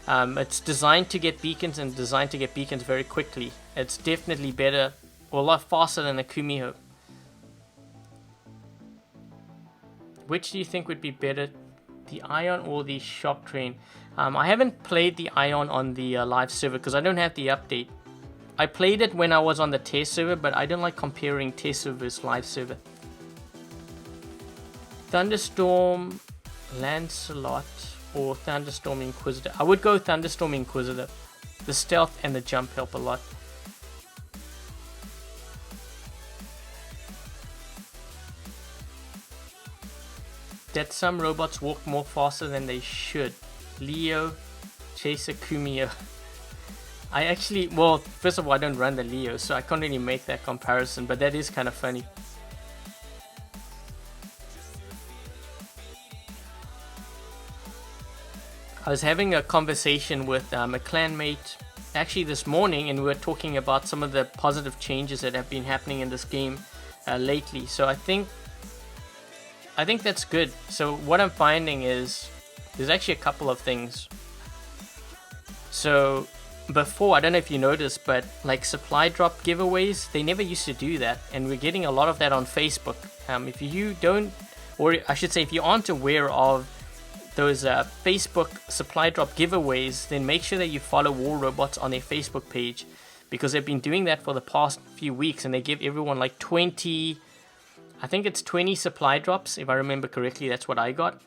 It's designed to get beacons and designed to get beacons very quickly. It's definitely better, or a lot faster than a Kumiho. Which do you think would be better, the Ion or the Shop Train? I haven't played the Ion on the live server because I don't have the update. I played it when I was on the test server, but I don't like comparing test server versus live server. Thunderstorm, Lancelot, or Thunderstorm Inquisitor. I would go Thunderstorm Inquisitor. The stealth and the jump help a lot. That some robots walk more faster than they should. Leo, Chaser, Kumiho. I actually, well, first of all, I don't run the Leo, so I can't really make that comparison, but that is kind of funny. I was having a conversation with a clanmate actually this morning, and we were talking about some of the positive changes that have been happening in this game lately. So I think that's good. So what I'm finding is there's actually a couple of things. So before, I don't know if you noticed, but like supply drop giveaways, they never used to do that, and we're getting a lot of that on Facebook. If you don't, or I should say if you aren't aware of those Facebook supply drop giveaways, then make sure that you follow War Robots on their Facebook page, because they've been doing that for the past few weeks, and they give everyone like 20, I think it's 20 supply drops, if I remember correctly. That's what I got.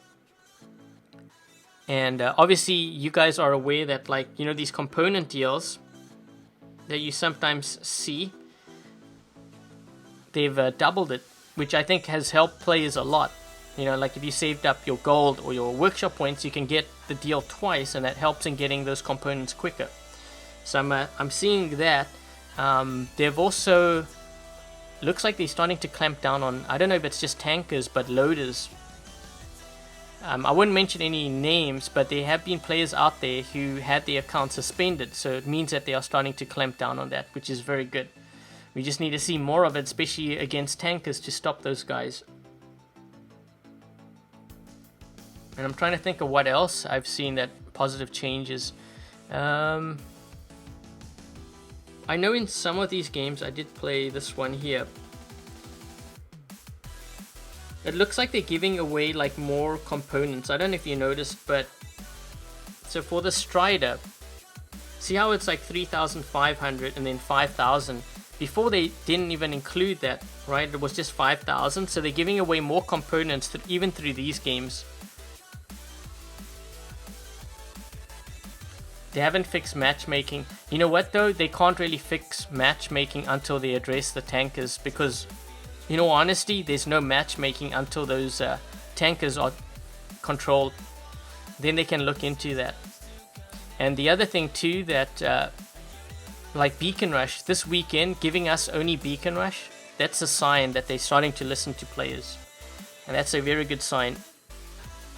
And obviously you guys are aware that, like, you know, these component deals that you sometimes see, they've doubled it, which I think has helped players a lot. You know, like if you saved up your gold or your workshop points, you can get the deal twice, and that helps in getting those components quicker. So I'm seeing that. They've also, looks like they're starting to clamp down on, I don't know if it's just tankers, but loaders. I wouldn't mention any names, but there have been players out there who had their account suspended, so it means that they are starting to clamp down on that, which is very good. We just need to see more of it, especially against tankers, to stop those guys. And I'm trying to think of what else I've seen that positive changes. I know in some of these games, I did play this one here. It looks like they're giving away like more components. I don't know if you noticed, but so for the Strider, see how it's like 3,500 and then 5,000. Before they didn't even include that, right? It was just 5,000. So they're giving away more components even through these games. They haven't fixed matchmaking. You know what though? They can't really fix matchmaking until they address the tankers, because in all honesty, there's no matchmaking until those tankers are controlled. Then they can look into that. And the other thing too, that like Beacon Rush, this weekend giving us only Beacon Rush, that's a sign that they're starting to listen to players. And that's a very good sign.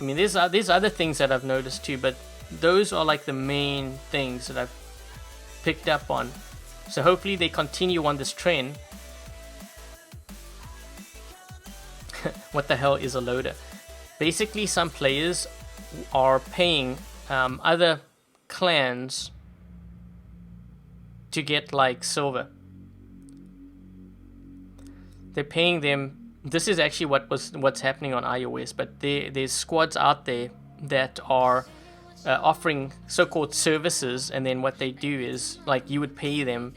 I mean, there's other things that I've noticed too, but those are like the main things that I've picked up on. So hopefully they continue on this trend. What the hell is a loader? Basically, some players are paying other clans to get like silver. They're paying them. This is actually what's happening on iOS, but there's squads out there that are offering so-called services, and then what they do is, like, you would pay them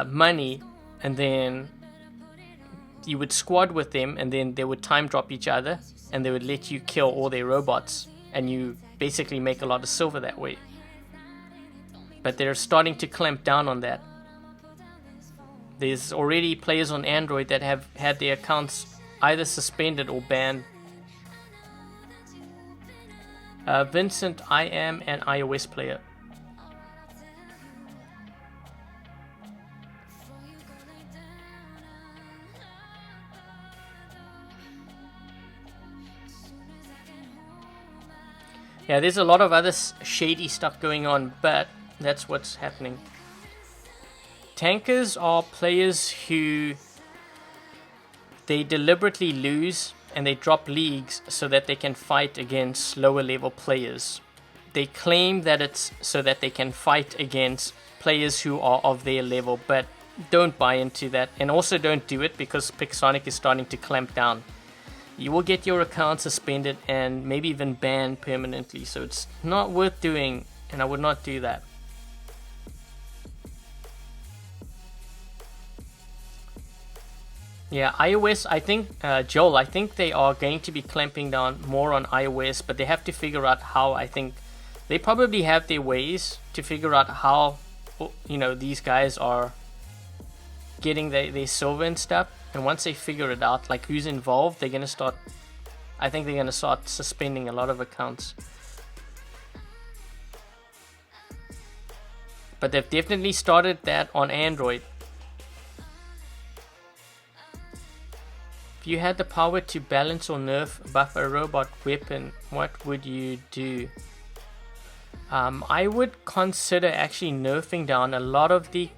money, and then you would squad with them, and then they would time drop each other, and they would let you kill all their robots, and you basically make a lot of silver that way. But they're starting to clamp down on that. There's already players on Android that have had their accounts either suspended or banned. Vincent, I am an iOS player. Yeah, there's a lot of other shady stuff going on, but that's what's happening. Tankers are players who they deliberately lose and they drop leagues so that they can fight against lower level players. They claim that it's so that they can fight against players who are of their level, but don't buy into that, and also don't do it because Pixonic is starting to clamp down. You will get your account suspended and maybe even banned permanently, so it's not worth doing, and I would not do that. Yeah, iOS, I think, Joel, I think they are going to be clamping down more on iOS, but they have to figure out how. I think they probably have their ways to figure out how, these guys are getting their silver and stuff. And once they figure it out, like who's involved, I think they're going to start suspending a lot of accounts. But they've definitely started that on Android. If you had the power to balance or nerf buff a robot weapon, what would you do? I would consider actually nerfing down a lot of the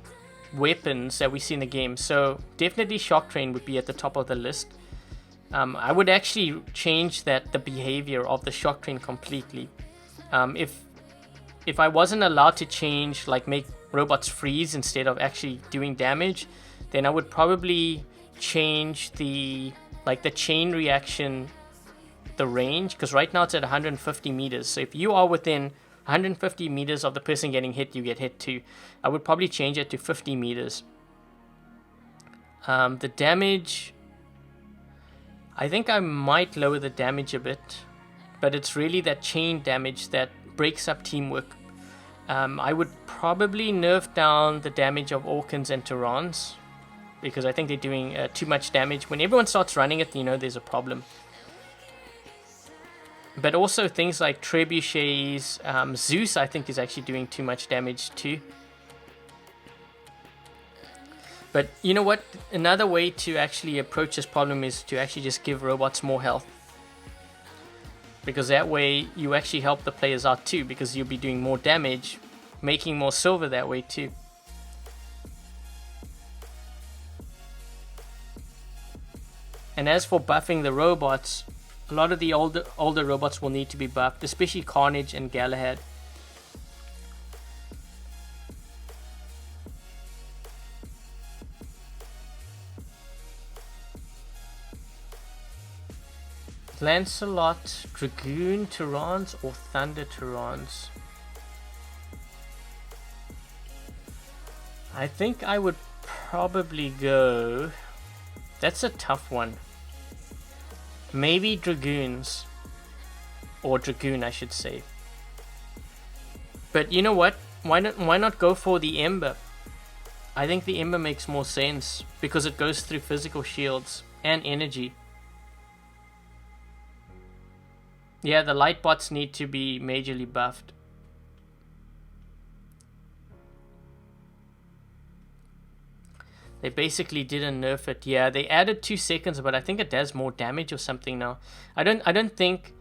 weapons that we see in the game. So definitely Shock Train would be at the top of the list. I would actually change the behavior of the Shock Train completely. If I wasn't allowed to change, like make robots freeze instead of actually doing damage, then I would probably change the chain reaction, the range, because right now it's at 150 meters. So if you are within 150 meters of the person getting hit, you get hit too. I would probably change it to 50 meters. The damage, I think I might lower the damage a bit, but it's really that chain damage that breaks up teamwork. I would probably nerf down the damage of Orkans and Tarans, because I think they're doing too much damage. When everyone starts running it, there's a problem. But also things like trebuchets, Zeus I think is actually doing too much damage too. But you know what? Another way to actually approach this problem is to actually just give robots more health. Because that way you actually help the players out too, because you'll be doing more damage, making more silver that way too. And as for buffing the robots, a lot of the older robots will need to be buffed, especially Carnage and Galahad. Lancelot, Dragoon Tarans or Thunder Tarans? I think I would probably go... That's a tough one. Maybe Dragoons. Or Dragoon, I should say. But you know what? Why not go for the Ember? I think the Ember makes more sense, because it goes through physical shields and energy. Yeah, the light bots need to be majorly buffed. They basically didn't nerf it. Yeah, they added 2 seconds, but I think it does more damage or something now. I don't think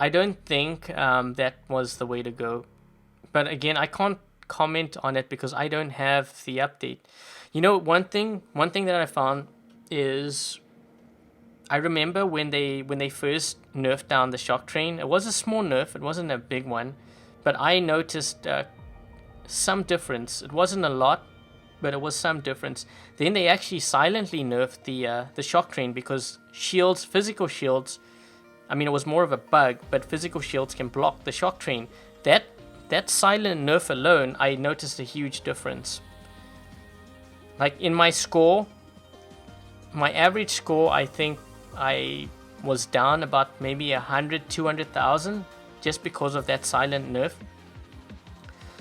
that was the way to go. But again, I can't comment on it because I don't have the update. You know, one thing that I found is, I remember when they first nerfed down the Shock Train. It was a small nerf, it wasn't a big one, but I noticed some difference. It wasn't a lot, but it was some difference. Then they actually silently nerfed the Shock Train, because shields, physical shields, I mean, it was more of a bug, but physical shields can block the Shock Train. That silent nerf alone, I noticed a huge difference. Like in my score, my average score, I think I was down about maybe 100, 200,000 just because of that silent nerf.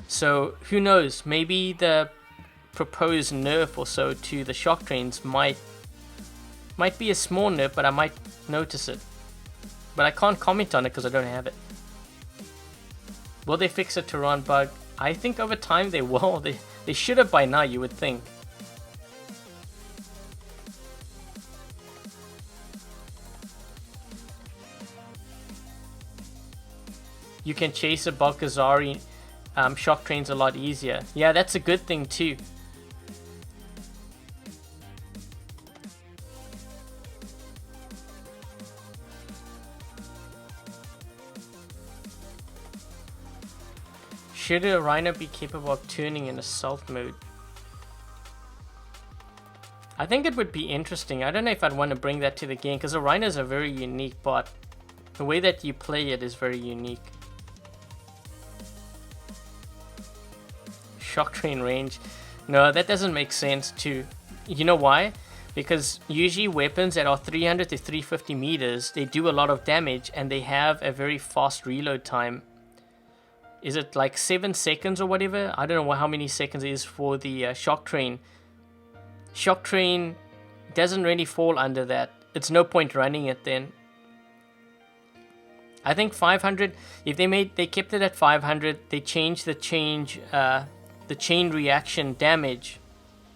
So who knows, maybe the proposed nerf or so to the shock trains might be a small nerf, but I might notice it. But I can't comment on it because I don't have it. Will they fix a Taran bug? I think over time they will. They should have by now, you would think. You can chase a Bulgasari shock trains a lot easier. Yeah, that's a good thing too. Should a Rhino be capable of turning in assault mode? I think it would be interesting. I don't know if I'd want to bring that to the game, because a Rhino is a very unique bot. The way that you play it is very unique. Shock train range. No, that doesn't make sense too. You know why? Because usually weapons that are 300 to 350 meters, they do a lot of damage and they have a very fast reload time. Is it like 7 seconds or whatever? I don't know how many seconds it is for the shock train. Shock train doesn't really fall under that. It's no point running it then. I think 500. If they kept it at 500, they changed the chain reaction damage,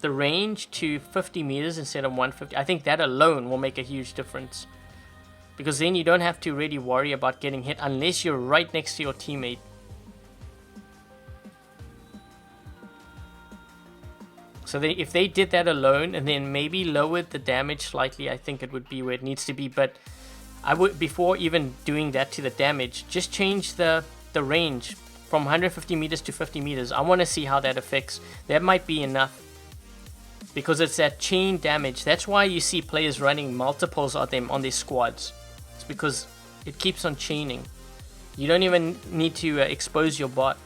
the range to 50 meters instead of 150. I think that alone will make a huge difference, because then you don't have to really worry about getting hit unless you're right next to your teammate. So if they did that alone and then maybe lowered the damage slightly, I think it would be where it needs to be. But I would, before even doing that to the damage, just change the range from 150 meters to 50 meters. I want to see how that affects. That might be enough, because it's that chain damage. That's why you see players running multiples of them on their squads. It's because it keeps on chaining. You don't even need to expose your bot.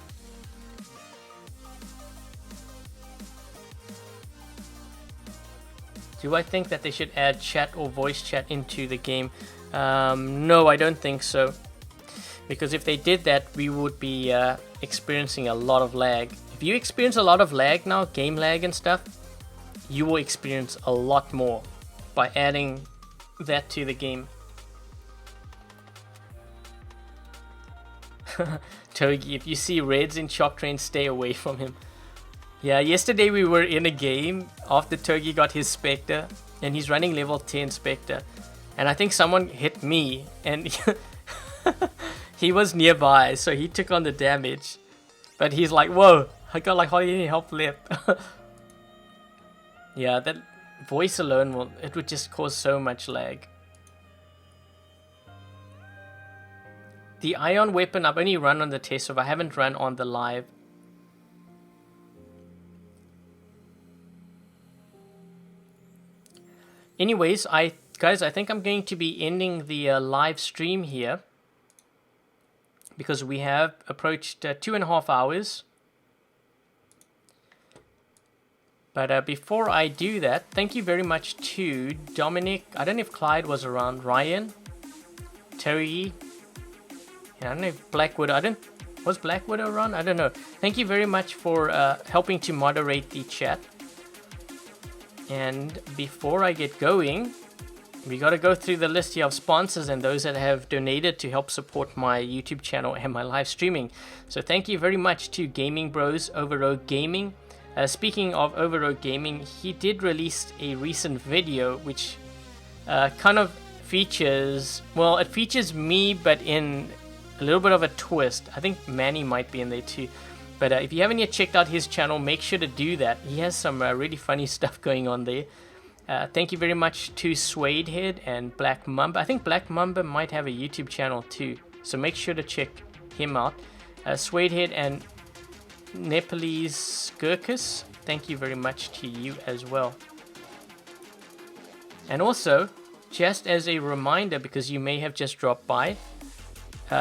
Do I think that they should add chat or voice chat into the game? No, I don't think so. Because if they did that, we would be experiencing a lot of lag. If you experience a lot of lag now, game lag and stuff, you will experience a lot more by adding that to the game. Togi, if you see reds in shock train, stay away from him. Yeah, yesterday we were in a game after Togi got his Spectre, and he's running level 10 Spectre. And I think someone hit me, and he was nearby, so he took on the damage. But he's like, whoa, I got like hardly any health left. Yeah, that voice alone, would just cause so much lag. The ion weapon, I've only run on the test server, I haven't run on the live. Anyways, guys, I think I'm going to be ending the live stream here, because we have approached 2.5 hours. But before I do that, thank you very much to Dominic. I don't know if Clyde was around. Ryan, Terry, and I don't know if Black Widow. Was Black Widow around? I don't know. Thank you very much for helping to moderate the chat. And before I get going, we got to go through the list here of sponsors and those that have donated to help support my YouTube channel and my live streaming. So thank you very much to Gaming Bros, Overroad Gaming. Speaking of Overroad Gaming, he did release a recent video which kind of features, well, it features me, but in a little bit of a twist. I think Manny might be in there too. But if you haven't yet checked out his channel, make sure to do that. He has some really funny stuff going on there. Thank you very much to Swadehead and Black Mamba. I think Black Mamba might have a YouTube channel too, so make sure to check him out. Swadehead and Nepalese Gurkus, thank you very much to you as well. And also, just as a reminder, because you may have just dropped by,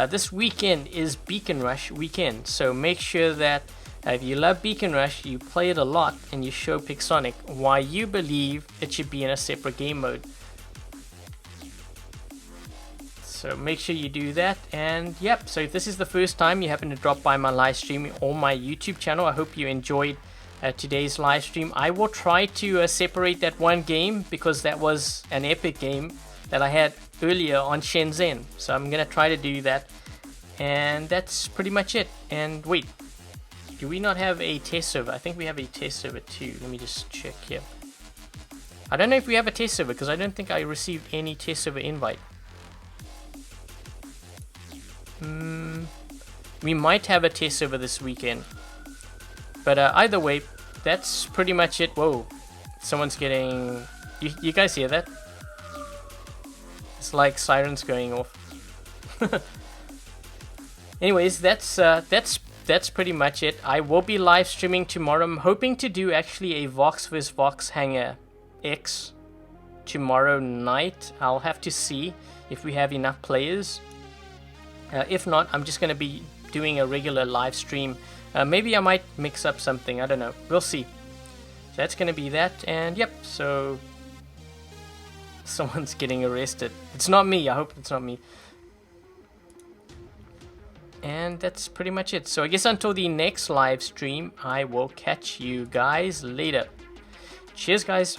this weekend is Beacon Rush weekend, so make sure that If you love Beacon Rush, you play it a lot, and you show Pixonic why you believe it should be in a separate game mode. So make sure you do that. And yep, so if this is the first time you happen to drop by my live stream or my YouTube channel, I hope you enjoyed today's live stream. I will try to separate that one game, because that was an epic game that I had earlier on Shenzhen. So I'm gonna try to do that. And that's pretty much it. And wait, do we not have a test server? I think we have a test server too. Let me just check here. I don't know if we have a test server, because I don't think I received any test server invite. We might have a test server this weekend. But either way, that's pretty much it. Whoa, someone's getting... You guys hear that? It's like sirens going off. Anyways, that's pretty much it. I will be live streaming tomorrow. I'm hoping to do actually a Vox vs Vox Hanger X tomorrow night. I'll have to see if we have enough players. If not, I'm just going to be doing a regular live stream. Maybe I might mix up something. I don't know. We'll see. So that's going to be that. And yep, so someone's getting arrested. It's not me. I hope it's not me. And that's pretty much it. So I guess until the next live stream, I will catch you guys later. Cheers, guys.